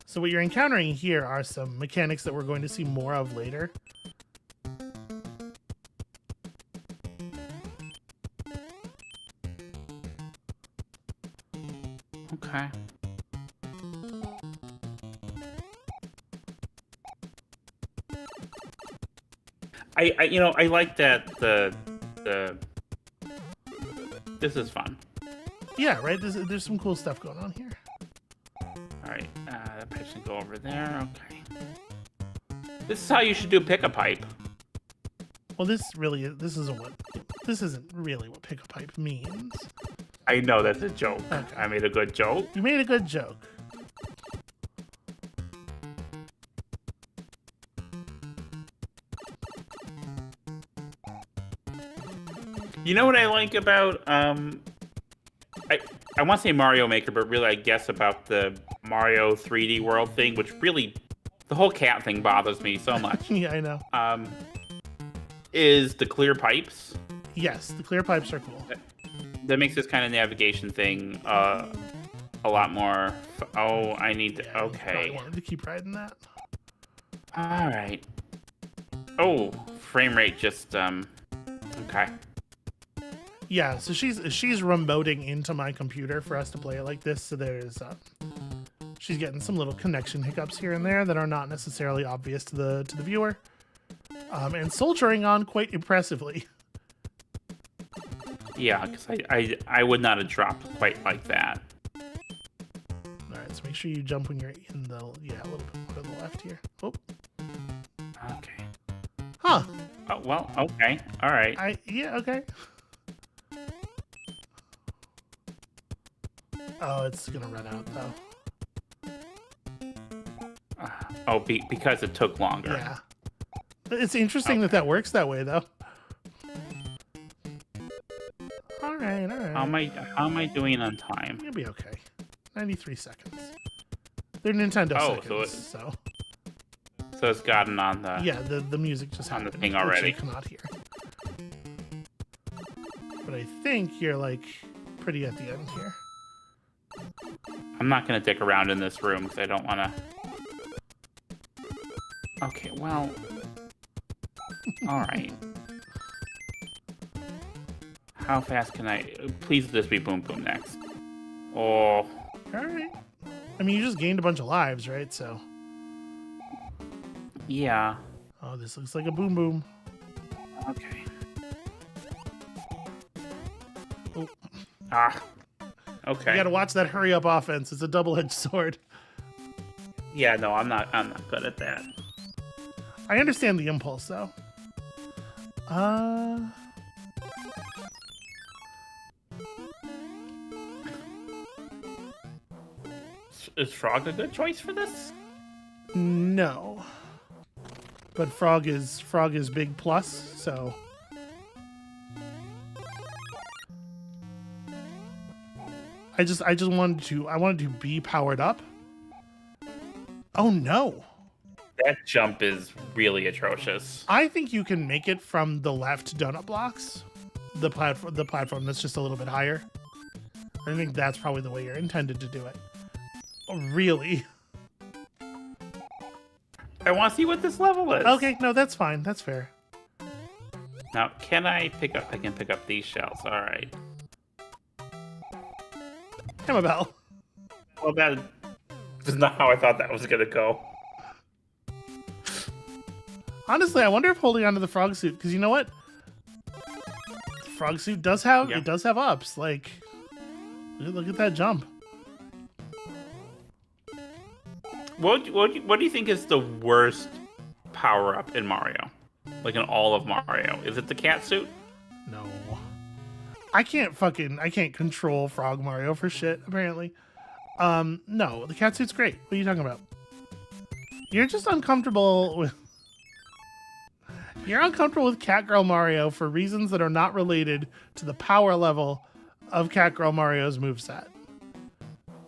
So what you're encountering here are some mechanics that we're going to see more of later. Okay. I like that this is fun. Yeah, right? There's some cool stuff going on here. Alright, that pipe's gonna go over there, okay. This is how you should do pick a pipe. Well, this isn't really what pick a pipe means. I know that's a joke. Okay. I made a good joke. You made a good joke. You know what I like about I want to say Mario Maker, but really I guess about the Mario 3D World thing, which really the whole cat thing bothers me so much. Yeah, I know. Is the clear pipes. Yes, the clear pipes are cool. That makes this kind of navigation thing a lot more. Oh, I need to. Okay. I wanted to keep riding that. All right. Oh, frame rate just okay. Yeah, so she's remoting into my computer for us to play it like this. So there's she's getting some little connection hiccups here and there that are not necessarily obvious to the viewer, and soldiering on quite impressively. Yeah, because I would not have dropped quite like that. All right, so make sure you jump when you're in the a little bit more to the left here. Oh. Okay. Huh. Oh well. Okay. All right. Yeah. Okay. Oh, it's gonna run out though. Oh, because it took longer. Yeah. It's interesting that works that way though. All right. How am I doing on time? You'll be okay. 93 seconds. They're Nintendo Oh, seconds, so So it's gotten on the... yeah, the music just on the happened, thing which already. you cannot hear. But I think you're like pretty at the end here. I'm not going to dick around in this room because I don't want to... Okay, well... Alright. How fast can I... Please this be Boom Boom next. Oh. Alright. I mean, you just gained a bunch of lives, right? So... Yeah. Oh, this looks like a Boom Boom. Okay. Oh. Ah. Okay. You gotta watch that hurry up offense. It's a double-edged sword. Yeah, no, I'm not good at that. I understand the impulse, though. Is Frog a good choice for this? No. But Frog is big plus, so I just wanted to be powered up. Oh no. That jump is really atrocious. I think you can make it from the left donut blocks. The platform that's just a little bit higher. I think that's probably the way you're intended to do it. Oh, really? I want to see what this level is. Okay, no, that's fine. That's fair. Now, can I pick up... I can pick up these shells. All right. Amabel. Well, that is not how I thought that was going to go. Honestly, I wonder if holding onto the frog suit, because you know what? The frog suit does have Yeah. it does have ups. Like, look at that jump. What do you think is the worst power up in Mario? Like in all of Mario? Is it the cat suit? No, I can't control Frog Mario for shit. Apparently, no, the cat suit's great. What are you talking about? You're just uncomfortable with. You're uncomfortable with Catgirl Mario for reasons that are not related to the power level of Catgirl Mario's moveset.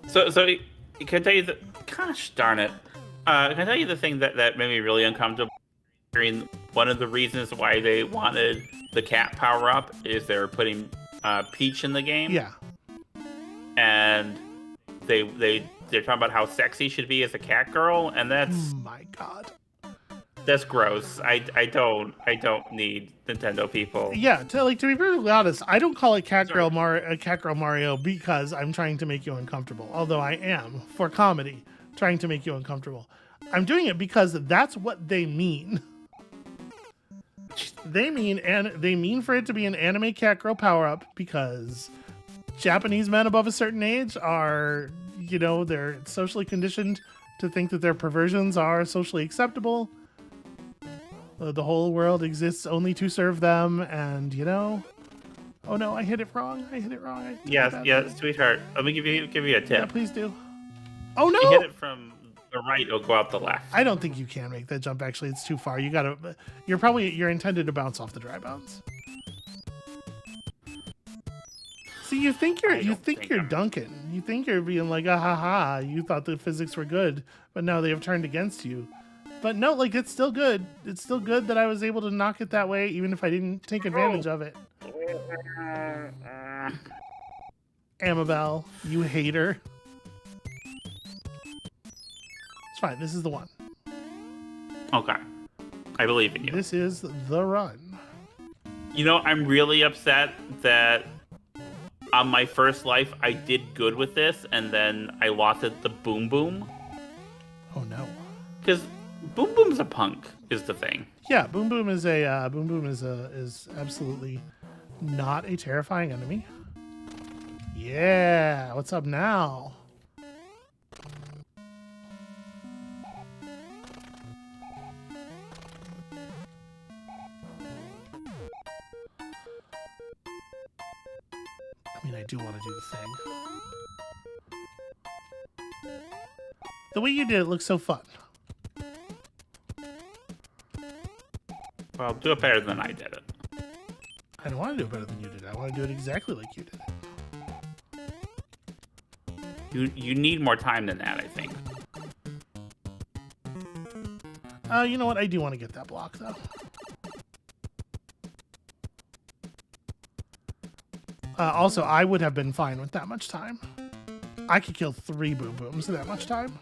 So can I tell you that? Gosh darn it! Can I tell you the thing that made me really uncomfortable? One of the reasons why they wanted the cat power up is they were putting Peach in the game. Yeah. And they're talking about how sexy she'd be as a cat girl, and that's My God. that's gross. I don't need Nintendo people. Yeah, to be brutally honest, I don't call it Catgirl Mario because I'm trying to make you uncomfortable. Although I am, for comedy, trying to make you uncomfortable. I'm doing it because that's what they mean. They mean for it to be an anime Catgirl power up because Japanese men above a certain age are, they're socially conditioned to think that their perversions are socially acceptable. The whole world exists only to serve them, and oh no, I hit it wrong. Yeah, sweetheart. Let me give you a tip. Yeah, please do. Oh no! You hit it from the right, it'll go out the left. I don't think you can make that jump. Actually, it's too far. You're intended to bounce off the dry bounce. See, you think you're Duncan. You think you're being like, ah ha ha. You thought the physics were good, but now they have turned against you. But no, it's still good. It's still good that I was able to knock it that way, even if I didn't take advantage of it. Amabel, you hater. It's fine. This is the one. Okay. I believe in you. This is the run. I'm really upset that on my first life I did good with this, and then I lost at the Boom Boom. Oh no. Because Boom Boom's a punk, is the thing. Yeah, Boom Boom is is absolutely not a terrifying enemy. Yeah, what's up now? I mean, I do want to do the thing. The way you did it looks so fun. Well, do it better than I did it. I don't want to do it better than you did. I want to do it exactly like you did it. You need more time than that, I think. You know what? I do want to get that block, though. Also, I would have been fine with that much time. I could kill 3 Boom Booms in that much time.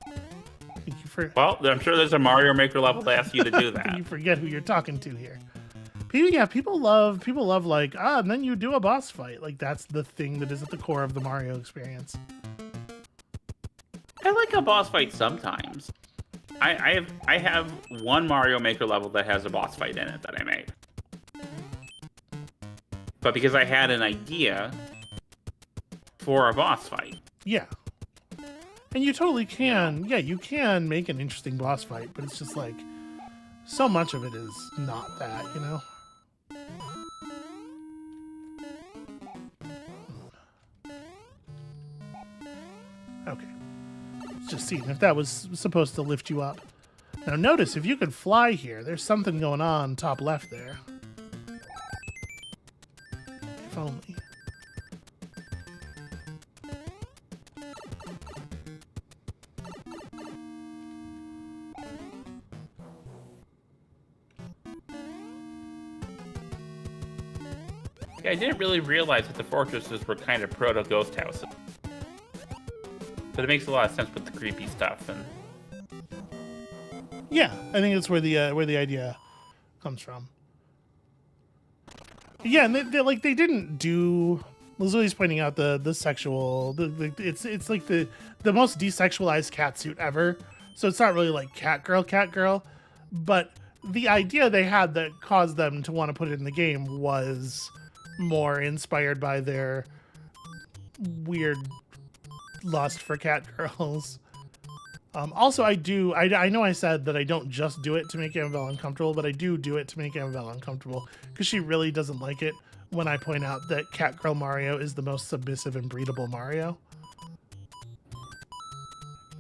Thank you for... Well, I'm sure there's a Mario Maker level that asks you to do that. You forget who you're talking to here. People love like, and then you do a boss fight. Like, that's the thing that is at the core of the Mario experience. I like a boss fight sometimes. I have one Mario Maker level that has a boss fight in it that I made. But because I had an idea for a boss fight. Yeah. And you totally can. Yeah, you can make an interesting boss fight, but it's just like, so much of it is not that, you know? Okay. Just seeing if that was supposed to lift you up. Now notice, if you could fly here, there's something going on top left there. If only. Yeah, I didn't really realize that the fortresses were kind of proto-ghost houses. But it makes a lot of sense with the creepy stuff. And yeah, I think that's where the idea comes from. Yeah, and they didn't do. Lizzie's pointing out the sexual. It's like the most desexualized cat suit ever. So it's not really like cat girl, but the idea they had that caused them to want to put it in the game was more inspired by their weird lust for cat girls. Also, I know I said that I don't just do it to make Amabel uncomfortable, but I do it to make Amabel uncomfortable because she really doesn't like it when I point out that Cat Girl Mario is the most submissive and breedable Mario.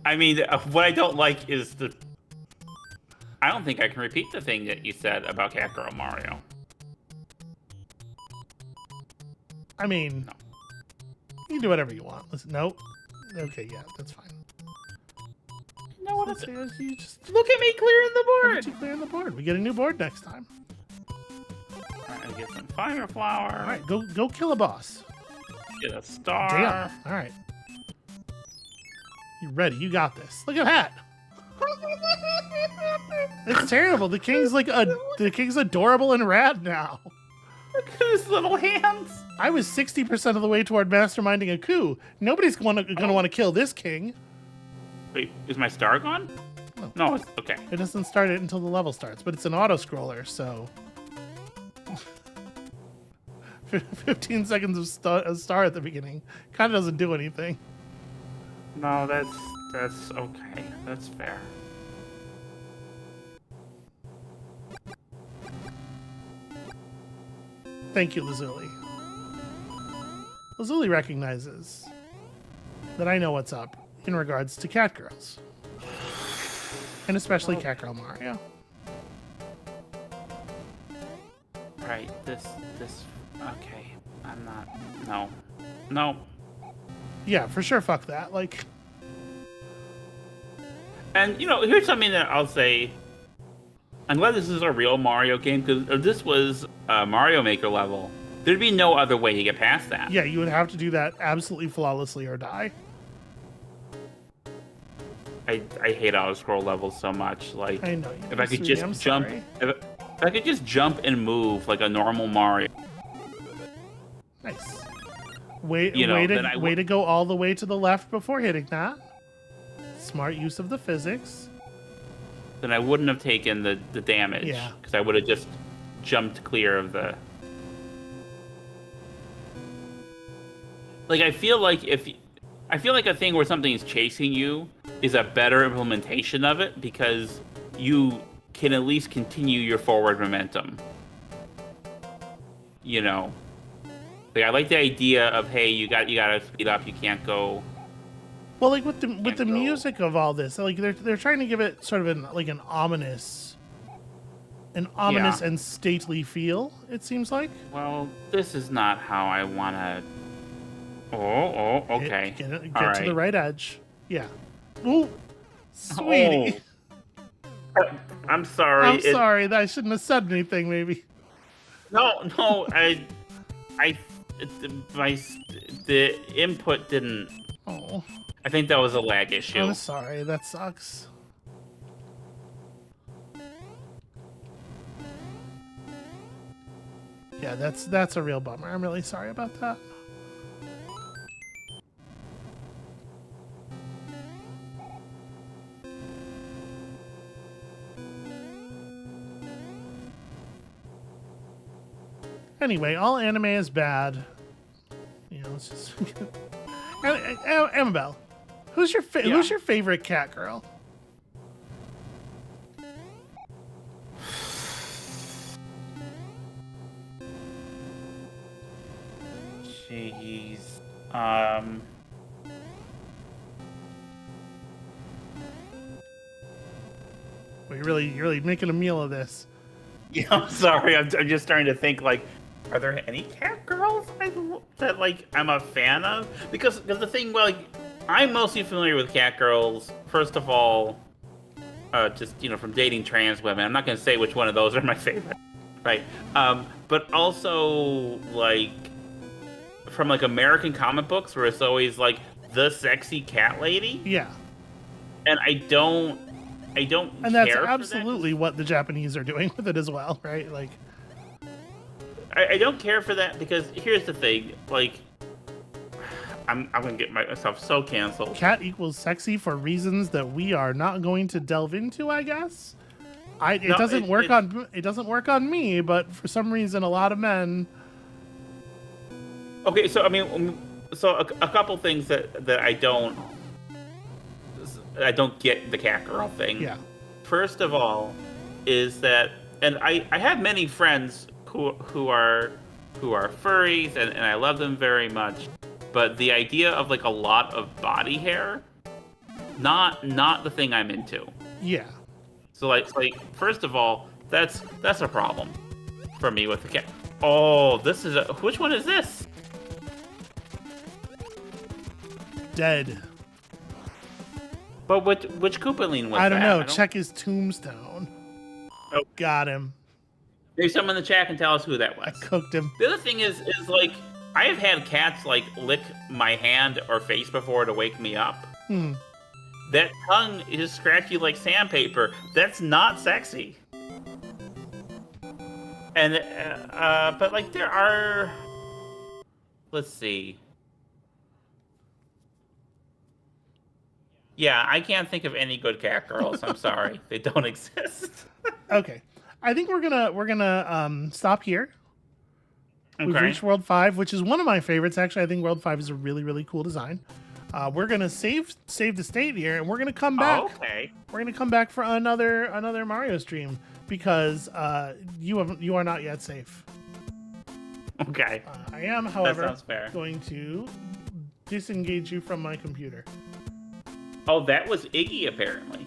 I mean, what I don't like is I don't think I can repeat the thing that you said about Cat Girl Mario. I mean, no. You can do whatever you want. Listen, nope. Okay, yeah, that's fine. You know what? You just look at me clearing the board. You clearing the board. We get a new board next time. All right, I get some fire flower. All right, go kill a boss. Get a star. Damn. All right. You ready? You got this. Look at that. It's terrible. The king's adorable and rad now. Look at his little hands. I was 60% of the way toward masterminding a coup. Nobody's gonna want to kill this king. Wait, is my star gone? No, it's okay. It doesn't start it until the level starts, but it's an auto-scroller, so 15 seconds of star at the beginning kind of doesn't do anything. No, that's okay. That's fair. Thank you, Lazuli. Lazuli recognizes that I know what's up in regards to cat girls. And especially Cat Girl Mario. Right, this, okay. I'm not, no. Yeah, for sure, fuck that. Like... And, here's something that I'll say. I'm glad this is a real Mario game, because if this was a Mario Maker level, there'd be no other way to get past that. Yeah, you would have to do that absolutely flawlessly or die. I hate auto-scroll levels so much. Like, I know. If I could just jump... If I could just jump and move like a normal Mario. Nice. Way to go all the way to the left before hitting that. Smart use of the physics. Then I wouldn't have taken the damage. Yeah. Because I would have just jumped clear of the... Like, I feel like a thing where something is chasing you is a better implementation of it because you can at least continue your forward momentum. Like, I like the idea of, hey, you gotta speed up, you can't go... Well, like with the music of all this, like they're trying to give it sort of an ominous and stately feel. It seems like. Well, this is not how I wanna. Oh, okay. Get to the right edge. Yeah. Ooh, sweetie. Oh. I'm sorry. I'm sorry that I shouldn't have said anything. Maybe. No. The input didn't. Oh, I think that was a lag issue. I'm sorry. That sucks. Yeah, that's a real bummer. I'm really sorry about that. Anyway, all anime is bad. You know, it's just Amabel. Who's your favorite cat girl? Jeez. Well, you're really making a meal of this. Yeah, I'm sorry. I'm just starting to think, like, are there any cat girls that like I'm a fan of? Because the thing, like, I'm mostly familiar with cat girls. First of all, just from dating trans women. I'm not going to say which one of those are my favorite, right? But also like from like American comic books, where it's always like the sexy cat lady. Yeah. And I don't. And that's absolutely what the Japanese are doing with it as well, right? Like. I don't care for that because here's the thing, like, I'm gonna get myself so canceled. Cat equals sexy for reasons that we are not going to delve into, I guess. It doesn't work on me, but for some reason, a lot of men. Okay, so I mean, a couple things that I don't get the cat girl thing. Yeah. First of all, is that, and I have many friends who are furries, and I love them very much, but the idea of like a lot of body hair, not the thing I'm into. Yeah. So like first of all, that's a problem for me with the cat. Oh, which one is this? Dead. But which Koopaline was that? I don't know. Check his tombstone. Oh. Got him. Maybe someone in the chat can tell us who that was. I cooked him. The other thing is like, I have had cats like lick my hand or face before to wake me up. That tongue is scratchy like sandpaper. That's not sexy. And but like there are, let's see. Yeah, I can't think of any good cat girls. I'm sorry, they don't exist. Okay. I think we're gonna stop here. Okay. We've reached World 5, which is one of my favorites. Actually, I think World 5 is a really, really cool design. We're gonna save the state here, and we're gonna come back. Oh, okay. We're gonna come back for another Mario stream because you are not yet safe. Okay. I am, however, that sounds fair. Going to disengage you from my computer. Oh, that was Iggy apparently.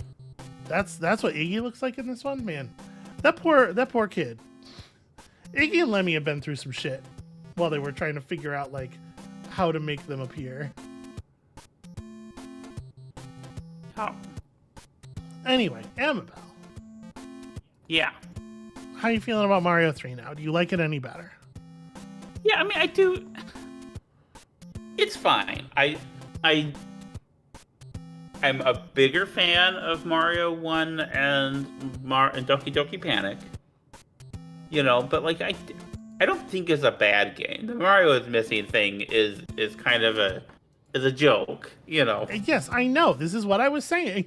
That's what Iggy looks like in this one, man. That poor kid. Iggy and Lemmy have been through some shit while they were trying to figure out like how to make them appear. Oh. Anyway, Amabel. Yeah. How are you feeling about Mario 3 now? Do you like it any better? Yeah, I mean, I do. It's fine. I'm a bigger fan of Mario 1 and Doki Doki Panic. But like I don't think it's a bad game. The Mario is Missing thing is kind of a joke, Yes, I know. This is what I was saying.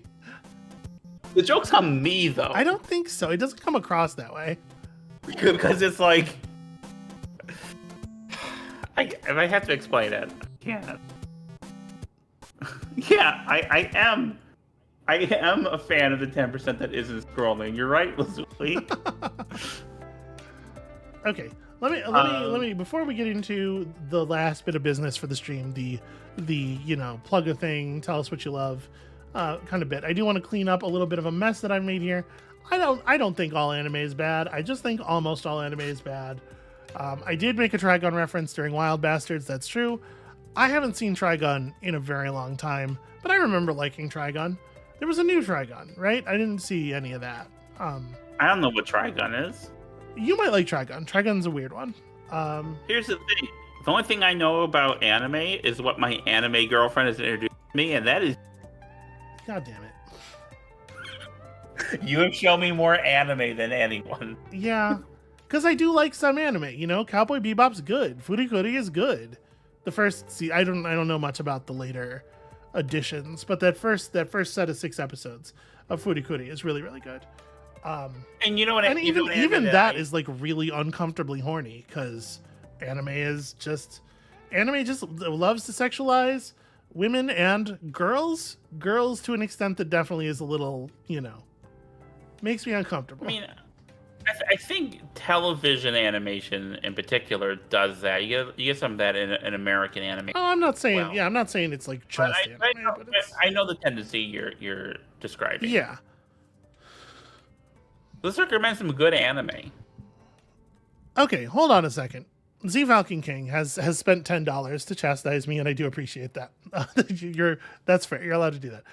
The joke's on me though. I don't think so. It doesn't come across that way. Because it's like if I have to explain it, I can't. Yeah, I am a fan of the 10% that isn't scrolling. You're right, Lazuli. Okay, let me before we get into the last bit of business for the stream, the plug a thing, tell us what you love, kind of bit. I do want to clean up a little bit of a mess that I've made here. I don't think all anime is bad. I just think almost all anime is bad. I did make a Trigun reference during Wild Bastards. That's true. I haven't seen Trigun in a very long time, but I remember liking Trigun. There was a new Trigun, right? I didn't see any of that. I don't know what Trigun is. You might like Trigun. Trigun's a weird one. Here's the thing. The only thing I know about anime is what my anime girlfriend has introduced me, and that is... God damn it. You have shown me more anime than anyone. Yeah, because I do like some anime. You know, Cowboy Bebop's good. Furikuri is good. The first, I don't know much about the later editions, but that first set of 6 episodes of Furikuri is really, really good. And you know what? And even that is like really uncomfortably horny, because anime just loves to sexualize women and girls to an extent that definitely is a little, makes me uncomfortable. I mean, I think television animation in particular does that. You get some of that in American anime. Oh, I'm not saying I'm not saying it's like just anime, but I know the tendency you're describing. Yeah. Let's recommend some good anime. Okay, hold on a second. Z Falcon King has spent $10 to chastise me, and I do appreciate that. That's fair. You're allowed to do that.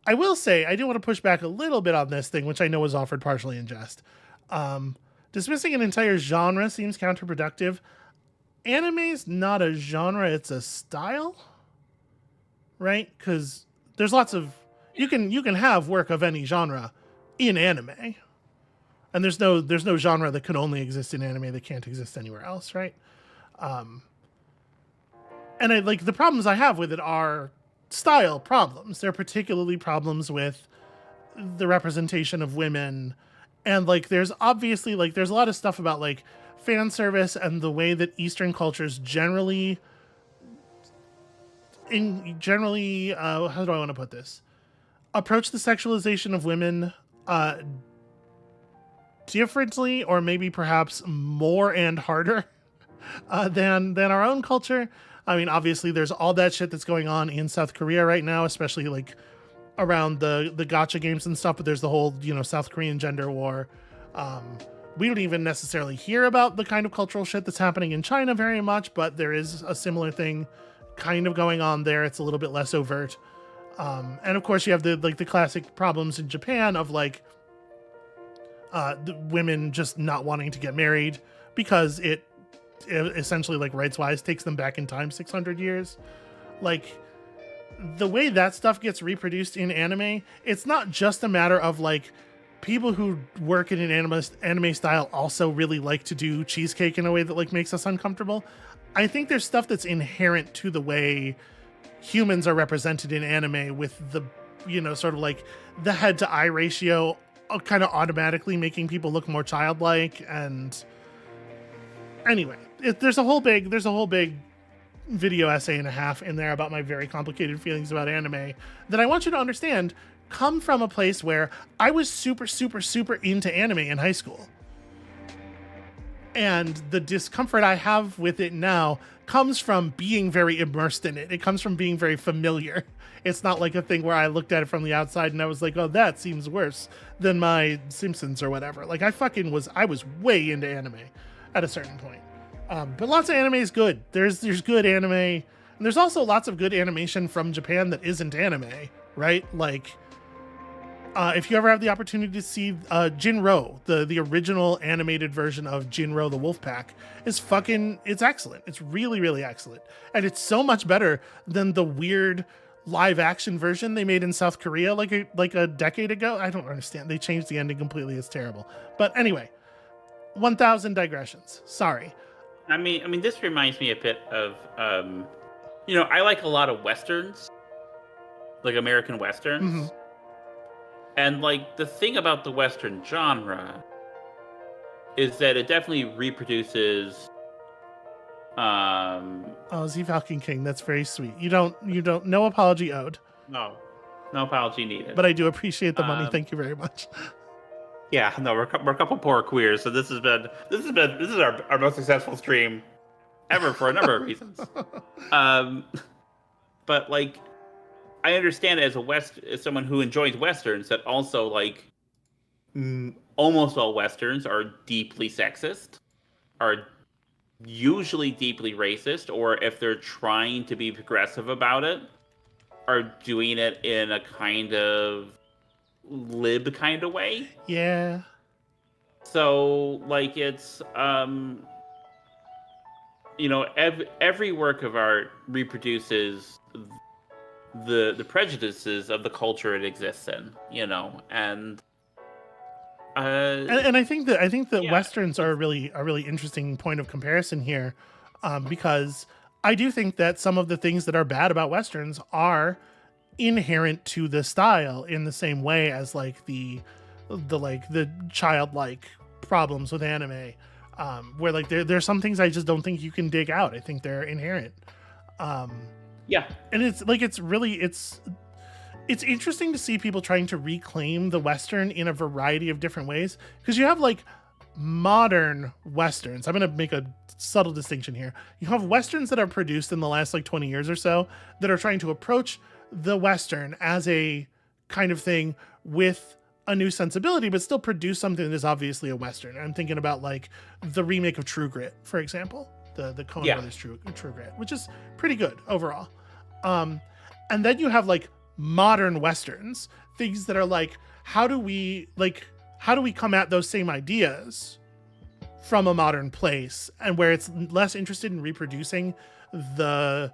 I will say I do want to push back a little bit on this thing, which I know was offered partially in jest. Dismissing an entire genre seems counterproductive. Anime's not a genre; it's a style, right? Because there's lots of you can have work of any genre in anime. And there's no genre that can only exist in anime that can't exist anywhere else, right? And I like the problems I have with it are style problems. They're particularly problems with the representation of women, and like there's obviously like there's a lot of stuff about like fan service and the way that Eastern cultures generally how do I want to put this? Approach the sexualization of women differently, or maybe perhaps more and harder than our own culture. I mean, obviously there's all that shit that's going on in South Korea right now, especially like around the gacha games and stuff, but there's the whole, South Korean gender war. We don't even necessarily hear about the kind of cultural shit that's happening in China very much, but there is a similar thing kind of going on there. It's a little bit less overt. And of course you have the classic problems in Japan of like, the women just not wanting to get married because it essentially, like, rights-wise takes them back in time 600 years. Like, the way that stuff gets reproduced in anime, it's not just a matter of like people who work in an anime style also really like to do cheesecake in a way that like makes us uncomfortable. I think there's stuff that's inherent to the way humans are represented in anime with the, sort of like the head to eye ratio kind of automatically making people look more childlike. And anyway, there's a whole big video essay and a half in there about my very complicated feelings about anime that I want you to understand come from a place where I was super, super, super into anime in high school. And the discomfort I have with it now comes from being very immersed in it. It comes from being very familiar. It's not like a thing where I looked at it from the outside and I was like, oh, that seems worse than my Simpsons or whatever. Like I was way into anime at a certain point. But lots of anime is good. There's good anime. And there's also lots of good animation from Japan that isn't anime, right? Like, if you ever have the opportunity to see Jinro, the original animated version of Jinro the Wolfpack, it's excellent. It's really, really excellent. And it's so much better than the weird live action version they made in South Korea like a decade ago. I don't understand. They changed the ending completely. It's terrible. But anyway, 1,000 digressions. Sorry. I mean, this reminds me a bit of, I like a lot of Westerns, like American Westerns. Mm-hmm. And, like, the thing about the Western genre is that it definitely reproduces, Oh, Z Falcon King, that's very sweet. You don't, no apology owed. No apology needed. But I do appreciate the money. Thank you very much. Yeah, no, we're a couple poor queers, so this is our most successful stream ever for a number of reasons. But like, I understand as someone who enjoys Westerns that also like almost all Westerns are deeply sexist, are usually deeply racist, or if they're trying to be progressive about it, are doing it in a kind of lib kind of way. Yeah. So like it's every work of art reproduces the prejudices of the culture it exists in, and And I think that yeah, westerns are a really interesting point of comparison here, because I do think that some of the things that are bad about westerns are inherent to the style in the same way as like the childlike problems with anime, where like there's some things I just don't think you can dig out. I think they're inherent, yeah, and it's interesting to see people trying to reclaim the Western in a variety of different ways, because you have like modern Westerns. I'm going to make a subtle distinction here. You have Westerns that are produced in the last like 20 years or so that are trying to approach the Western as a kind of thing with a new sensibility, but still produce something that is obviously a Western. I'm thinking about like the remake of True Grit, for example, the Coen Brothers True Grit, which is pretty good overall. And then you have like modern Westerns, things that are like, how do we come at those same ideas from a modern place, and where it's less interested in reproducing the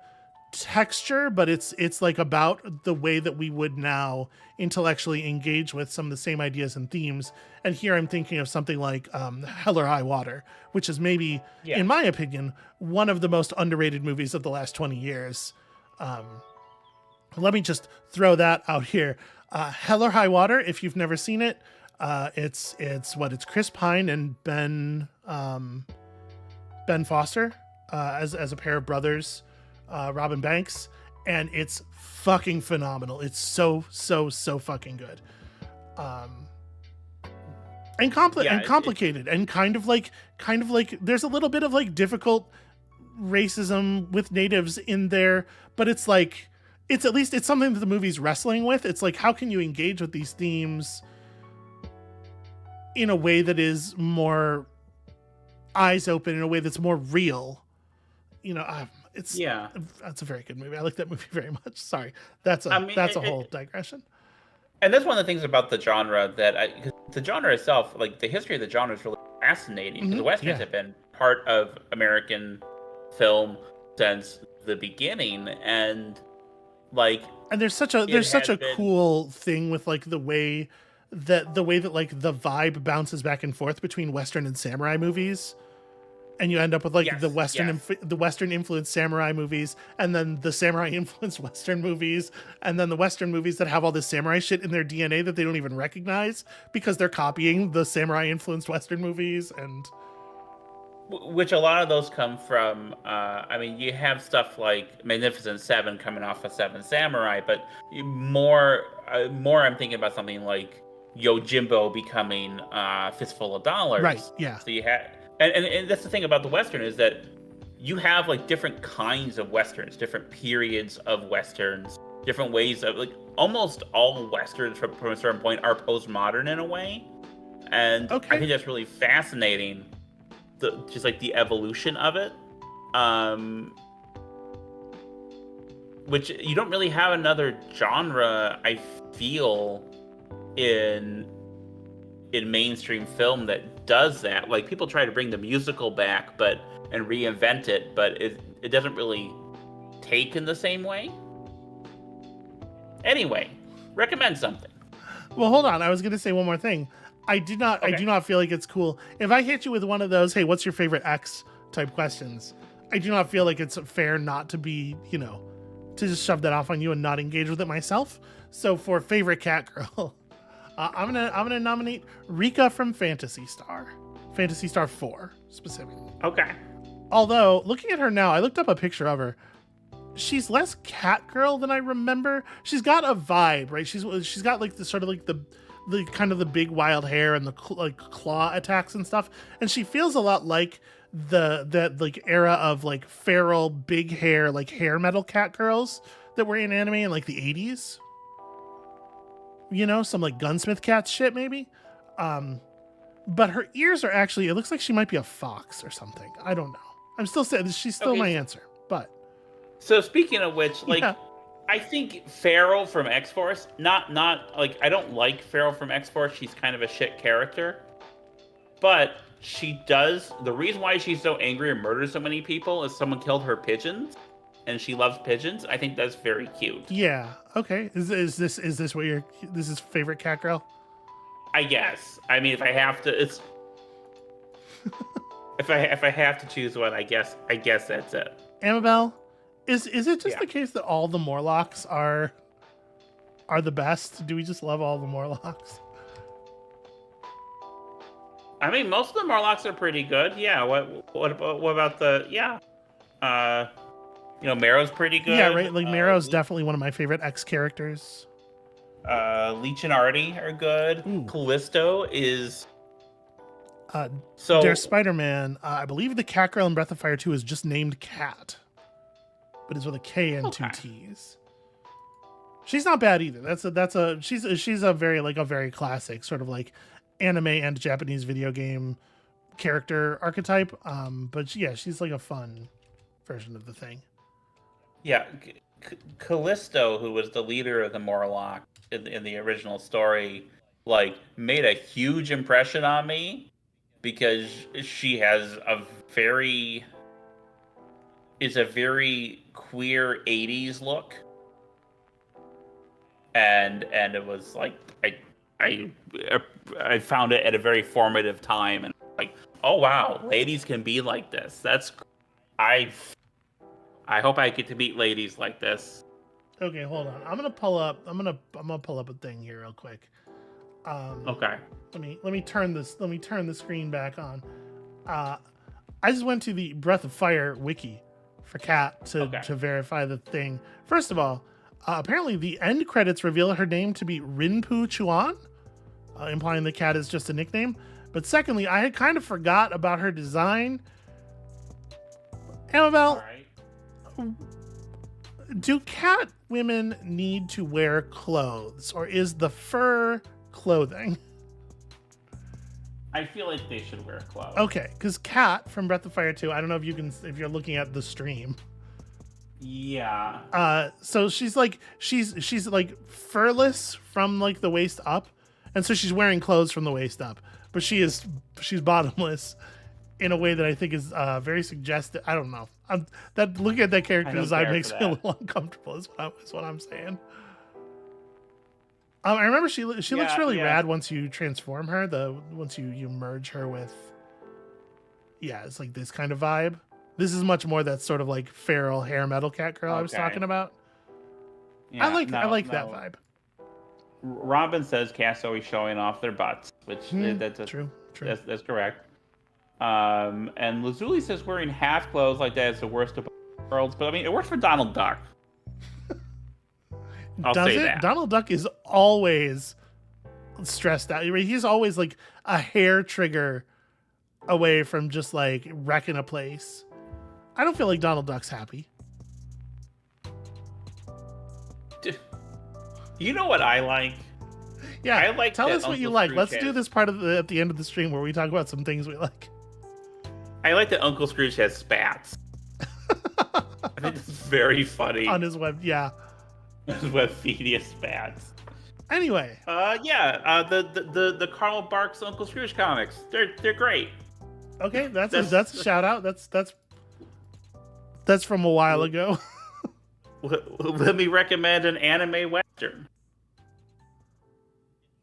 texture, but it's like about the way that we would now intellectually engage with some of the same ideas and themes. And here I'm thinking of something like Hell or High Water, which is maybe, in my opinion, one of the most underrated movies of the last 20 years. Let me just throw that out here. Hell or High Water, if you've never seen it, it's Chris Pine and Ben Foster as a pair of brothers, Robin Banks, and it's fucking phenomenal. It's so fucking good, and complicated, and kind of like there's a little bit of like difficult racism with natives in there, but it's like it's something that the movie's wrestling with. It's like, how can you engage with these themes in a way that is more eyes open, in a way that's more real? That's a very good movie. I like that movie very much. Sorry, that's a whole digression. And that's one of the things about the genre because the genre itself, like the history of the genre, is really fascinating. Because the westerns have been part of American film since the beginning, and there's such a cool thing with like the way that like the vibe bounces back and forth between Western and samurai movies. And you end up with like the Western influenced samurai movies, and then the samurai influenced Western movies, and then the Western movies that have all this samurai shit in their DNA that they don't even recognize because they're copying the samurai influenced Western movies. And which a lot of those come from, you have stuff like Magnificent Seven coming off of Seven Samurai, but more I'm thinking about something like Yojimbo becoming Fistful of Dollars. Right, yeah. So you had... And that's the thing about the Western, is that you have like different kinds of Westerns, different periods of Westerns, different ways of like almost all Westerns from a certain point are postmodern in a way. And I think that's really fascinating, just like the evolution of it. Which you don't really have another genre, I feel, in mainstream film that does that. Like, people try to bring the musical back and reinvent it, but it doesn't really take in the same way. Anyway, recommend something. Well, hold on. I was going to say one more thing. I do not feel like it's cool if I hit you with one of those, hey, what's your favorite X type questions. I do not feel like it's fair not to be, to just shove that off on you and not engage with it myself. So for favorite cat girl, I'm gonna nominate Rika from Phantasy Star 4 specifically. Okay. Although looking at her now, I looked up a picture of her. She's less cat girl than I remember. She's got a vibe, right? She's got like the sort of like the kind of the big wild hair and the like claw attacks and stuff, and she feels a lot like that like era of like feral big hair like hair metal cat girls that were in anime in like the 80s. Some like Gunsmith Cat shit, maybe. But her ears are actually, it looks like she might be a fox or something. I don't know. I'm still saying she's still my answer. But so speaking of which, like, I think Farrell from X-Force, not like I don't like Farrell from X-Force. She's kind of a shit character, but she does. The reason why she's so angry and murders so many people is someone killed her pigeons, and she loves pigeons. I think that's very cute. Yeah. Okay. Is this what this is favorite cat girl? I guess. I mean, if I have to, it's if I have to choose one, I guess that's it. Amabel, is it just Yeah. the case that all the Morlocks are the best? Do we just love all the Morlocks? I mean, most of the Morlocks are pretty good. Yeah. What about the Marrow's pretty good. Yeah, right. Like Marrow's definitely one of my favorite X characters. Leech and Artie are good. Ooh. Callisto is There's Spider-Man. I believe the Cat Girl in Breath of Fire 2 is just named Cat, but it's with a K and two T's. She's not bad either. She's a very classic sort of like anime and Japanese video game character archetype. But yeah, she's like a fun version of the thing. Yeah, Callisto, who was the leader of the Morlock in the original story, like made a huge impression on me because she has a very queer 80s look. And it was like I found it at a very formative time, and like, oh wow, ladies can be like this. I hope I get to meet ladies like this. Okay, hold on. I'm gonna pull up a thing here real quick. Okay. Let me turn the screen back on. I just went to the Breath of Fire wiki for Cat to verify the thing. First of all, apparently the end credits reveal her name to be Rinpu Chuan, implying the Cat is just a nickname. But secondly, I had kind of forgot about her design. Amabel, do cat women need to wear clothes, or is the fur clothing? I feel like they should wear clothes. Okay, because Cat from Breath of Fire 2, I don't know if you're looking at the stream. Yeah. So she's like furless from like the waist up, and so she's wearing clothes from the waist up, but she's bottomless in a way that I think is very suggestive. I don't know. Looking at that character design makes me a little uncomfortable. Is what I'm saying. I remember she looks really rad once you transform her. Once you merge her with, it's like this kind of vibe. This is much more that sort of like feral hair metal cat girl I was talking about. Yeah, I like that vibe. Robin says cats always showing off their butts, which that's true. That's correct. And Lazuli says wearing half clothes like that is the worst of both worlds, but I mean it works for Donald Duck. Does it? Donald Duck is always stressed out. He's always like a hair trigger away from just like wrecking a place. I don't feel like Donald Duck's happy. You know what I like? Yeah, I like. Tell us what you like. Let's do this part at the end of the stream where we talk about some things we like. I like that Uncle Scrooge has spats. I think it's very funny. On his web, yeah. His Webpedia spats. Anyway. The Carl Barks Uncle Scrooge comics. They're great. Okay, that's a shout out. That's from a while ago. Let me recommend an anime western.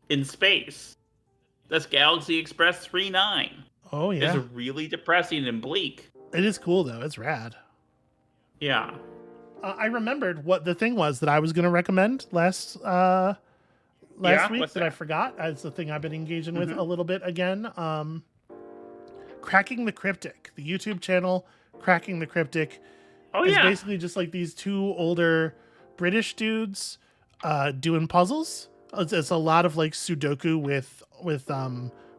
In space. That's Galaxy Express 39. Oh yeah. It's really depressing and bleak. It is cool though. It's rad. Yeah. I remembered what the thing was that I was going to recommend last week that I forgot. It's the thing I've been engaging with a little bit again. Cracking the Cryptic, the YouTube channel Cracking the Cryptic. It's basically just like these two older British dudes doing puzzles. It's a lot of like Sudoku with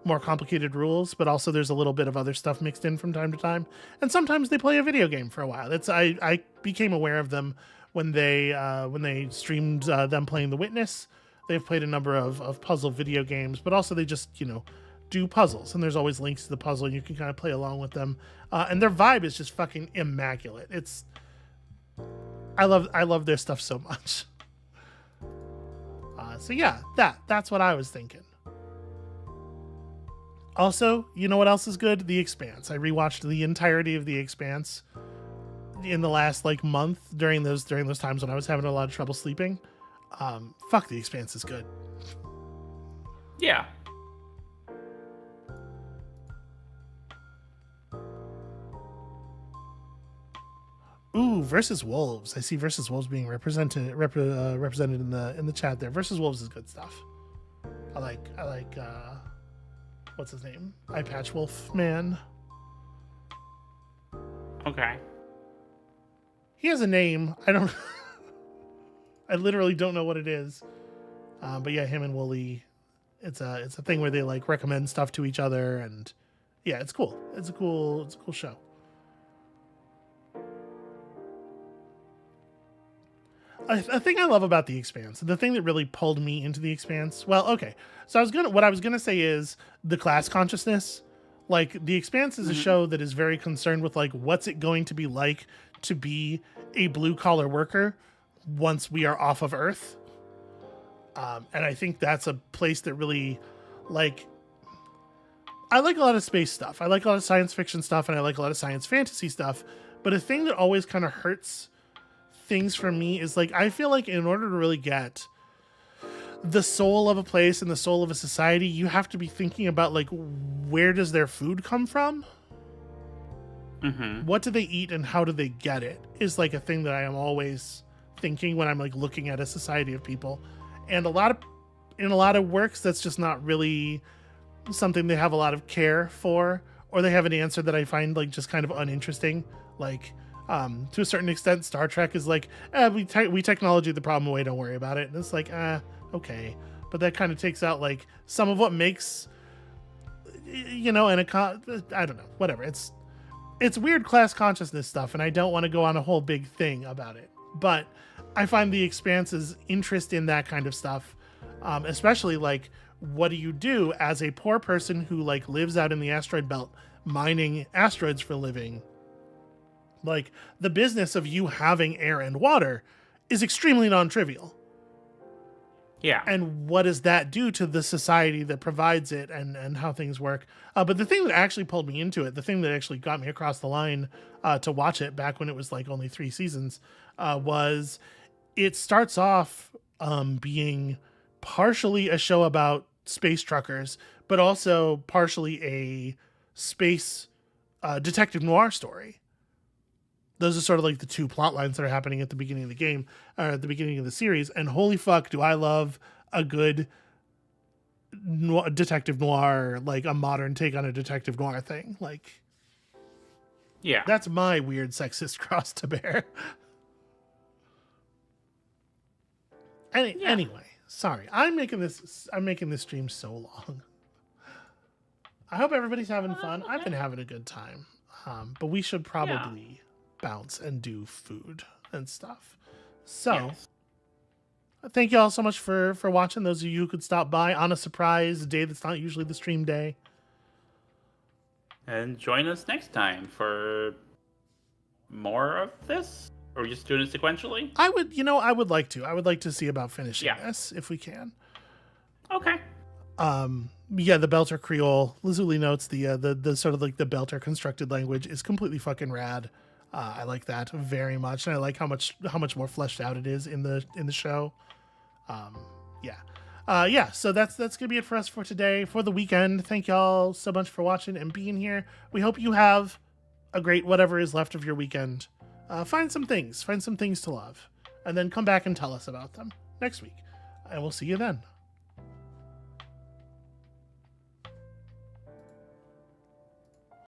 more complicated rules, but also there's a little bit of other stuff mixed in from time to time. And sometimes they play a video game for a while. I became aware of them when they streamed them playing The Witness. They've played a number of puzzle video games, but also they just, do puzzles. And there's always links to the puzzle and you can kind of play along with them. And their vibe is just fucking immaculate. I love their stuff so much. So yeah, that's what I was thinking. Also, you know what else is good? The Expanse. I rewatched the entirety of The Expanse in the last like month during those times when I was having a lot of trouble sleeping. Fuck, The Expanse is good. Yeah. Ooh, Versus Wolves. I see Versus Wolves being represented in the chat there. Versus Wolves is good stuff. I like what's his name? Eye Patch Wolf Man. Okay. He has a name. I don't. I literally don't know what it is. But yeah, him and Wooly. It's a thing where they like recommend stuff to each other, and yeah, it's cool. It's a cool show. A thing I love about The Expanse, the thing that really pulled me into The Expanse. Well, okay, so what I was gonna say is the class consciousness. Like, The Expanse is a show that is very concerned with like what's it going to be like to be a blue collar worker once we are off of Earth. And I think that's a place that really, like, I like a lot of space stuff. I like a lot of science fiction stuff, and I like a lot of science fantasy stuff. But a thing that always kind of hurts things for me is like, I feel like in order to really get the soul of a place and the soul of a society, you have to be thinking about like, where does their food come from? What do they eat and how do they get it is like a thing that I am always thinking when I'm like looking at a society of people. And in a lot of works, that's just not really something they have a lot of care for, or they have an answer that I find like just kind of uninteresting. Like, to a certain extent, Star Trek is like, we technology the problem away, don't worry about it. And it's like, okay. But that kind of takes out like some of what makes, you know, I don't know, whatever. It's weird class consciousness stuff, and I don't want to go on a whole big thing about it. But I find The Expanse's interest in that kind of stuff, especially like, what do you do as a poor person who like lives out in the asteroid belt mining asteroids for a living? Like, the business of you having air and water is extremely non-trivial. Yeah. And what does that do to the society that provides it, and how things work? But the thing that actually pulled me into it, the thing that actually got me across the line to watch it back when it was like only 3 seasons, was it starts off being partially a show about space truckers, but also partially a space detective noir story. Those are sort of like the two plot lines that are happening at the beginning of the game, or at the beginning of the series. And holy fuck, do I love a good detective noir, like a modern take on a detective noir thing. Like, yeah, that's my weird sexist cross to bear. Anyway, sorry. I'm making this stream so long. I hope everybody's having fun. I've been having a good time. But we should probably bounce and do food and stuff. So, thank you all so much for watching. Those of you who could stop by on a surprise day that's not usually the stream day. And join us next time for more of this? Or are we just doing it sequentially? I would like to. I would like to see about finishing this if we can. Okay. The Belter Creole. Lazuli notes the sort of like the Belter constructed language is completely fucking rad. I like that very much, and I like how much more fleshed out it is in the show. So that's gonna be it for us for today, for the weekend. Thank y'all so much for watching and being here. We hope you have a great whatever is left of your weekend. Find some things to love, and then come back and tell us about them next week, and we'll see you then.